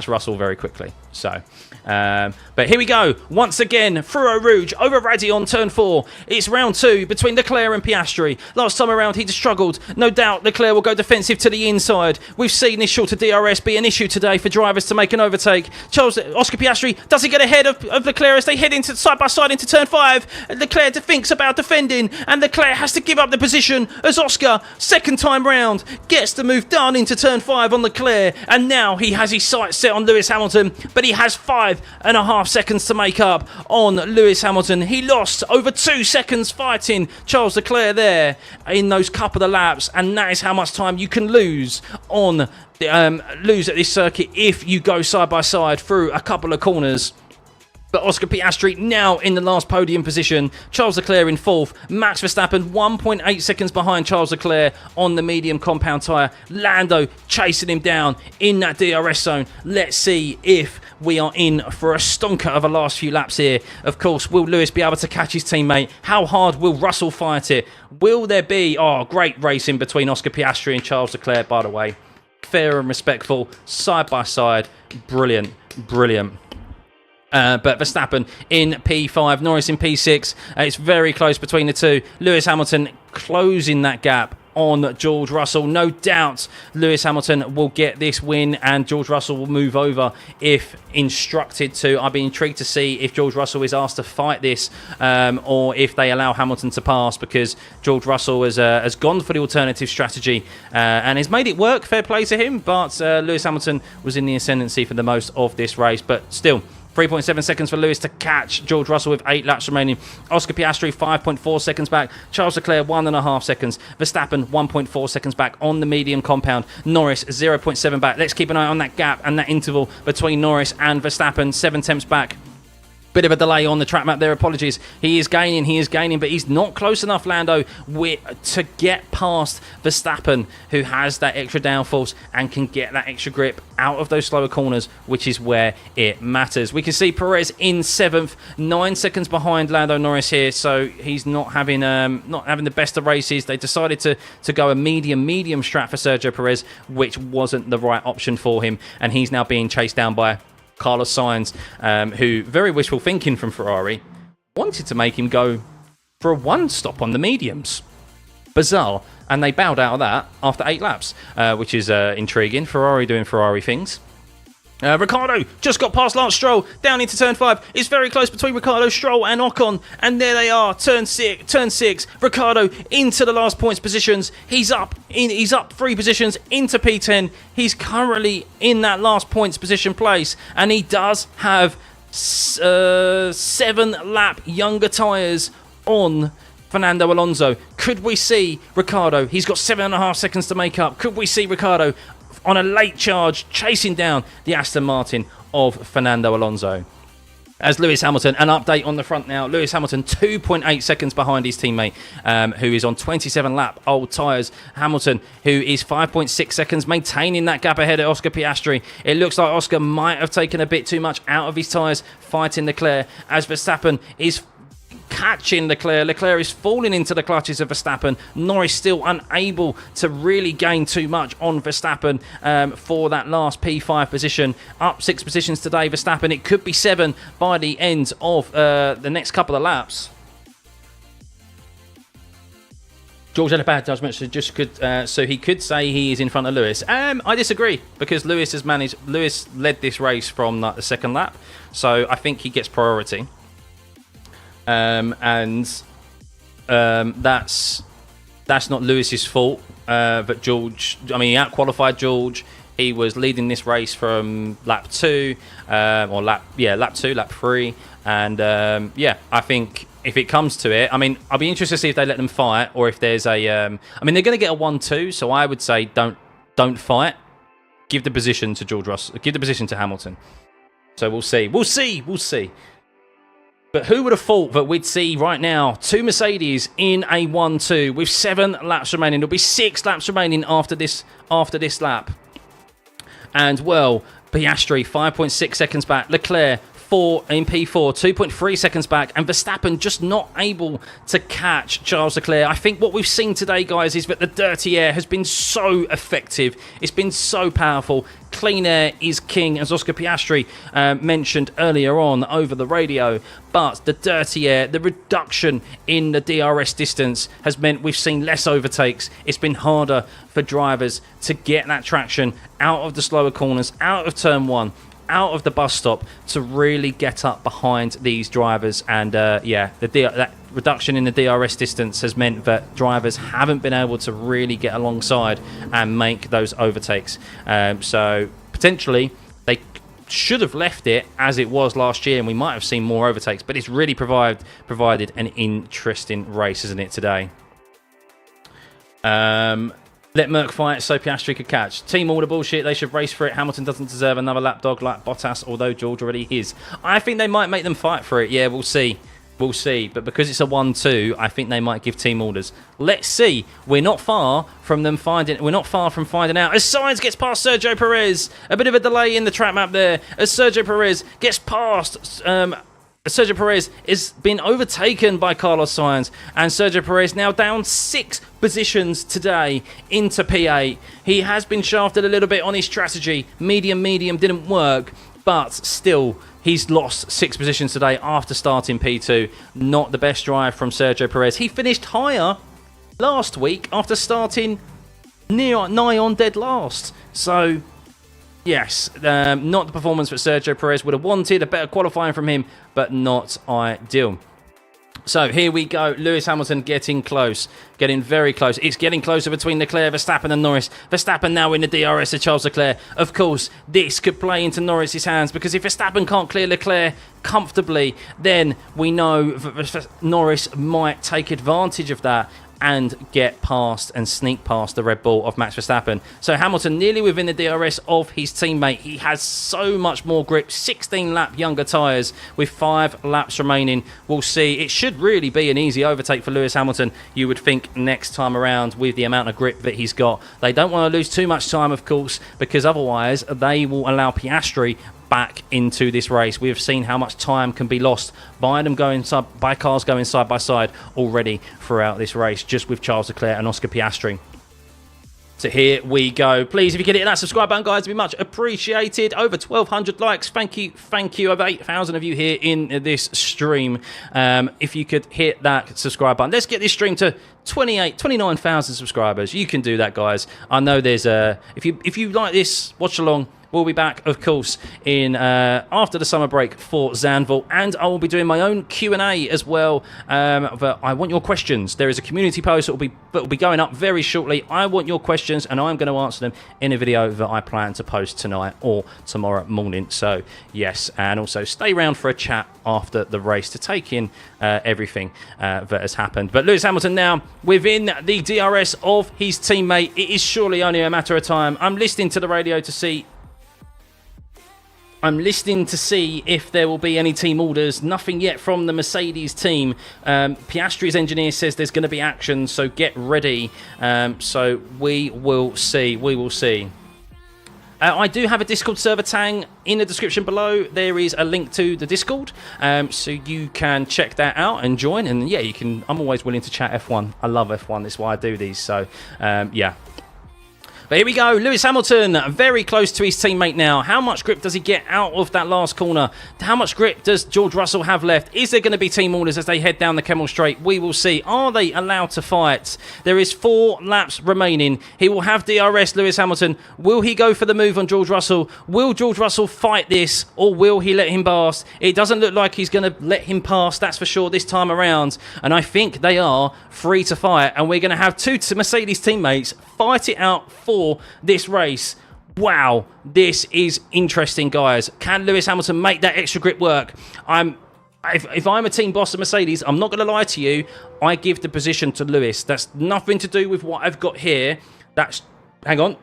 [SPEAKER 1] Russell very quickly. So, but here we go once again through Eau Rouge, over ready on turn 4. It's round 2 between Leclerc and Piastri. Last time around he just struggled. No doubt Leclerc will go defensive to the inside. We've seen this shorter DRS be an issue today for drivers to make an overtake. Oscar Piastri, does he get ahead of Leclerc as they head into side by side into turn 5? Leclerc thinks about defending, and Leclerc has to give up the position as Oscar, second time round, gets the move done into turn 5 on Leclerc, and now he has his sights set on Lewis Hamilton, but he has 5.5 seconds to make up on Lewis Hamilton. He lost over 2 seconds fighting Charles Leclerc there in those couple of laps, and that is how much time you can lose at this circuit if you go side by side through a couple of corners. But Oscar Piastri now in the last podium position. Charles Leclerc in 4th. Max Verstappen 1.8 seconds behind Charles Leclerc on the medium compound tyre. Lando chasing him down in that DRS zone. Let's see if we are in for a stonker of a last few laps here. Of course, will Lewis be able to catch his teammate? How hard will Russell fight it? Will there be... Oh, great racing between Oscar Piastri and Charles Leclerc, by the way. Fair and respectful, side by side. Brilliant, brilliant. But Verstappen in P5, Norris in P6. It's very close between the two. Lewis Hamilton closing that gap on George Russell. No doubt Lewis Hamilton will get this win and George Russell will move over if instructed to. I'd be intrigued to see if George Russell is asked to fight this or if they allow Hamilton to pass, because George Russell has gone for the alternative strategy and has made it work. Fair play to him, but Lewis Hamilton was in the ascendancy for the most of this race. But still, 3.7 seconds for Lewis to catch George Russell with 8 laps remaining. Oscar Piastri 5.4 seconds back. Charles Leclerc 1.5 seconds. Verstappen 1.4 seconds back on the medium compound. Norris 0.7 back. Let's keep an eye on that gap and that interval between Norris and Verstappen. 7 tenths back. Bit of a delay on the track map there, apologies. He is gaining, but he's not close enough, Lando, to get past Verstappen, who has that extra downforce and can get that extra grip out of those slower corners, which is where it matters. We can see Perez in 7th, 9 seconds behind Lando Norris here, so he's not having the best of races. They decided to go a medium strat for Sergio Perez, which wasn't the right option for him, and he's now being chased down by Carlos Sainz, who, very wishful thinking from Ferrari, wanted to make him go for a 1 stop on the mediums. Bizarre. And they bowed out of that after 8 laps, which is intriguing. Ferrari doing Ferrari things. Ricciardo just got past Lance Stroll down into turn 5. It's very close between Ricciardo, Stroll and Ocon, and there they are, turn 6. Ricciardo into the last points positions. He's up 3 positions into P10. He's currently in that last points position place, and he does have 7 lap younger tyres on Fernando Alonso. Could we see Ricciardo? He's got 7.5 seconds to make up. Could we see Ricciardo on a late charge chasing down the Aston Martin of Fernando Alonso? As Lewis Hamilton, an update on the front now. Lewis Hamilton 2.8 seconds behind his teammate, who is on 27 lap old tyres. Hamilton, who is 5.6 seconds, maintaining that gap ahead of Oscar Piastri. It looks like Oscar might have taken a bit too much out of his tyres, fighting Leclerc, as Verstappen is catching Leclerc. Leclerc is falling into the clutches of Verstappen. Norris still unable to really gain too much on Verstappen for that last P5 position. Up 6 positions today, Verstappen. It could be 7 by the end of the next couple of laps. George had a bad judgment, so he could say he is in front of Lewis. I disagree, because Lewis led this race from the second lap, so I think he gets priority. That's not Lewis's fault, but George, he out-qualified George. He was leading this race from lap 2, lap 3, and I think if it comes to it, I'll be interested to see if they let them fight, or if there's a, they're going to get a 1-2, so I would say don't fight. Give the position to George Russell. Give the position to Hamilton. So we'll see. But who would have thought that we'd see right now 2 Mercedes in a 1-2 with 7 laps remaining? There'll be 6 laps remaining after this lap. And, well, Piastri 5.6 seconds back. Leclerc 4 in P4, 2.3 seconds back. And Verstappen just not able to catch Charles Leclerc. I think what we've seen today, guys, is that the dirty air has been so effective. It's been so powerful. Clean air is king, as Oscar Piastri mentioned earlier on over the radio. But the dirty air, the reduction in the DRS distance has meant we've seen less overtakes. It's been harder for drivers to get that traction out of the slower corners, out of turn 1, out of the bus stop, to really get up behind these drivers. And that reduction in the DRS distance has meant that drivers haven't been able to really get alongside and make those overtakes. So potentially they should have left it as it was last year, and we might have seen more overtakes. But it's really provided an interesting race, isn't it, today? Let Merc fight so Piastri could catch. Team order bullshit. They should race for it. Hamilton doesn't deserve another lapdog like Bottas, although George already is. I think they might make them fight for it. Yeah, we'll see. We'll see. But because it's a 1-2, I think they might give team orders. Let's see. We're not far from them finding. We're not far from finding out. As Sainz gets past Sergio Perez, a bit of a delay in the track map there. As Sergio Perez gets past. Sergio Perez is been overtaken by Carlos Sainz, and Sergio Perez now down 6 positions today into P8. He has been shafted a little bit on his strategy. Medium didn't work, but still, he's lost 6 positions today after starting P2. Not the best drive from Sergio Perez. He finished higher last week after starting nigh on dead last. So, yes, not the performance that Sergio Perez would have wanted. A better qualifying from him, but not ideal. So here we go. Lewis Hamilton getting close. Getting very close. It's getting closer between Leclerc, Verstappen and Norris. Verstappen now in the DRS of Charles Leclerc. Of course, this could play into Norris's hands, because if Verstappen can't clear Leclerc comfortably, then we know that Norris might take advantage of that and get past and sneak past the Red Bull of Max Verstappen. So Hamilton nearly within the DRS of his teammate. He has so much more grip. 16 lap younger tyres with 5 laps remaining. We'll see. It should really be an easy overtake for Lewis Hamilton, you would think, next time around with the amount of grip that he's got. They don't want to lose too much time, of course, because otherwise they will allow Piastri back into this race. We have seen how much time can be lost by cars going side by side already throughout this race, just with Charles Leclerc and Oscar Piastri. So here we go. Please, if you can hit that subscribe button, guys, it'd be much appreciated. Over 1,200 likes. Thank you. Over 8,000 of you here in this stream. If you could hit that subscribe button. Let's get this stream to 29,000 subscribers. You can do that, guys. I know there's a... If you like this, watch along. We'll be back, of course, in after the summer break for Zandvoort, and I will be doing my own Q&A as well. But I want your questions. There is a community post that will be going up very shortly. I want your questions, and I'm going to answer them in a video that I plan to post tonight or tomorrow morning. So yes, and also stay around for a chat after the race to take in everything that has happened. But Lewis Hamilton now within the DRS of his teammate. It is surely only a matter of time. I'm listening to the radio to see if there will be any team orders. Nothing yet from the Mercedes team. Piastri's engineer says there's going to be action, so get ready. So we will see. I do have a Discord server, Tang, in the description below. There is a link to the Discord, so you can check that out and join. And yeah, you can. I'm always willing to chat F1. I love F1. That's why I do these. So yeah. But here we go, Lewis Hamilton, very close to his teammate now. How much grip does he get out of that last corner? How much grip does George Russell have left? Is there going to be team orders as they head down the Kemmel Straight? We will see. Are they allowed to fight? There is 4 laps remaining. He will have DRS, Lewis Hamilton. Will he go for the move on George Russell? Will George Russell fight this, or will he let him pass? It doesn't look like he's going to let him pass, that's for sure, this time around. And I think they are free to fight. And we're going to have 2 Mercedes teammates fight it out for this race. Wow, this is interesting, guys. Can Lewis Hamilton make that extra grip work? If I'm a team boss at Mercedes, I'm not going to lie to you, I give the position to Lewis. That's nothing to do with what I've got here. Hang on.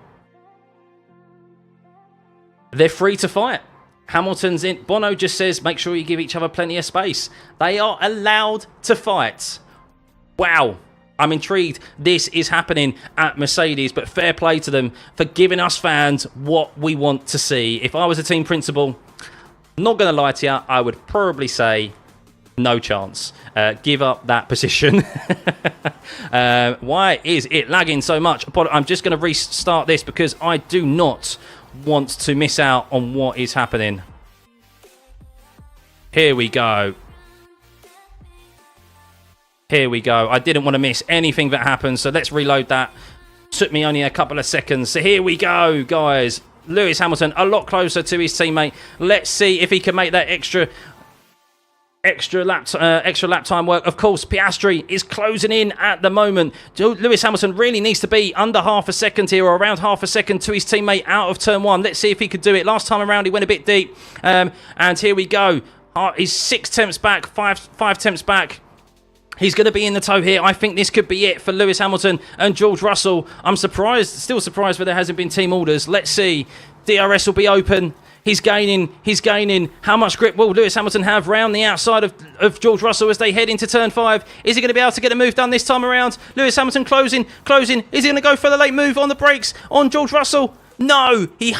[SPEAKER 1] They're free to fight. Hamilton's in. Bono just says, make sure you give each other plenty of space. They are allowed to fight. Wow. I'm intrigued this is happening at Mercedes, but fair play to them for giving us fans what we want to see. If I was a team principal, not going to lie to you, I would probably say no chance. Give up that position. Why is it lagging so much? I'm just going to restart this because I do not want to miss out on what is happening. Here we go. Here we go. I didn't want to miss anything that happened, so let's reload that. Took me only a couple of seconds. So here we go, guys. Lewis Hamilton a lot closer to his teammate. Let's see if he can make that extra lap time work. Of course, Piastri is closing in at the moment. Lewis Hamilton really needs to be under half a second here, or around half a second to his teammate out of turn 1. Let's see if he could do it. Last time around, he went a bit deep. And here we go. He's 6 tenths back, five tenths back. He's going to be in the tow here. I think this could be it for Lewis Hamilton and George Russell. I'm surprised, still surprised that there hasn't been team orders. Let's see. DRS will be open. He's gaining. How much grip will Lewis Hamilton have round the outside of George Russell as they head into turn 5? Is he going to be able to get a move done this time around? Lewis Hamilton closing. Is he going to go for the late move on the brakes on George Russell? No, he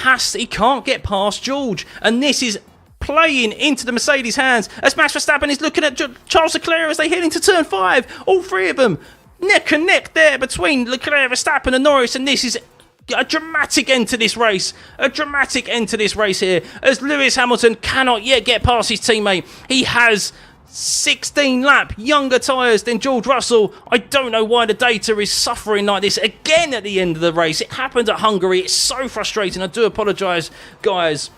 [SPEAKER 1] can't get past George. And this is playing into the Mercedes hands as Max Verstappen is looking at Charles Leclerc as they head into turn 5. All three of them neck and neck there between Leclerc, Verstappen and Norris, and this is a dramatic end to this race. A dramatic end to this race here as Lewis Hamilton cannot yet get past his teammate. He has 16 lap younger tyres than George Russell. I don't know why the data is suffering like this again at the end of the race. It happened at Hungary. It's so frustrating. I do apologise, guys,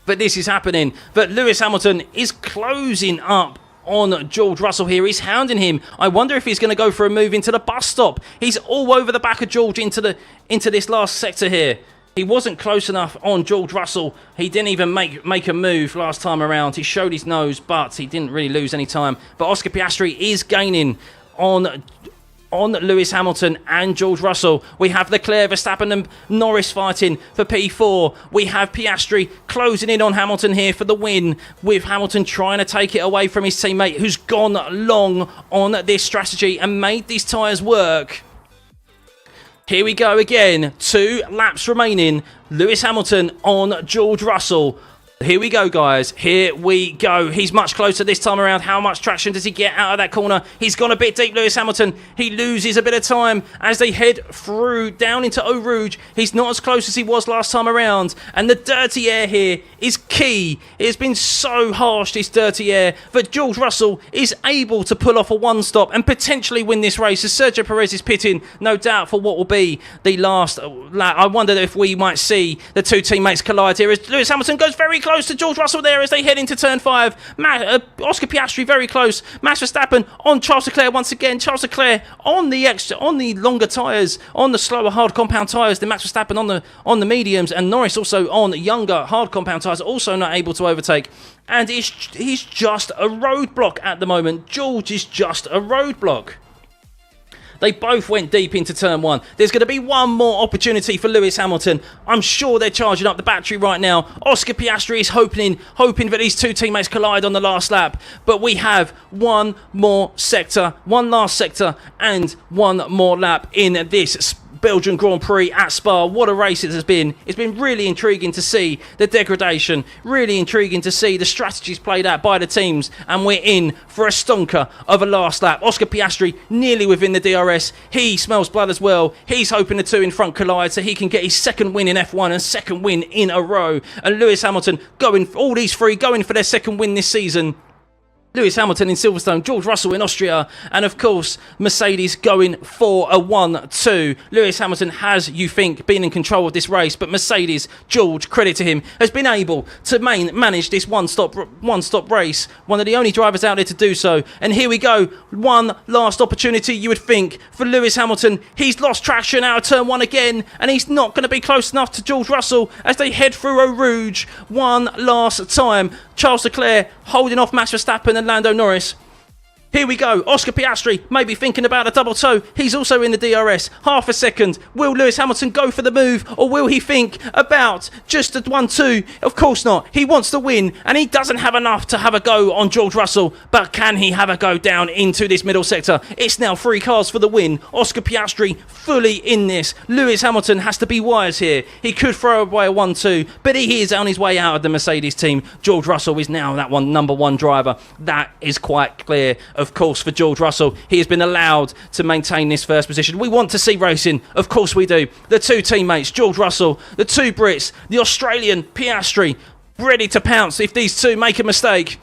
[SPEAKER 1] but this is happening. But Lewis Hamilton is closing up on George Russell here. He's hounding him. I wonder if he's going to go for a move into the bus stop. He's all over the back of George into this last sector here. He wasn't close enough on George Russell. He didn't even make a move last time around. He showed his nose, but he didn't really lose any time. But Oscar Piastri is gaining on Lewis Hamilton and George Russell. We have Leclerc, Verstappen and Norris fighting for P4. We have Piastri closing in on Hamilton here for the win, with Hamilton trying to take it away from his teammate who's gone long on this strategy and made these tyres work. Here we go again. 2 laps remaining. Lewis Hamilton on George Russell. Here we go, guys. Here we go. He's much closer this time around. How much traction does he get out of that corner? He's gone a bit deep, Lewis Hamilton. He loses a bit of time as they head through down into Eau Rouge. He's not as close as he was last time around. And the dirty air here is key. It's been so harsh, this dirty air, that George Russell is able to pull off a one-stop and potentially win this race as Sergio Perez is pitting, no doubt, for what will be the last lap. I wonder if we might see the two teammates collide here as Lewis Hamilton goes very close to George Russell there as they head into turn 5. Oscar Piastri very close. Max Verstappen on Charles Leclerc once again. Charles Leclerc on the longer tyres, on the slower hard compound tyres than Max Verstappen on the mediums, and Norris also on younger hard compound tyres, also not able to overtake. And he's just a roadblock at the moment. George is just a roadblock. They both went deep into turn 1. There's going to be one more opportunity for Lewis Hamilton. I'm sure they're charging up the battery right now. Oscar Piastri is hoping that these two teammates collide on the last lap. But we have one last sector, and one more lap in this Belgian Grand Prix at Spa. What a race it has been. It's been really intriguing to see the degradation, really intriguing to see the strategies played out by the teams, and we're in for a stonker of a last lap. Oscar Piastri nearly within the DRS. He smells blood as well. He's hoping the two in front collide so he can get his second win in F1 and second win in a row. And Lewis Hamilton all these three going for their second win this season. Lewis Hamilton in Silverstone, George Russell in Austria, and of course Mercedes going for a 1-2. Lewis Hamilton has, you think, been in control of this race, but Mercedes, George, credit to him, has been able to manage this one-stop race. One of the only drivers out there to do so. And here we go, one last opportunity, you would think, for Lewis Hamilton. He's lost traction out of turn 1 again, and he's not going to be close enough to George Russell as they head through Eau Rouge one last time. Charles Leclerc holding off Max Verstappen and Lando Norris. Here we go. Oscar Piastri maybe thinking about a double toe. He's also in the DRS. Half a second. Will Lewis Hamilton go for the move, or will he think about just a 1-2? Of course not. He wants to win, and he doesn't have enough to have a go on George Russell. But can he have a go down into this middle sector? It's now 3 cars for the win. Oscar Piastri fully in this. Lewis Hamilton has to be wise here. He could throw away a 1-2, but he is on his way out of the Mercedes team. George Russell is now that number one driver. That is quite clear. Of course, for George Russell, he has been allowed to maintain this first position. We want to see racing, of course we do. The two teammates, George Russell, the two Brits, the Australian Piastri, ready to pounce if these two make a mistake.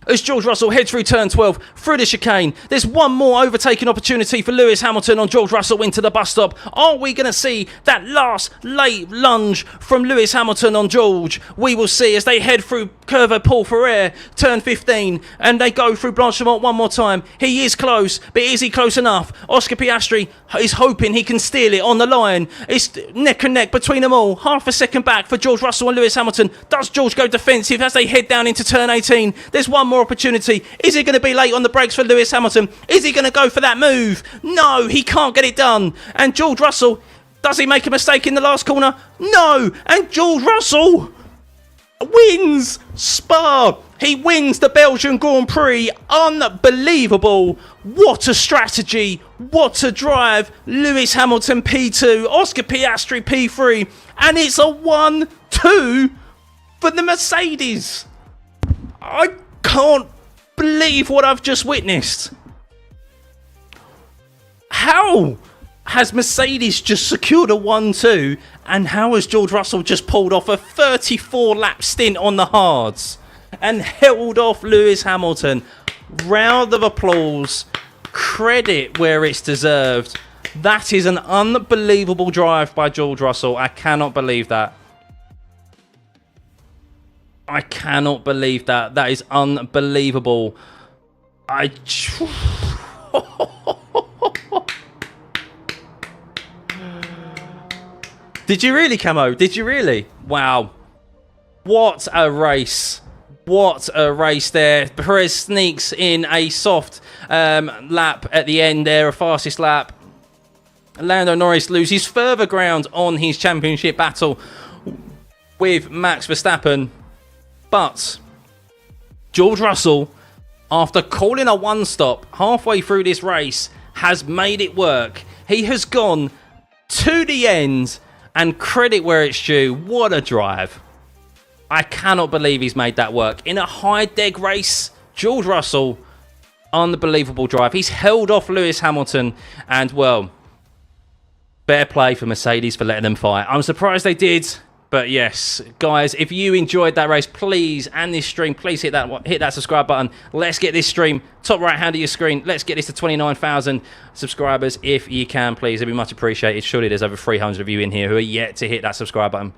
[SPEAKER 1] As George Russell heads through turn 12, through the chicane, there's one more overtaking opportunity for Lewis Hamilton on George Russell into the bus stop. Are we going to see that last late lunge from Lewis Hamilton on George? We will see as they head through Curvo Paul Ferrer, turn 15, and they go through Blanchimont one more time. He is close, but is he close enough? Oscar Piastri is hoping he can steal it on the line. It's neck and neck between them all. Half a second back for George Russell and Lewis Hamilton. Does George go defensive as they head down into turn 18? There's one more opportunity. Is he going to be late on the brakes for Lewis Hamilton? Is he going to go for that move? No, he can't get it done. And George Russell, does he make a mistake in the last corner? No, and George Russell wins Spa. He wins the Belgian Grand Prix. Unbelievable. What a strategy. What a drive. Lewis Hamilton P2, Oscar Piastri P3, and it's a 1-2 for the Mercedes. I can't believe what I've just witnessed. How has Mercedes just secured a 1-2, and how has George Russell just pulled off a 34-lap stint on the hards and held off Lewis Hamilton? Round of applause. Credit where it's deserved. That is an unbelievable drive by George Russell. I cannot believe that. I cannot believe that. That is unbelievable. Did you really, Camo? Did you really? Wow. What a race. What a race there. Perez sneaks in a soft lap at the end there, a fastest lap. Lando Norris loses further ground on his championship battle with Max Verstappen. But George Russell, after calling a one-stop halfway through this race, has made it work. He has gone to the end, and credit where it's due. What a drive. I cannot believe he's made that work. In a high-deg race, George Russell, unbelievable drive. He's held off Lewis Hamilton, and, well, fair play for Mercedes for letting them fight. I'm surprised they did, but yes, guys, if you enjoyed that race, please, and this stream, please hit that subscribe button. Let's get this stream, top right hand of your screen, let's get this to 29,000 subscribers if you can, please. It'd be much appreciated. Surely there's over 300 of you in here who are yet to hit that subscribe button.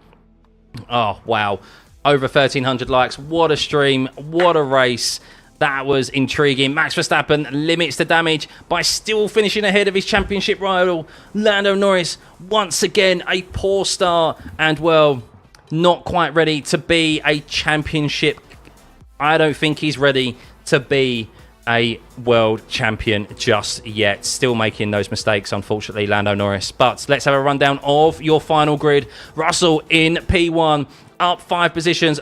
[SPEAKER 1] Oh, wow. Over 1,300 likes. What a stream. What a race. That was intriguing. Max Verstappen limits the damage by still finishing ahead of his championship rival, Lando Norris. Once again, a poor start and, well, not quite ready to be a championship. I don't think he's ready to be a world champion just yet. Still making those mistakes, unfortunately, Lando Norris. But let's have a rundown of your final grid. Russell in P1, up 5 positions.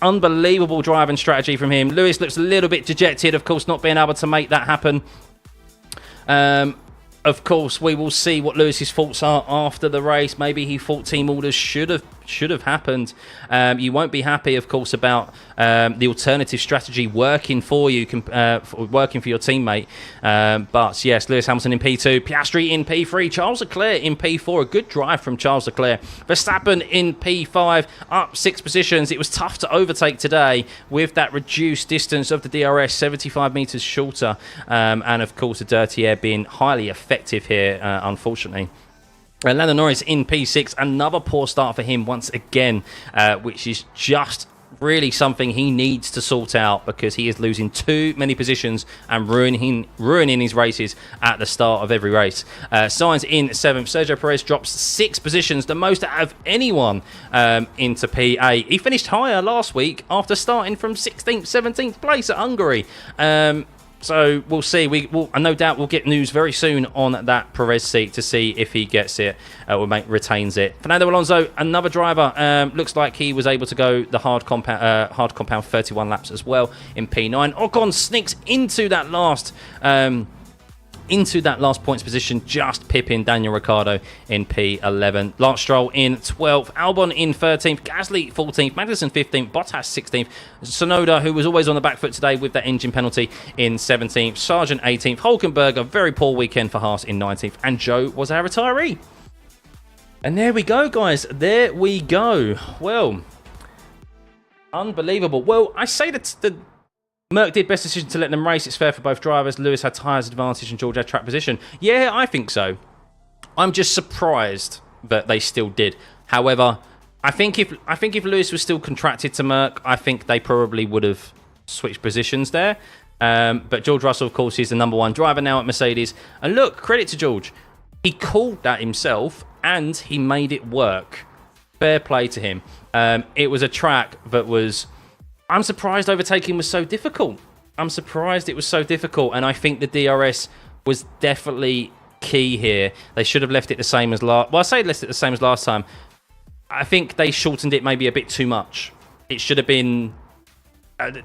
[SPEAKER 1] Unbelievable driving strategy from him. Lewis looks a little bit dejected, of course, not being able to make that happen. Of course, we will see what Lewis's faults are after the race. Maybe he thought team orders should have happened. You won't be happy, of course, about the alternative strategy working for you, working for your teammate. But yes, Lewis Hamilton in P2, Piastri in P3, Charles Leclerc in P4. A good drive from Charles Leclerc. Verstappen in P5, up 6 positions. It was tough to overtake today with that reduced distance of the DRS, 75 metres shorter. And of course, the dirty air being highly effective here, unfortunately. Lando Norris in P6, another poor start for him once again, which is just really something he needs to sort out because he is losing too many positions and ruining his races at the start of every race. Sainz in 7th. Sergio Perez drops 6 positions, the most out of anyone, into P8. He finished higher last week after starting from 16th, 17th place at Hungary. So we'll see. No doubt we'll get news very soon on that Perez seat to see if he gets it or retains it. Fernando Alonso, another driver, looks like he was able to go the hard compound 31 laps as well in P9. Ocon sneaks into that last points position, just pipping Daniel Ricciardo in P11. Lance Stroll in 12th, Albon in 13th, Gasly 14th, Magnussen 15th, Bottas 16th, Tsunoda, who was always on the back foot today with that engine penalty, in 17th, Sargent 18th, Hulkenberg, a very poor weekend for Haas, in 19th, and Joe was our retiree. And there we go, guys. There we go. Well, unbelievable. Well, I say that the Merc did best decision to let them race. It's fair for both drivers. Lewis had tyres advantage and George had track position. Yeah, I think so. I'm just surprised that they still did. However, I think if Lewis was still contracted to Merc, I think they probably would have switched positions there. But George Russell, of course, is the #1 driver now at Mercedes. And look, credit to George. He called that himself and he made it work. Fair play to him. It was a track that was... I'm surprised overtaking was so difficult. I'm surprised it was so difficult. And I think the DRS was definitely key here. They should have left it the same as last... Well, I say left it the same as last time. I think they shortened it maybe a bit too much. It should have been...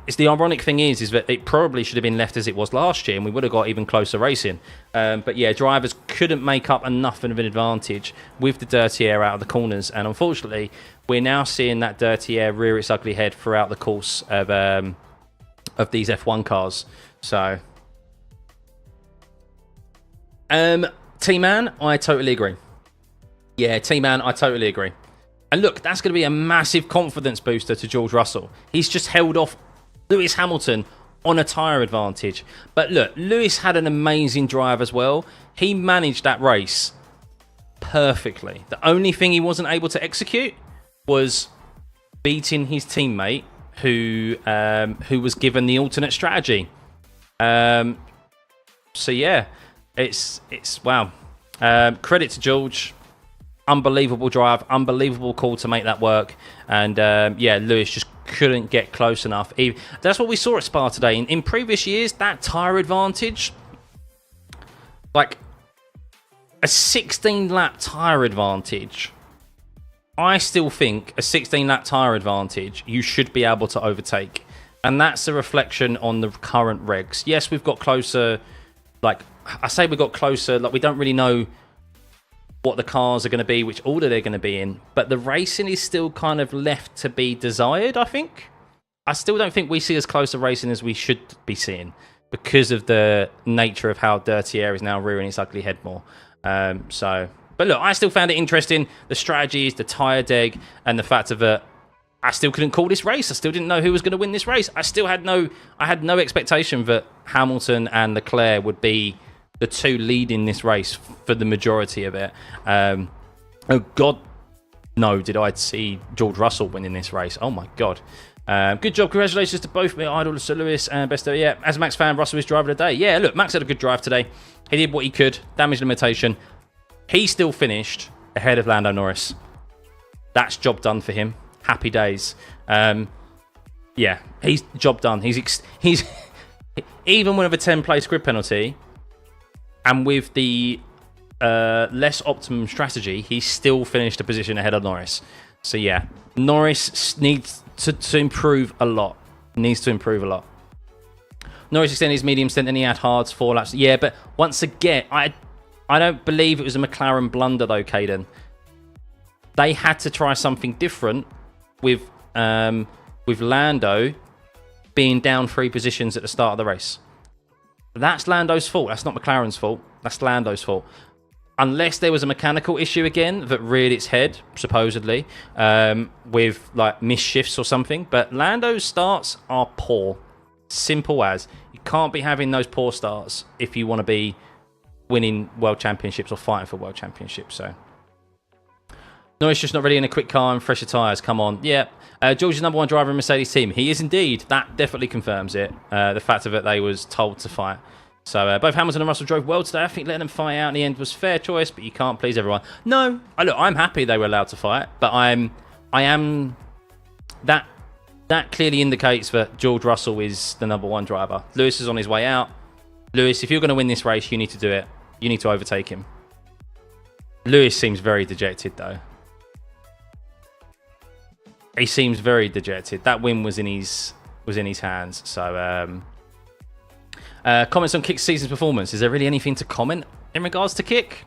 [SPEAKER 1] It's the ironic thing is that it probably should have been left as it was last year, and we would have got even closer racing. But yeah, drivers couldn't make up enough of an advantage with the dirty air out of the corners, and unfortunately, we're now seeing that dirty air rear its ugly head throughout the course of these F1 cars. So, T-Man, I totally agree. Yeah, T-Man, I totally agree. And look, that's going to be a massive confidence booster to George Russell. He's just held off Lewis Hamilton on a tyre advantage. But look, Lewis had an amazing drive as well. He managed that race perfectly. The only thing he wasn't able to execute was beating his teammate who was given the alternate strategy. So yeah, it's wow. Credit to George. Unbelievable drive, unbelievable call to make that work. And yeah, Lewis just couldn't get close enough. That's what we saw at Spa today. In previous years, that tyre advantage, like a 16-lap tyre advantage, I still think a 16-lap tyre advantage you should be able to overtake. And that's a reflection on the current regs. Yes, we've got closer, like I say we got closer, like we don't really know what the cars are going to be, which order they're going to be in, but the racing is still kind of left to be desired, I think. I still don't think we see as close a racing as we should be seeing because of the nature of how dirty air is now rearing its ugly head more. But look, I still found it interesting. The strategies, the tyre deg, and the fact of it, I still couldn't call this race. I still didn't know who was going to win this race. I had no expectation that Hamilton and Leclerc would be the two leading this race for the majority of it. Oh God, no, did I see George Russell winning this race? Oh my God. Good job, congratulations to both my idol, Sir Lewis and Besto. Yeah, as a Max fan, Russell is driver of the day. Yeah, look, Max had a good drive today. He did what he could, damage limitation. He still finished ahead of Lando Norris. That's job done for him. Happy days. Yeah, he's job done. He's even with a 10-place grid penalty, and with the less optimum strategy, he still finished a position ahead of Norris. So yeah, Norris needs to improve a lot. Norris extended his medium stint and he had hards 4 laps. Yeah, but once again, I don't believe it was a McLaren blunder though, Caden. They had to try something different with Lando being down 3 positions at the start of the race. That's Lando's fault. That's not McLaren's fault. That's Lando's fault. Unless there was a mechanical issue again that reared its head, supposedly, with like misshifts or something. But Lando's starts are poor. Simple as. You can't be having those poor starts if you want to be winning world championships or fighting for world championships. So Norris just not really in a quick car and fresher tyres. Come on. Yeah. George's #1 driver in Mercedes team. He is indeed. That definitely confirms it. The fact of it, they was told to fight. So both Hamilton and Russell drove well today. I think letting them fight out in the end was fair choice, but you can't please everyone. No. Look, I'm happy they were allowed to fight, but I am that clearly indicates that George Russell is the #1 driver. Lewis is on his way out. Lewis, if you're going to win this race, you need to do it. You need to overtake him. Lewis seems very dejected, though. He seems very dejected. That win was in his hands. So, comments on Kick's season's performance. Is there really anything to comment in regards to Kick?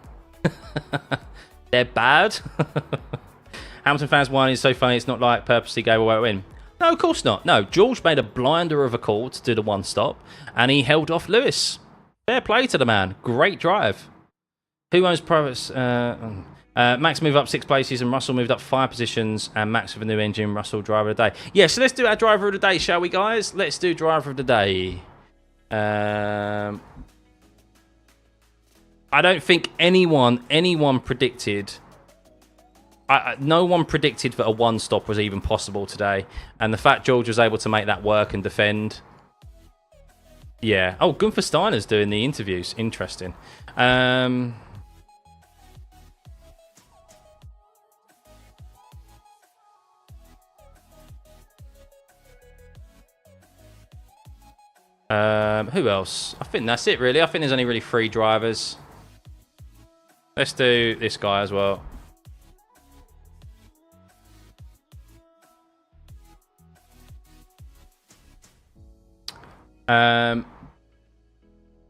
[SPEAKER 1] They're bad. Hamilton fans whining is so funny. It's not like purposely gave away a win. No, of course not. No, George made a blinder of a call to do the 1 stop, and he held off Lewis. Fair play to the man. Great drive. Who owns privates? Max moved up 6 places and Russell moved up 5 positions, and Max with a new engine, Russell driver of the day. Yeah, so let's do our driver of the day, shall we, guys? Let's do driver of the day. I don't think anyone predicted no one predicted that a one-stop was even possible today. And the fact George was able to make that work and defend... Yeah. Oh, Gunther Steiner's doing the interviews. Interesting. Who else? I think that's it, really. I think there's only really 3 drivers. Let's do this guy as well.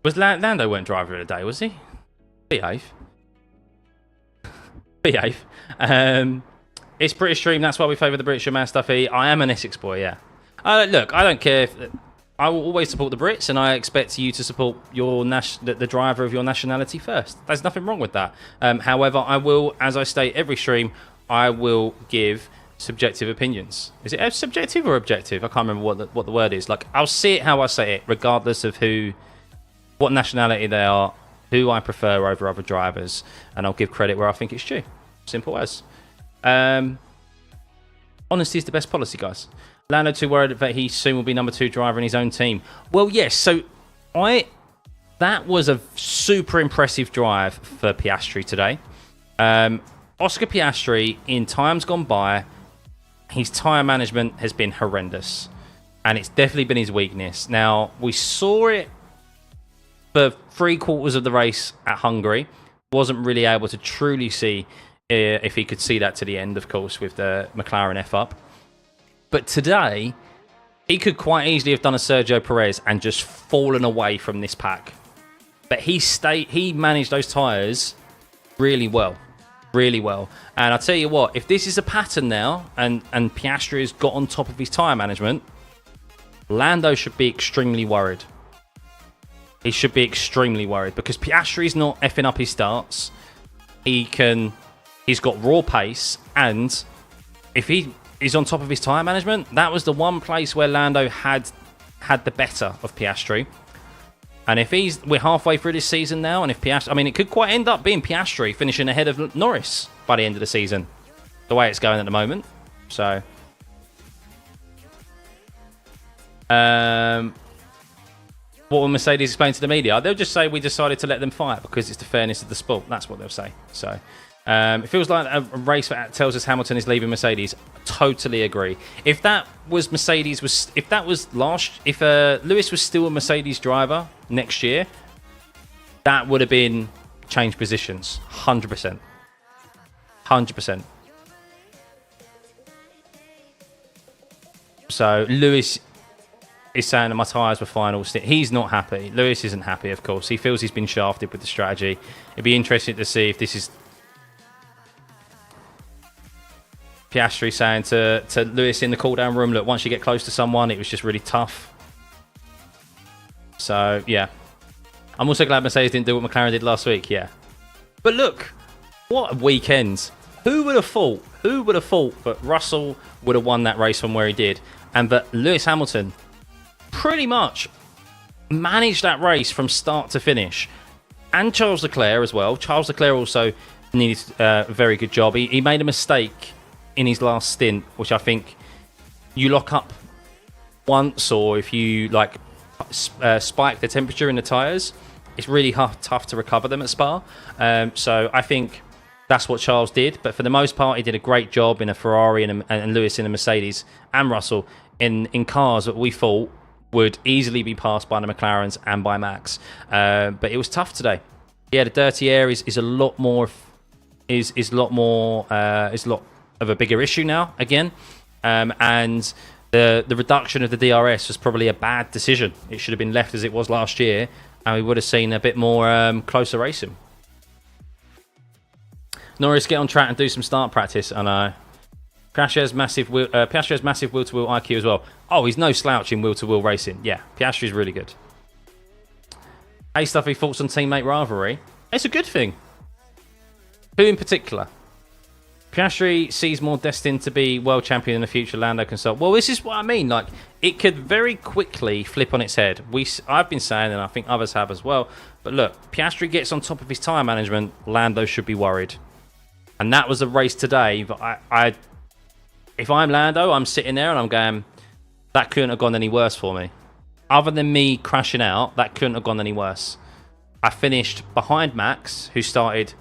[SPEAKER 1] Was Lando weren't driver of the day, was he? Behave. Behave. It's British Stream, that's why we favour the British man, Stuffey. I am an Essex boy, yeah. Look, I don't care if... I will always support the Brits, and I expect you to support your the driver of your nationality first. There's nothing wrong with that. However, I will, as I state every stream, I will give subjective opinions. Is it subjective or objective? I can't remember what the word is. Like, I'll see it how I say it, regardless of what nationality they are, who I prefer over other drivers, and I'll give credit where I think it's due. Simple as. Honesty is the best policy, guys. Lando too worried that he soon will be number 2 driver in his own team. Well, yes. So that was a super impressive drive for Piastri today. Oscar Piastri, in times gone by, his tyre management has been horrendous, and it's definitely been his weakness. Now, we saw it for 3/4 of the race at Hungary. Wasn't really able to truly see if he could see that to the end, of course, with the McLaren F-up. But today, he could quite easily have done a Sergio Perez and just fallen away from this pack. But he managed those tyres really well. Really well. And I'll tell you what, if this is a pattern now, and Piastri has got on top of his tyre management, Lando should be extremely worried. He should be extremely worried, because Piastri's not effing up his starts. He's got raw pace, and if he's on top of his tyre management, that was the one place where Lando had the better of Piastri. And if we're halfway through this season now, and if Piastri, I mean, it could quite end up being Piastri finishing ahead of Norris by the end of the season, the way it's going at the moment. So, what will Mercedes explain to the media? They'll just say we decided to let them fight because it's the fairness of the sport. That's what they'll say. So, it feels like a race that tells us Hamilton is leaving Mercedes. Totally agree. If that was Mercedes, if Lewis was still a Mercedes driver next year, that would have been changed positions. 100%. 100%. So Lewis is saying that my tyres were final. He's not happy. Lewis isn't happy, of course. He feels he's been shafted with the strategy. It'd be interesting to see if this is Piastri saying to Lewis in the cool-down room, look, once you get close to someone, it was just really tough. So, yeah. I'm also glad Mercedes didn't do what McLaren did last week, yeah. But look, what a weekend. Who would have thought that Russell would have won that race from where he did, and that Lewis Hamilton pretty much managed that race from start to finish. And Charles Leclerc as well. Charles Leclerc also needed a very good job. He made a mistake in his last stint, which I think you lock up once, or if you spike the temperature in the tyres, it's really tough to recover them at Spa. So I think that's what Charles did. But for the most part, he did a great job in a Ferrari and Lewis in a Mercedes, and Russell in cars that we thought would easily be passed by the McLarens and by Max. But it was tough today. Yeah, the dirty air is a lot of a bigger issue now again, and the reduction of the DRS was probably a bad decision. It should have been left as it was last year, and we would have seen a bit more closer racing. Norris, get on track and do some start practice. I know. Piastri has massive wheel-to-wheel IQ as well. Oh, he's no slouch in wheel-to-wheel racing. Yeah, Piastri's really good. Hey, Stuffey, thoughts on teammate rivalry? It's a good thing. Who in particular? Piastri sees more destined to be world champion in the future. Lando can start. Well, this is what I mean. Like, it could very quickly flip on its head. I've been saying, and I think others have as well. But look, Piastri gets on top of his tyre management. Lando should be worried. And that was a race today. But if I'm Lando, I'm sitting there and I'm going, that couldn't have gone any worse for me. Other than me crashing out, that couldn't have gone any worse. I finished behind Max, who started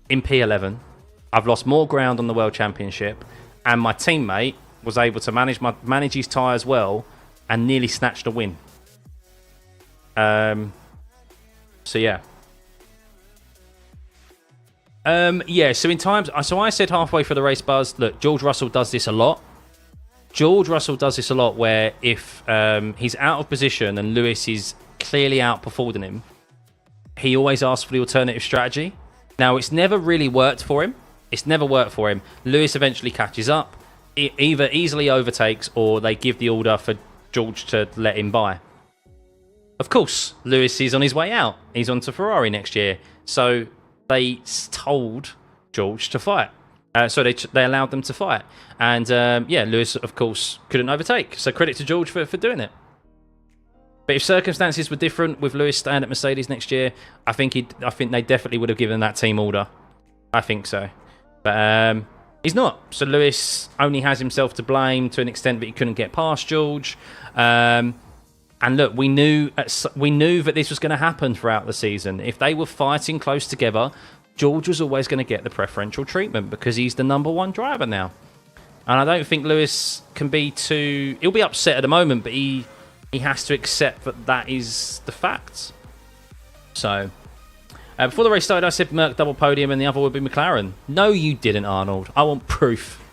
[SPEAKER 1] in P11. I've lost more ground on the World Championship, and my teammate was able to manage his tyres well and nearly snatched a win. So yeah. Yeah, so I said halfway for the race, Buzz, look, George Russell does this a lot. Where if he's out of position and Lewis is clearly outperforming him, he always asks for the alternative strategy. Now, it's never really worked for him. Lewis eventually catches up, either easily overtakes, or they give the order for George to let him by. Of course, Lewis is on his way out. He's on to Ferrari next year. So they told George to fight. So they allowed them to fight. And yeah, Lewis, of course, couldn't overtake. So credit to George for doing it. But if circumstances were different with Lewis staying at Mercedes next year, I think they definitely would have given that team order. I think so. But he's not. So Lewis only has himself to blame to an extent that he couldn't get past George. And look, we knew that this was going to happen throughout the season. If they were fighting close together, George was always going to get the preferential treatment because he's the #1 driver now. And I don't think Lewis can be too... He'll be upset at the moment, but he has to accept that is the fact. So, before the race started, I said Merc double podium and the other would be McLaren. No, you didn't, Arnold. I want proof.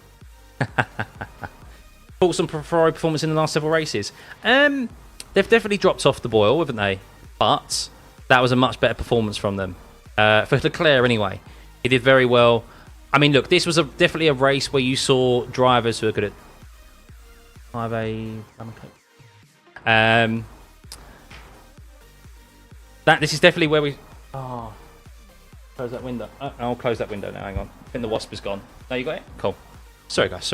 [SPEAKER 1] Thoughts on Ferrari performance in the last several races? They've definitely dropped off the boil, haven't they? But that was a much better performance from them. For Leclerc, anyway. He did very well. I mean, look, this was definitely a race where you saw drivers who are good at... This is definitely where we... Oh, close that window. I'll close that window now. Hang on. I think the wasp is gone. No, you got it? Cool. Sorry, guys.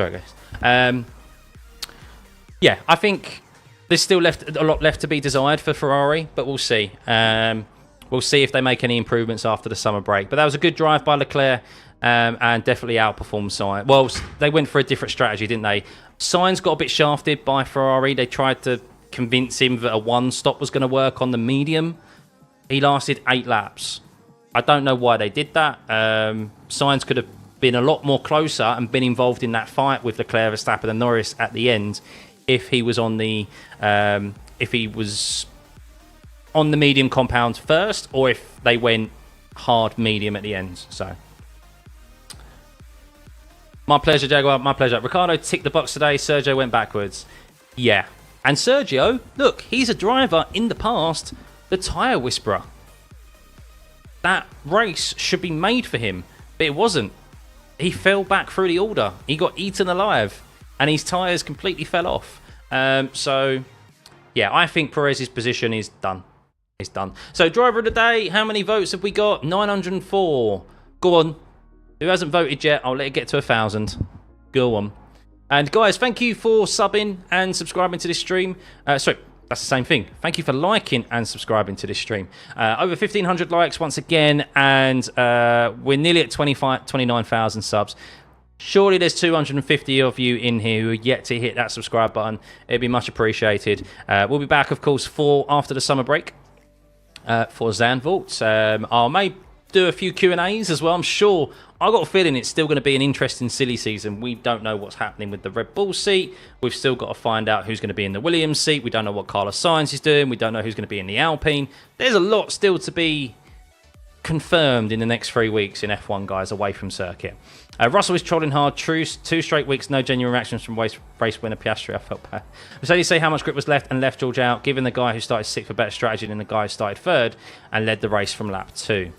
[SPEAKER 1] Yeah, I think there's still a lot left to be desired for Ferrari, but we'll see. We'll see if they make any improvements after the summer break. But that was a good drive by Leclerc and definitely outperformed Sainz. Well, they went for a different strategy, didn't they? Sainz got a bit shafted by Ferrari. They tried to convince him that a one stop was going to work on the medium. He lasted 8 laps. I don't know why they did that. Sainz could have been a lot more closer and been involved in that fight with Leclerc, Verstappen and Norris at the end if he was on the medium compound first, or if they went hard medium at the end. So, my pleasure, Jaguar. My pleasure. Ricardo ticked the box today. Sergio went backwards. Yeah, and Sergio, look, he's a driver in the past, the tyre whisperer. That race should be made for him, but it wasn't. He fell back through the order. He got eaten alive, and his tyres completely fell off. So, yeah, I think Perez's position is done. It's done. So, driver of the day, how many votes have we got? 904. Go on. Who hasn't voted yet? I'll let it get to 1,000. Go on. And guys, thank you for subbing and subscribing to this stream. Sorry, that's the same thing. Thank you for liking and subscribing to this stream. Over 1,500 likes once again, and we're nearly at 29,000 subs. Surely there's 250 of you in here who are yet to hit that subscribe button. It'd be much appreciated. We'll be back, of course, after the summer break for Zandvoort. I may do a few Q&As as well. I'm sure. I've got a feeling it's still going to be an interesting silly season. We don't know what's happening with the Red Bull seat. We've still got to find out who's going to be in the Williams seat. We don't know what Carlos Sainz is doing. We don't know who's going to be in the Alpine. There's a lot still to be confirmed in the next 3 weeks in F1, guys, away from circuit. Russell is trolling hard. True, 2 straight weeks, no genuine reactions from race winner Piastri. I felt bad. Mercedes say how much grip was left and left George out, given the guy who started 6th for better strategy than the guy who started 3rd and led the race from lap 2.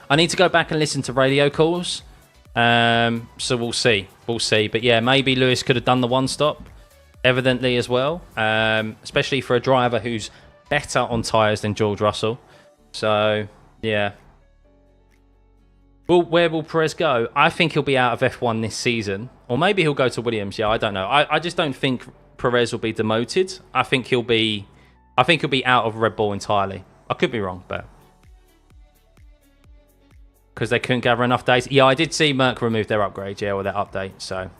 [SPEAKER 1] I need to go back and listen to radio calls. So we'll see. But yeah, maybe Lewis could have done the one stop, evidently, as well. Especially for a driver who's better on tyres than George Russell. So, yeah. Well, where will Perez go? I think he'll be out of F1 this season. Or maybe he'll go to Williams. Yeah, I don't know. I just don't think Perez will be demoted. I think he'll be out of Red Bull entirely. I could be wrong, but because they couldn't gather enough data. Yeah, I did see Merc remove their upgrade, yeah, or their update. So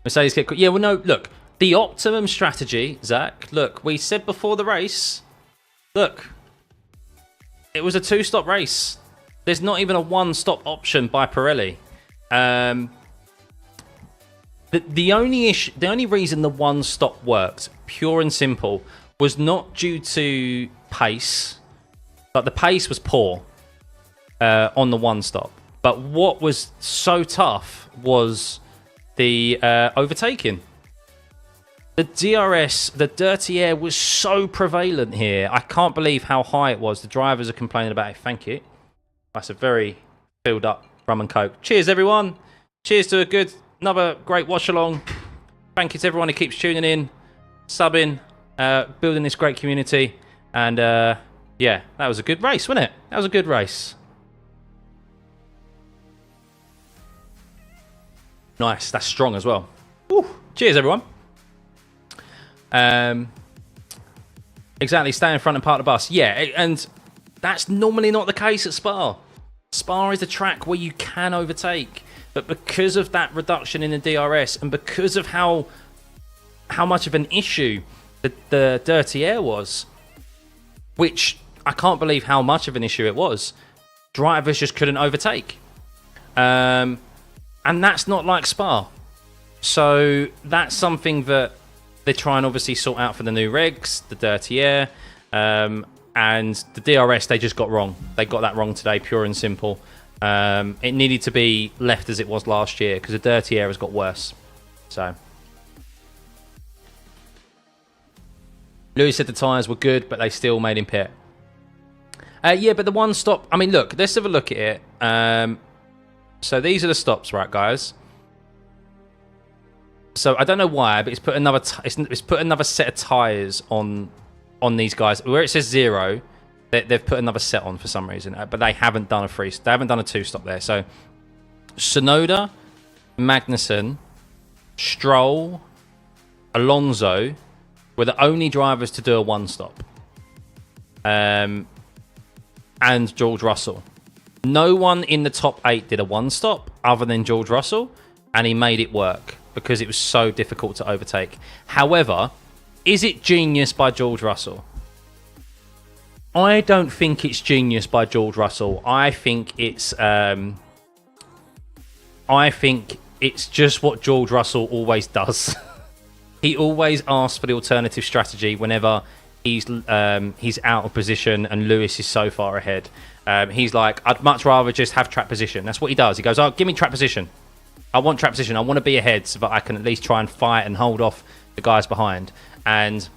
[SPEAKER 1] Mercedes get... Yeah, well, no, look. The optimum strategy, Zach, look, we said before the race, look, it was a 2-stop race. There's not even a 1-stop option by Pirelli. The only reason the 1-stop worked, pure and simple, was not due to pace. But the pace was poor on the 1-stop. But what was so tough was the overtaking. The DRS, the dirty air, was so prevalent here. I can't believe how high it was. The drivers are complaining about it. Thank you. That's a very filled up rum and coke. Cheers, everyone. Cheers to another great watch along. Thank you to everyone who keeps tuning in, subbing, building this great community. And yeah, that was a good race, wasn't it? That was a good race. Nice. That's strong as well. Woo. Cheers, everyone. Exactly, stay in front and park the bus. Yeah, and that's normally not the case at Spa. Spa is a track where you can overtake, but because of that reduction in the DRS and because of how much of an issue the dirty air was, which I can't believe how much of an issue it was, drivers just couldn't overtake. And that's not like Spa. So that's something that they try and obviously sort out for the new regs, the dirty air, and the DRS they just got wrong. They got that wrong today, pure and simple. It needed to be left as it was last year because the dirty air has got worse. So Lewis said the tyres were good, but they still made him pit. Yeah, but the 1-stop... I mean, look, let's have a look at it. So these are the stops, right, guys? So I don't know why, but it's put another it's put another set of tyres on these guys. Where it says 0, they've put another set on for some reason, but they haven't done a 2-stop there. So Sonoda, Magnussen, Stroll, Alonso were the only drivers to do a 1-stop. And George Russell. No one in the top 8 did a 1-stop other than George Russell, and he made it work because it was so difficult to overtake. However, is it genius by George Russell? I don't think it's genius by George Russell. I think it's just what George Russell always does. He always asks for the alternative strategy whenever he's out of position and Lewis is so far ahead. He's like, I'd much rather just have track position. That's what he does. He goes, oh, give me track position. I want track position. I want to be ahead so that I can at least try and fight and hold off the guys behind. And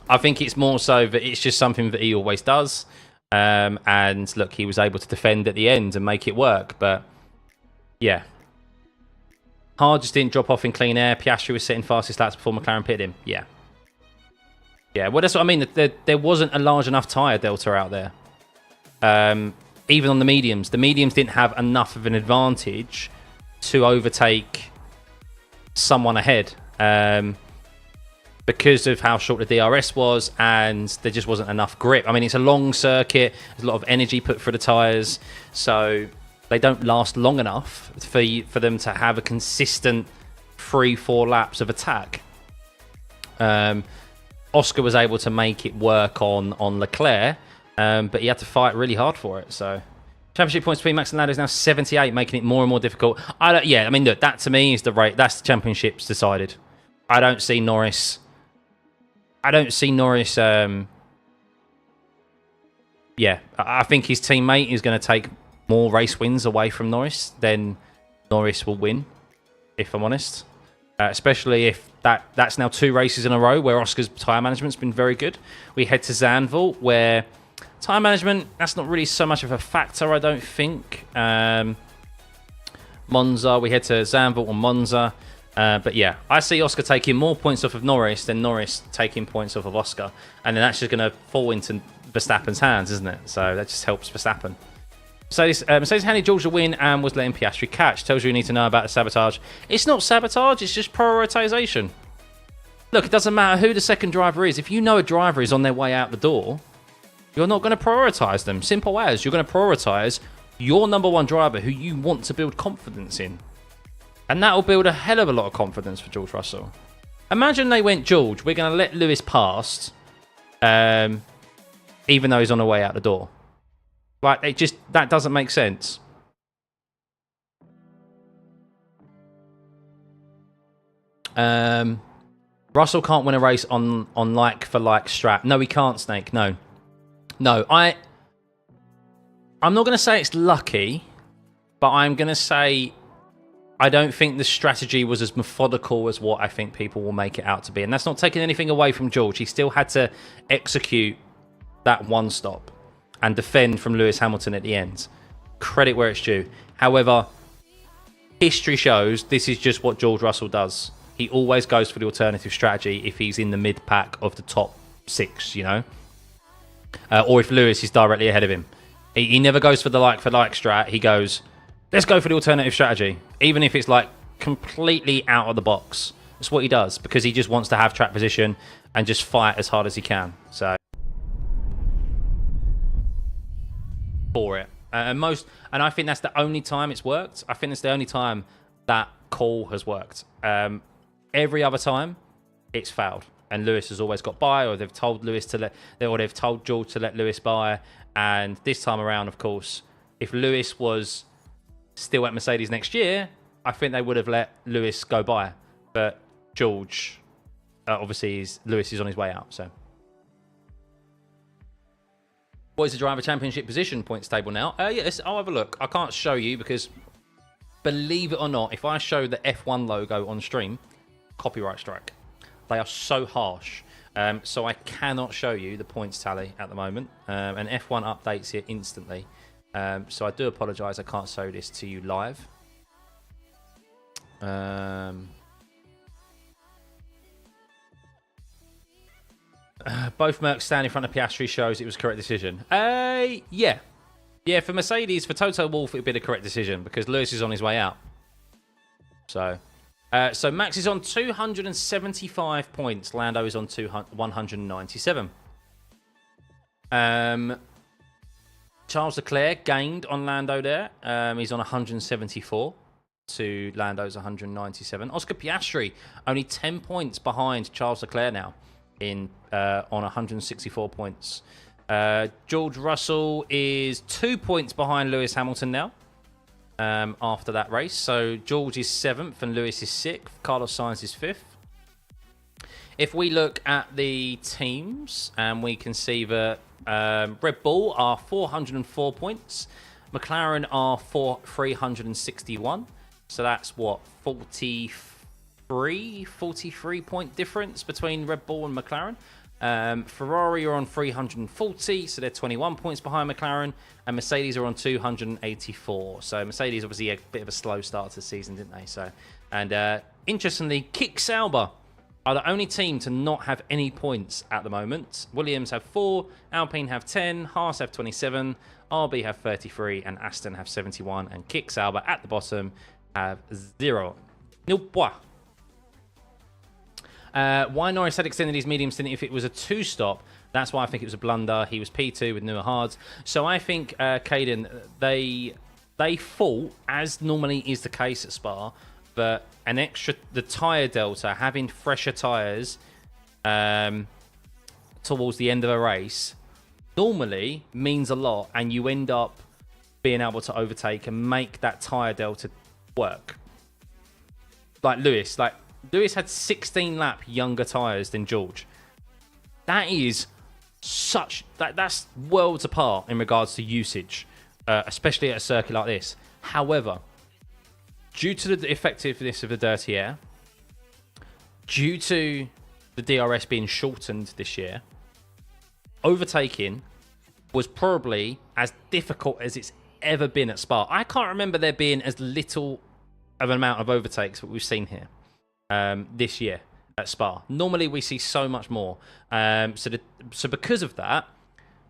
[SPEAKER 1] I think it's more so that it's just something that he always does. And look, he was able to defend at the end and make it work. But yeah. Hard just didn't drop off in clean air. Piastri was setting fastest laps before McLaren pitted him. Yeah. Yeah, well, that's what I mean. There wasn't a large enough tyre delta out there. Even on the mediums. The mediums didn't have enough of an advantage to overtake someone ahead. Because of how short the DRS was and there just wasn't enough grip. I mean, it's a long circuit. There's a lot of energy put through the tyres. So they don't last long enough for them to have a consistent 3-4 laps of attack. Oscar was able to make it work on Leclerc, but he had to fight really hard for it. So championship points between Max and Lando is now 78, making it more and more difficult. I mean, look, that to me is the rate. That's the championships decided. I don't see Norris. Yeah, I think his teammate is going to take more race wins away from Norris than Norris will win, if I'm honest. Especially if that's now 2 races in a row where Oscar's tyre management's been very good. We head to Zandvoort, where tyre management, that's not really so much of a factor, I don't think. Monza, we head to Zandvoort on Monza. But yeah, I see Oscar taking more points off of Norris than Norris taking points off of Oscar. And then that's just going to fall into Verstappen's hands, isn't it? So that just helps Verstappen. Mercedes handed George the win and was letting Piastri catch. Tells you need to know about the sabotage. It's not sabotage, it's just prioritization. Look, it doesn't matter who the second driver is. If you know a driver is on their way out the door, you're not going to prioritize them. Simple as. You're going to prioritize your number one driver who you want to build confidence in. And that'll build a hell of a lot of confidence for George Russell. Imagine they went, George, we're going to let Lewis past, even though he's on the way out the door. Like, that doesn't make sense. Russell can't win a race on like for like strat. No, he can't, Snake. No. I'm not going to say it's lucky, but I'm going to say I don't think the strategy was as methodical as what I think people will make it out to be. And that's not taking anything away from George. He still had to execute that one stop and defend from Lewis Hamilton at the end. Credit where it's due. However, history shows this is just what George Russell does. He always goes for the alternative strategy if he's in the mid-pack of the top 6, you know? Or if Lewis is directly ahead of him. He never goes for the like-for-like strat. He goes, let's go for the alternative strategy. Even if it's like completely out of the box. That's what he does because he just wants to have track position and just fight as hard as he can. So, for it. And I think that's the only time it's worked. I think it's the only time that call has worked. Every other time, it's failed, and Lewis has always got by, or they've told George to let Lewis by. And this time around, of course, if Lewis was still at Mercedes next year, I think they would have let Lewis go by. But George, obviously, Lewis is on his way out. So, what is the driver championship position points table now? Yes, I'll have a look. I can't show you because, believe it or not, if I show the F1 logo on stream, copyright strike. They are so harsh. So I cannot show you the points tally at the moment. And F1 updates it instantly. So I do apologise, I can't show this to you live. Both Mercs stand in front of Piastri shows it was a correct decision. Yeah. Yeah, for Mercedes, for Toto Wolff, it would be the correct decision because Lewis is on his way out. So Max is on 275 points. Lando is on 197. Charles Leclerc gained on Lando there. He's on 174 to Lando's 197. Oscar Piastri only 10 points behind Charles Leclerc now on 164 points. George Russell is 2 points behind Lewis Hamilton now. After that race. So George is 7th and Lewis is 6th. Carlos Sainz is 5th. If we look at the teams, we can see that Red Bull are 404 points. McLaren are 361. So that's what, 43 point difference between Red Bull and McLaren. Ferrari are on 340, so they're 21 points behind McLaren, and Mercedes are on 284. So Mercedes obviously a bit of a slow start to the season, didn't they? So, and interestingly, Kick Sauber are the only team to not have any points at the moment. Williams have 4, Alpine have 10, Haas have 27, RB have 33, and Aston have 71, and Kick Sauber at the bottom have 0. Nil points. Why Norris had extended his medium stint if it was a 2-stop, that's why I think it was a blunder. He was P2 with newer hards. So I think, Caden, they thought, as normally is the case at Spa, that the tyre delta, having fresher tyres towards the end of a race, normally means a lot, and you end up being able to overtake and make that tyre delta work. Like Lewis had 16 lap younger tyres than George. That is that's worlds apart in regards to usage, especially at a circuit like this. However, due to the effectiveness of the dirty air, due to the DRS being shortened this year, overtaking was probably as difficult as it's ever been at Spa. I can't remember there being as little of an amount of overtakes that we've seen here this year at Spa. Normally we see so much more. So because of that,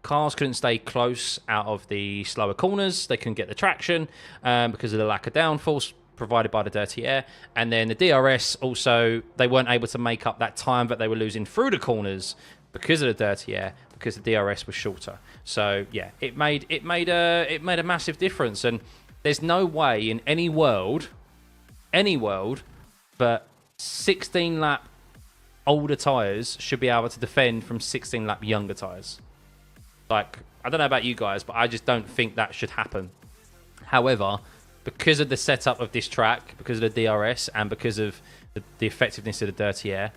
[SPEAKER 1] cars couldn't stay close out of the slower corners. They couldn't get the traction because of the lack of downforce provided by the dirty air. And then the DRS also, they weren't able to make up that time that they were losing through the corners because of the dirty air, because the DRS was shorter. So yeah, it made a massive difference. And there's no way in any world, that 16 lap older tyres should be able to defend from 16 lap younger tyres. Like, I don't know about you guys, but I just don't think that should happen. However, because of the setup of this track, because of the DRS, and because of the effectiveness of the dirty air,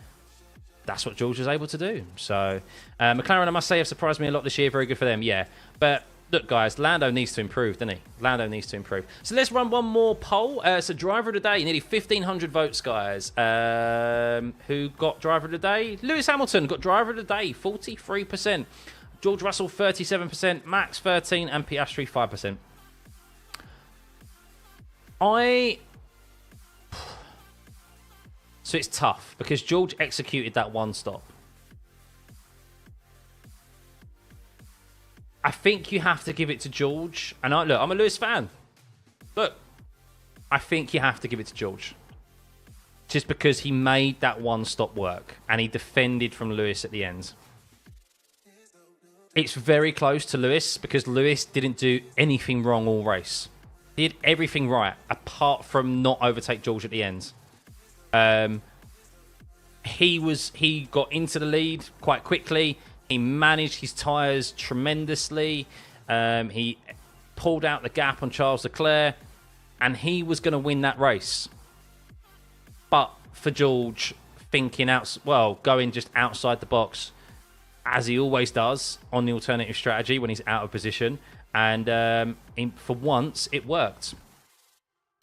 [SPEAKER 1] that's what George was able to do. So, McLaren, I must say, have surprised me a lot this year. Very good for them, yeah. But look, guys, Lando needs to improve, doesn't he? Lando needs to improve. So let's run one more poll. So driver of the day, nearly 1,500 votes, guys. Who got driver of the day? Lewis Hamilton got driver of the day, 43%. George Russell, 37%. Max, 13%. And Piastri, 5%. So it's tough because George executed that one stop. I think you have to give it to George. And look, I'm a Lewis fan. Look, I think you have to give it to George. Just because he made that one stop work and he defended from Lewis at the end. It's very close to Lewis because Lewis didn't do anything wrong all race. He did everything right apart from not overtake George at the end. He got into the lead quite quickly. He managed his tyres tremendously. He pulled out the gap on Charles Leclerc, and he was going to win that race. But for George, going just outside the box, as he always does on the alternative strategy when he's out of position, and for once, it worked.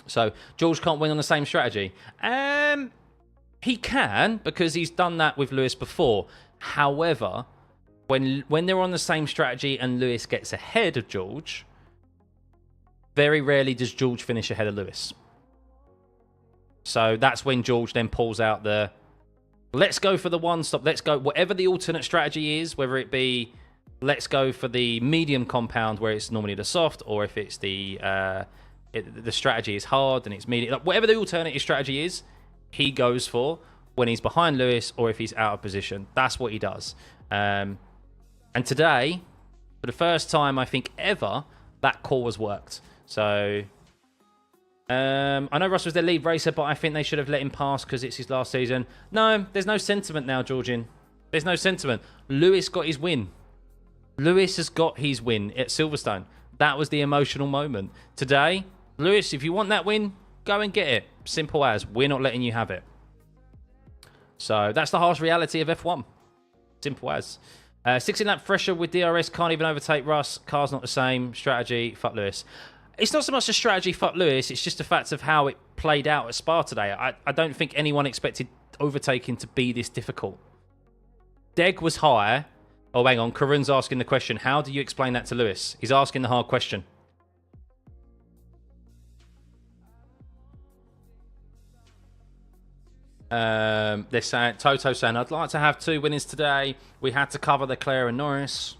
[SPEAKER 1] So George can't win on the same strategy. He can, because he's done that with Lewis before. However, when they're on the same strategy and Lewis gets ahead of George, very rarely does George finish ahead of Lewis. So that's when George then pulls out the, let's go for the one stop, let's go, whatever the alternate strategy is, whether it be, let's go for the medium compound where it's normally the soft, or if it's the strategy is hard and it's medium, whatever the alternative strategy is, he goes for when he's behind Lewis or if he's out of position. That's what he does. And today, for the first time, I think ever, that call has worked. So, I know Russ was their lead racer, but I think they should have let him pass because it's his last season. No, there's no sentiment now, Georgian. There's no sentiment. Lewis got his win. Lewis has got his win at Silverstone. That was the emotional moment. Today, Lewis, if you want that win, go and get it. Simple as. We're not letting you have it. So that's the harsh reality of F1. Simple as. 16 lap fresher with DRS, can't even overtake Russ. Car's not the same. Strategy, fuck Lewis. It's not so much a strategy, fuck Lewis. It's just the fact of how it played out at Spa today. I don't think anyone expected overtaking to be this difficult. Deg was higher. Oh, hang on. Karun's asking the question. How do you explain that to Lewis? He's asking the hard question. They're saying, Toto saying, I'd like to have 2 winners today. We had to cover Leclerc and Norris.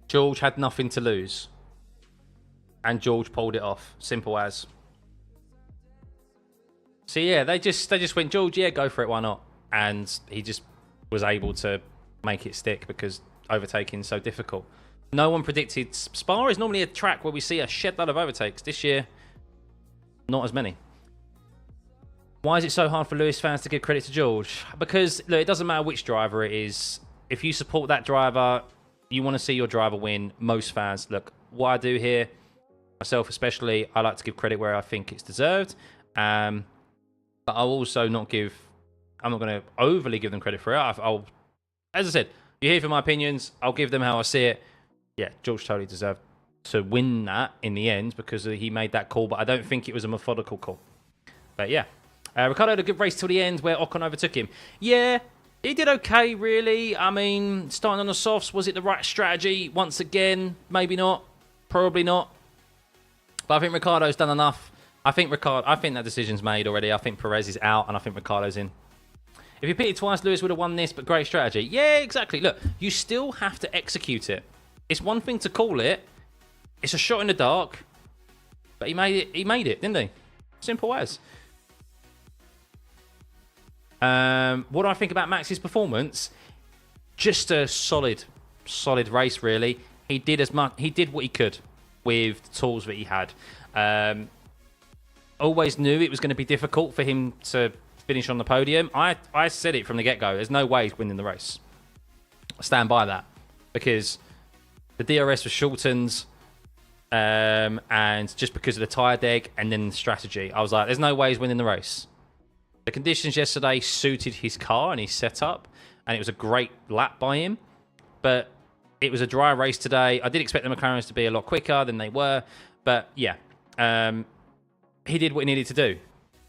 [SPEAKER 1] George had nothing to lose. And George pulled it off. Simple as. So yeah, they just went, George, yeah, go for it, why not? And he just was able to make it stick because overtaking is so difficult. No one predicted. Spa is normally a track where we see a shed load of overtakes. This year, not as many. Why is it so hard for Lewis fans to give credit to George? Because, look, it doesn't matter which driver it is. If you support that driver, you want to see your driver win. Most fans, look, what I do here, myself especially, I like to give credit where I think it's deserved. But I'll also not give, I'm not going to overly give them credit for it. I'll, as I said, you hear from my opinions, I'll give them how I see it. Yeah, George totally deserved to win that in the end because he made that call, but I don't think it was a methodical call. But yeah. Ricciardo had a good race till the end where Ocon overtook him. Yeah, he did okay, really. I mean, starting on the softs, was it the right strategy? Once again, maybe not. Probably not. But I think Ricciardo's done enough. I think that decision's made already. I think Perez is out, and I think Ricciardo's in. If he pitted twice, Lewis would have won this, but great strategy. Yeah, exactly. Look, you still have to execute it. It's one thing to call it. It's a shot in the dark. But he made it. He made it, didn't he? Simple as. What do I think about Max's performance? just a solid race, really. He did what he could with the tools that he had. Always knew it was going to be difficult for him to finish on the podium. I said it from the get-go. There's no way he's winning the race. I stand by that because the DRS was shortened, and just because of the tyre deg and then the strategy, I was like, there's no way he's winning the race. The conditions yesterday suited his car and his setup, and it was a great lap by him. But it was a dry race today. I did expect the McLarens to be a lot quicker than they were, but yeah, he did what he needed to do,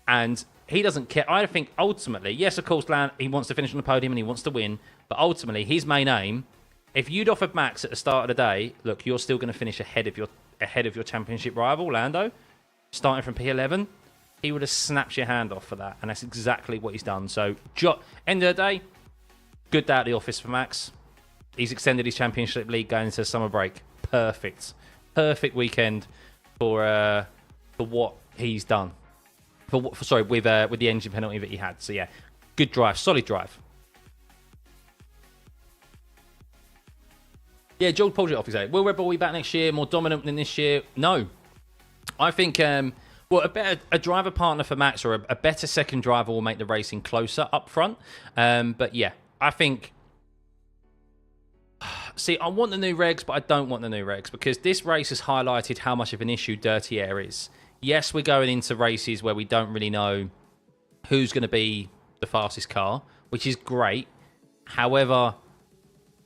[SPEAKER 1] and he doesn't care. I think ultimately, yes, of course, he wants to finish on the podium and he wants to win, but ultimately, his main aim, if you'd offered Max at the start of the day, look, you're still going to finish ahead of your championship rival, Lando, starting from P11, he would have snapped your hand off for that, and that's exactly what he's done. So, end of the day, good day at the office for Max. He's extended his championship league going into summer break. Perfect weekend for what he's done. With the engine penalty that he had. So yeah, good drive, solid drive. Yeah, George pulled it off. Exactly. Will Red Bull be back next year, more dominant than this year? No, I think a driver partner for Max or a better second driver will make the racing closer up front. But yeah, I think. See, I want the new regs, but I don't want the new regs because this race has highlighted how much of an issue dirty air is. Yes, we're going into races where we don't really know who's going to be the fastest car, which is great. However,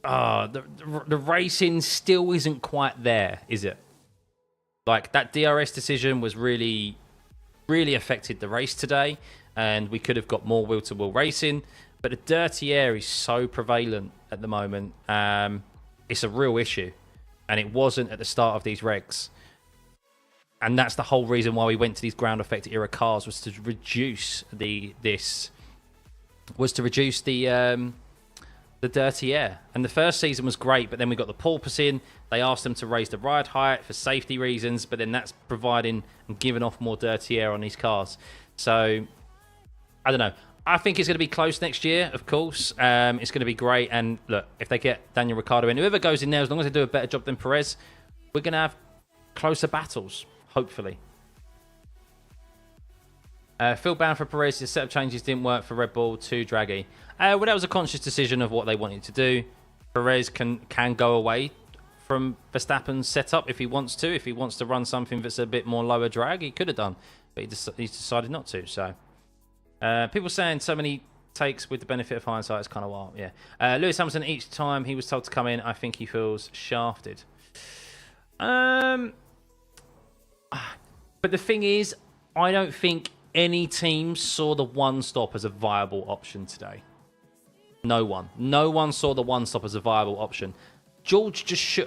[SPEAKER 1] the racing still isn't quite there, is it? Like, that DRS decision was really, really affected the race today, and we could have got more wheel-to-wheel racing, but the dirty air is so prevalent at the moment. It's a real issue, and it wasn't at the start of these regs. And that's the whole reason why we went to these ground effect era cars, was to reduce the dirty air. And the first season was great, but then we got the porpoise in. They asked them to raise the ride height for safety reasons, but then that's providing and giving off more dirty air on these cars. So I don't know. I think it's going to be close next year, of course. It's going to be great. And look, if they get Daniel Ricciardo in, whoever goes in there, as long as they do a better job than Perez, we're going to have closer battles. Hopefully. Feel bound for Perez. The setup changes didn't work for Red Bull. Too draggy. Well, that was a conscious decision of what they wanted to do. Perez can go away from Verstappen's setup if he wants to. If he wants to run something that's a bit more lower drag, he could have done. But he's decided not to. So, people saying so many takes with the benefit of hindsight is kind of wild. Yeah. Lewis Hamilton, each time he was told to come in, I think he feels shafted. But the thing is, I don't think any team saw the one stop as a viable option today. No one. No one saw the one stop as a viable option. George just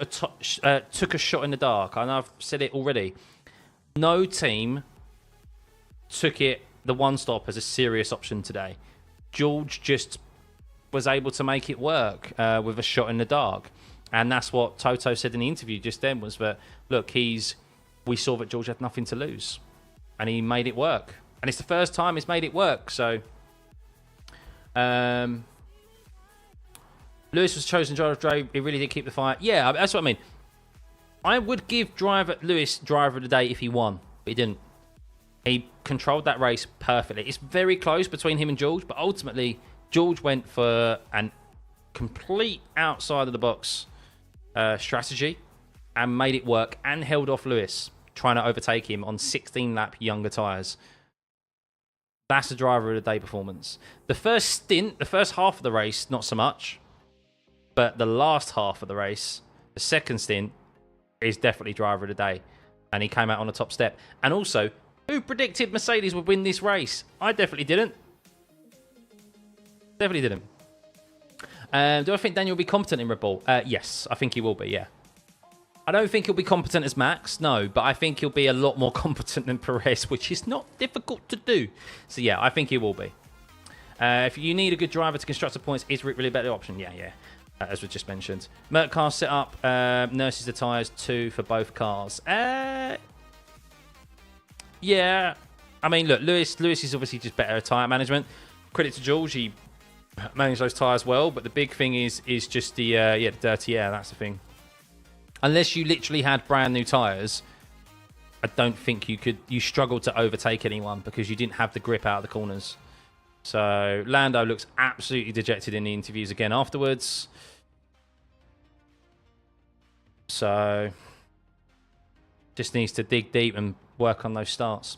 [SPEAKER 1] took a shot in the dark. I know I've said it already. No team took the one stop as a serious option today. George just was able to make it work with a shot in the dark. And that's what Toto said in the interview just then, was that, look, we saw that George had nothing to lose, and he made it work. And it's the first time he's made it work. So, Lewis was chosen driver of the day. He really did keep the fight. Yeah, that's what I mean. I would give Lewis driver of the day if he won, but he didn't. He controlled that race perfectly. It's very close between him and George, but ultimately George went for an complete outside of the box strategy and made it work and held off Lewis, trying to overtake him on 16-lap younger tyres. That's a driver of the day performance. The first stint, the first half of the race, not so much. But the last half of the race, the second stint, is definitely driver of the day. And he came out on the top step. And also, who predicted Mercedes would win this race? I definitely didn't. Definitely didn't. Do I think Daniel will be competent in Red Bull? Yes, I think he will be, yeah. I don't think he'll be competent as Max, no, but I think he'll be a lot more competent than Perez, which is not difficult to do. So yeah, I think he will be. If you need a good driver to construct the points, is Rick really a better option? Yeah. As we just mentioned. Merc car setup nurses the tyres too for both cars. Yeah. I mean, look, Lewis is obviously just better at tyre management. Credit to George, he manage those tyres well. But the big thing is just the the dirty air. That's the thing. Unless you literally had brand new tyres, I don't think you struggled to overtake anyone because you didn't have the grip out of the corners. So Lando looks absolutely dejected in the interviews again afterwards. So just needs to dig deep and work on those starts.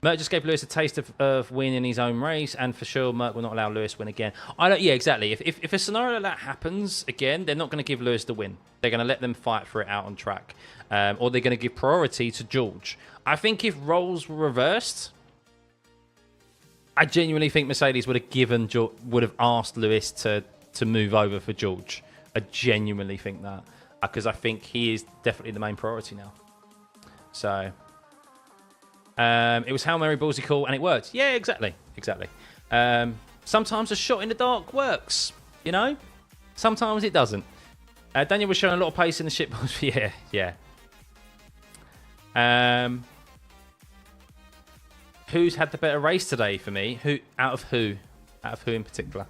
[SPEAKER 1] Merc just gave Lewis a taste of winning his own race, and for sure Merc will not allow Lewis to win again. Yeah, exactly. If a scenario like that happens again, they're not going to give Lewis the win. They're going to let them fight for it out on track. Or they're going to give priority to George. I think if roles were reversed, I genuinely think Mercedes would have asked Lewis to move over for George. I genuinely think that. Because I think he is definitely the main priority now. So... it was Hail Mary ballsy call and it worked. Yeah, exactly. Sometimes a shot in the dark works, you know? Sometimes it doesn't. Daniel was showing a lot of pace in the shit box. Yeah. Who's had the better race today for me? Out of who in particular?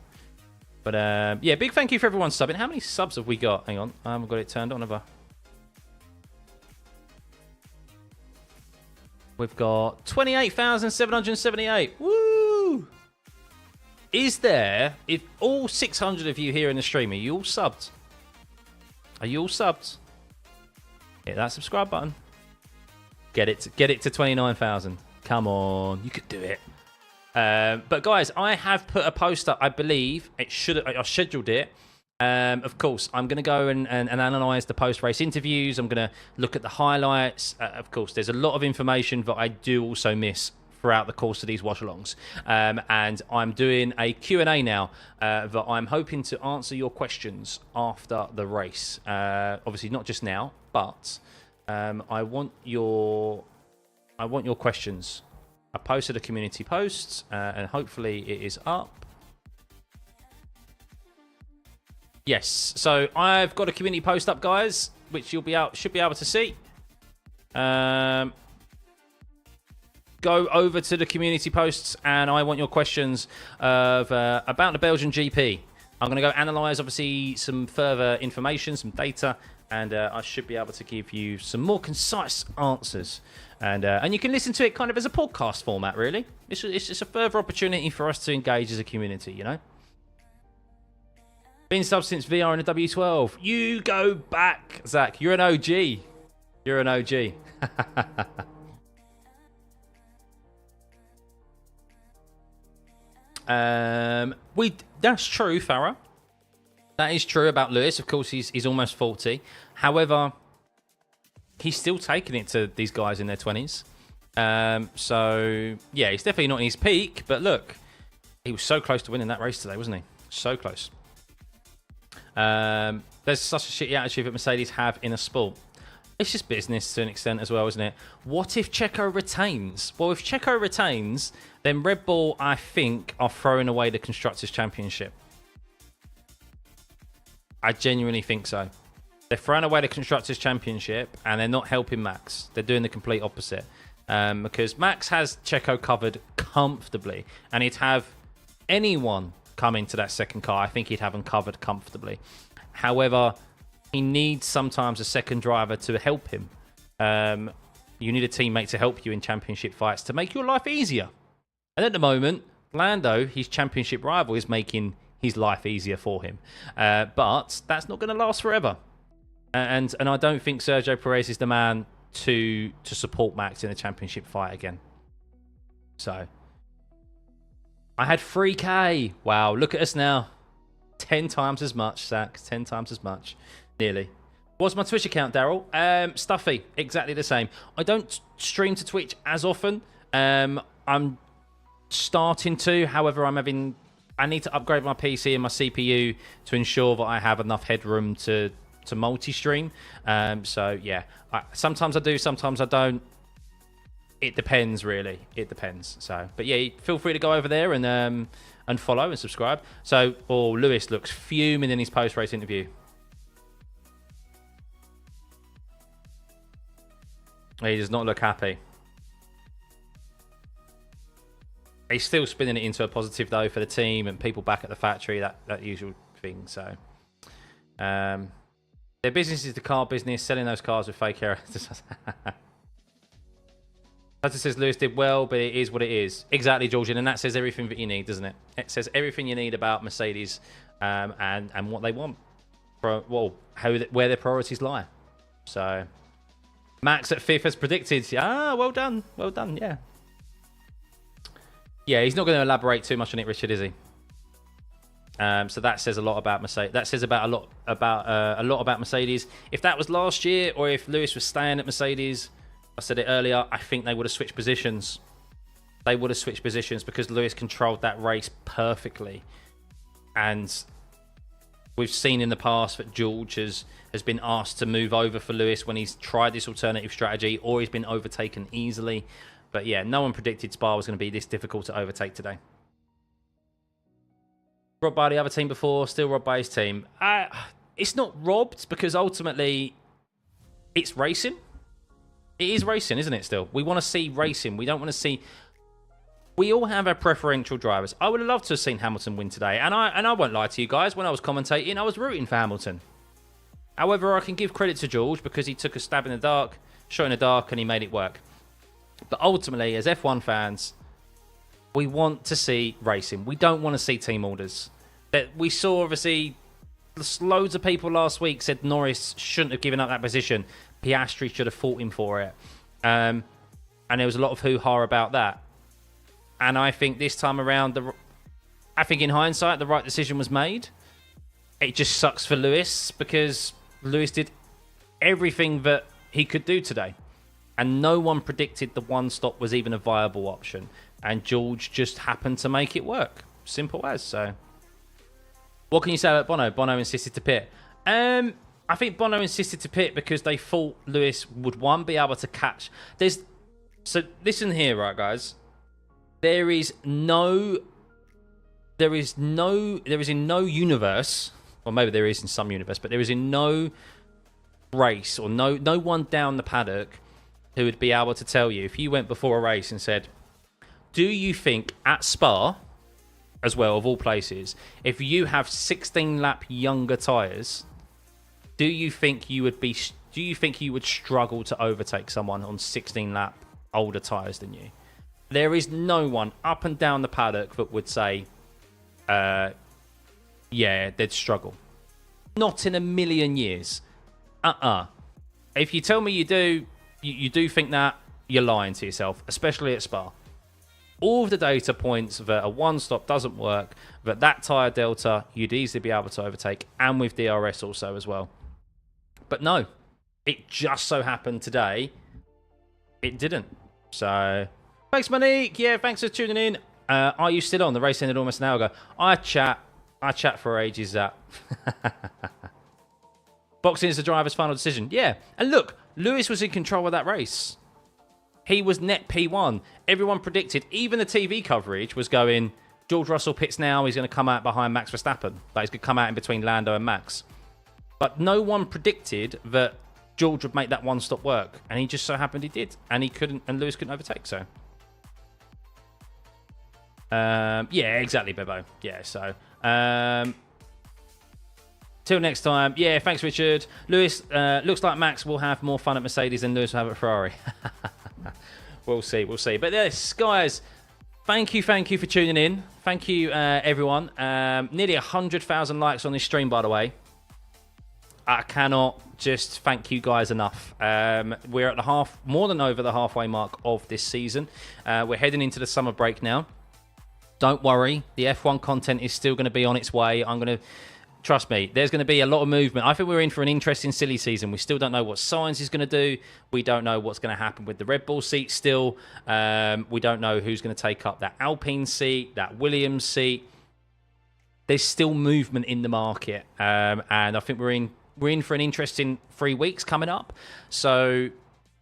[SPEAKER 1] But yeah, big thank you for everyone subbing. How many subs have we got? Hang on, I haven't got it turned on, have I? We've got 28,778. Woo! Is there, if all 600 of you here in the stream, are you all subbed? Are you all subbed? Hit that subscribe button. Get it to 29,000. Come on, you could do it. But guys, I have put a post up. I believe I scheduled it. Of course, I'm going to go and analyse the post-race interviews. I'm going to look at the highlights. Of course, there's a lot of information that I do also miss throughout the course of these watch-alongs. And I'm doing a Q&A now that I'm hoping to answer your questions after the race. Obviously, not just now, but I want your questions. I posted a community post, and hopefully it is up. Yes, so I've got a community post up, guys, which should be able to see. Go over to the community posts, and I want your questions about the Belgian GP. I'm going to go analyse, obviously, some further information, some data, and I should be able to give you some more concise answers. And you can listen to it kind of as a podcast format, really. It's just a further opportunity for us to engage as a community, you know? Been subbed since VR in the W12. You go back, Zach. You're an OG. You're an OG. That's true, Farah. That is true about Lewis. Of course, he's almost 40. However, he's still taking it to these guys in their 20s. So, yeah, he's definitely not in his peak. But look, he was so close to winning that race today, wasn't he? So close. There's such a shitty attitude that Mercedes have in a sport. It's just business to an extent as well, isn't it? What if Checo retains? Well, if Checo retains, then Red Bull, I think, are throwing away the Constructors' Championship. I genuinely think so. They're throwing away the Constructors' Championship, and they're not helping Max. They're doing the complete opposite. Because Max has Checo covered comfortably, and he'd have anyone come into that second car, I think he'd have them covered comfortably. However, he needs sometimes a second driver to help him. You need a teammate to help you in championship fights to make your life easier. And at the moment, Lando, his championship rival, is making his life easier for him. But that's not going to last forever. And I don't think Sergio Perez is the man to support Max in a championship fight again. So I had 3K. Wow, look at us now. 10 times as much, Zach. 10 times as much. Nearly. What's my Twitch account, Daryl? Stuffeyy. Exactly the same. I don't stream to Twitch as often. I'm starting to. However, I need to upgrade my PC and my CPU to ensure that I have enough headroom to multi-stream. So, yeah. Sometimes I do, sometimes I don't. It depends, really. It depends. So, but yeah, feel free to go over there and follow and subscribe. So, Lewis looks fuming in his post-race interview. He does not look happy. He's still spinning it into a positive, though, for the team and people back at the factory, that usual thing. So, their business is the car business, selling those cars with fake errors. Hudson says Lewis did well, but it is what it is. Exactly, Georgian, and that says everything that you need, doesn't it? It says everything you need about Mercedes and what they want. Well, where their priorities lie. So, Max at 5th as predicted. Ah, well done. Well done, yeah. Yeah, he's not going to elaborate too much on it, Richard, is he? So that says a lot about Mercedes. That says a lot about Mercedes. If that was last year, or if Lewis was staying at Mercedes, I said it earlier, I think they would have switched positions. They would have switched positions because Lewis controlled that race perfectly. And we've seen in the past that George has been asked to move over for Lewis when he's tried this alternative strategy, or he's been overtaken easily. But yeah, no one predicted Spa was going to be this difficult to overtake today. Robbed by the other team before, still robbed by his team. It's not robbed because ultimately it's racing. It is racing, isn't it, still? We want to see racing. We don't want to see... We all have our preferential drivers. I would have loved to have seen Hamilton win today. And I won't lie to you guys, when I was commentating, I was rooting for Hamilton. However, I can give credit to George because he took a stab in the dark, shot in the dark, and he made it work. But ultimately, as F1 fans, we want to see racing. We don't want to see team orders. That we saw, obviously, loads of people last week said Norris shouldn't have given up that position. Piastri should have fought him for it. And there was a lot of hoo-ha about that. And I think this time around, I think in hindsight, the right decision was made. It just sucks for Lewis because Lewis did everything that he could do today. And no one predicted the one stop was even a viable option. And George just happened to make it work. Simple as. So, what can you say about Bono? Bono insisted to pit. I think Bono insisted to pit because they thought Lewis would, one, be able to catch. So, listen here, right, guys. There is in no universe, or maybe there is in some universe, but there is in no race or no one down the paddock who would be able to tell you, if you went before a race and said, do you think at Spa, as well, of all places, if you have 16 lap younger tyres, do you think you would struggle to overtake someone on 16 lap older tyres than you? There is no one up and down the paddock that would say, yeah, they'd struggle. Not in a million years. If you tell me you do, you do think that, you're lying to yourself, especially at Spa. All of the data points that a one-stop doesn't work, that tyre delta, you'd easily be able to overtake, and with DRS also as well. But no, it just so happened today, it didn't. So, thanks, Monique. Yeah, thanks for tuning in. Are you still on? The race ended almost an hour ago. I chat for ages, that. Boxing is the driver's final decision. Yeah, and look, Lewis was in control of that race. He was net P1. Everyone predicted, even the TV coverage was going, George Russell pits now, he's going to come out behind Max Verstappen. Like, he's going to come out in between Lando and Max. But no one predicted that George would make that one stop work. And he just so happened he did. And he couldn't, and Lewis couldn't overtake, so. Yeah, exactly, Bebo. Yeah, so. Till next time. Yeah, thanks, Richard. Lewis, looks like Max will have more fun at Mercedes than Lewis will have at Ferrari. We'll see. But yes, guys, thank you for tuning in. Thank you, everyone. Nearly 100,000 likes on this stream, by the way. I cannot just thank you guys enough. We're at more than over the halfway mark of this season. We're heading into the summer break now. Don't worry, the F1 content is still going to be on its way. Trust me, there's going to be a lot of movement. I think we're in for an interesting silly season. We still don't know what Sainz is going to do. We don't know what's going to happen with the Red Bull seat still. We don't know who's going to take up that Alpine seat, that Williams seat. There's still movement in the market. And I think we're in for an interesting 3 weeks coming up. So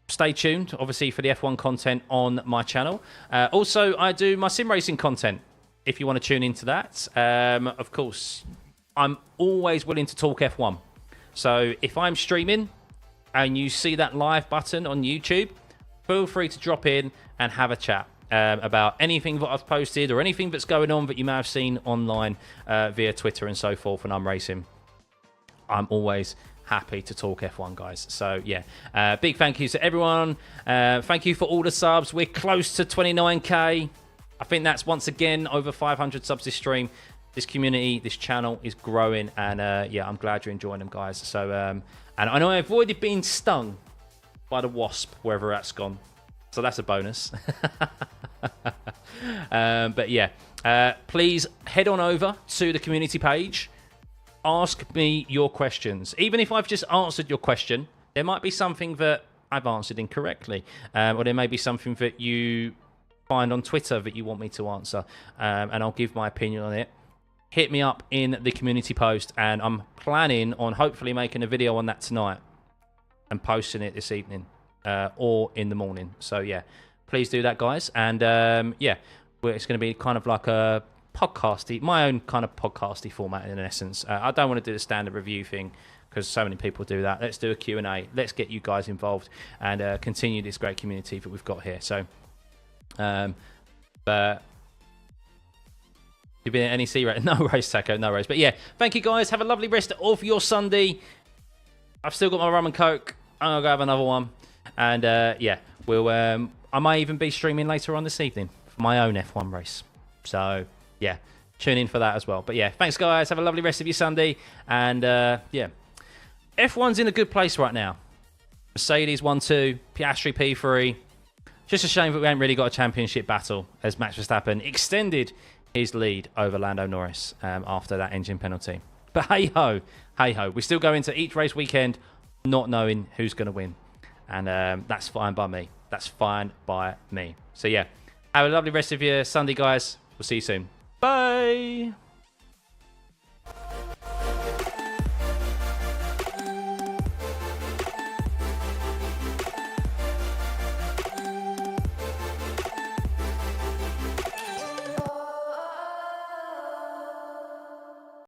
[SPEAKER 1] stay tuned, obviously, for the F1 content on my channel. Also, I do my sim racing content, if you want to tune into that. Of course, I'm always willing to talk F1. So if I'm streaming and you see that live button on YouTube, feel free to drop in and have a chat. about anything that I've posted or anything that's going on that you may have seen online via Twitter and so forth when I'm racing, I'm always happy to talk F1, guys. So yeah, big thank you to everyone. Thank you for all the subs. We're close to 29k. I think that's once again over 500 subs this stream. This community, this channel is growing, and yeah, I'm glad you're enjoying them, guys. So and I know I avoided being stung by the wasp wherever that's gone, so that's a bonus. But yeah, please head on over to the community page. Ask me your questions. Even if I've just answered your question, there might be something that I've answered incorrectly, or there may be something that you find on Twitter that you want me to answer, and I'll give my opinion on it. Hit me up in the community post, and I'm planning on hopefully making a video on that tonight and posting it this evening or in the morning. So yeah, please do that, guys. And yeah, it's going to be kind of like a podcasty, my own kind of podcasty format in essence. I don't want to do the standard review thing because so many people do that. Let's do a Q&A. Let's get you guys involved and continue this great community that we've got here. So, but you've been at NEC, right? No race, Taco, no race. But yeah, thank you guys. Have a lovely rest of your Sunday. I've still got my rum and coke. I'm gonna go have another one, and yeah, we'll. I might even be streaming later on this evening for my own F1 race. So yeah, tune in for that as well. But yeah, thanks guys. Have a lovely rest of your Sunday, and yeah, F1's in a good place right now. Mercedes 1-2, Piastri P3. Just a shame that we haven't really got a championship battle as Max Verstappen extended his lead over Lando Norris after that engine penalty. But hey-ho, hey-ho. We still go into each race weekend not knowing who's going to win. And that's fine by me. That's fine by me. So yeah, have a lovely rest of your Sunday, guys. We'll see you soon. Bye!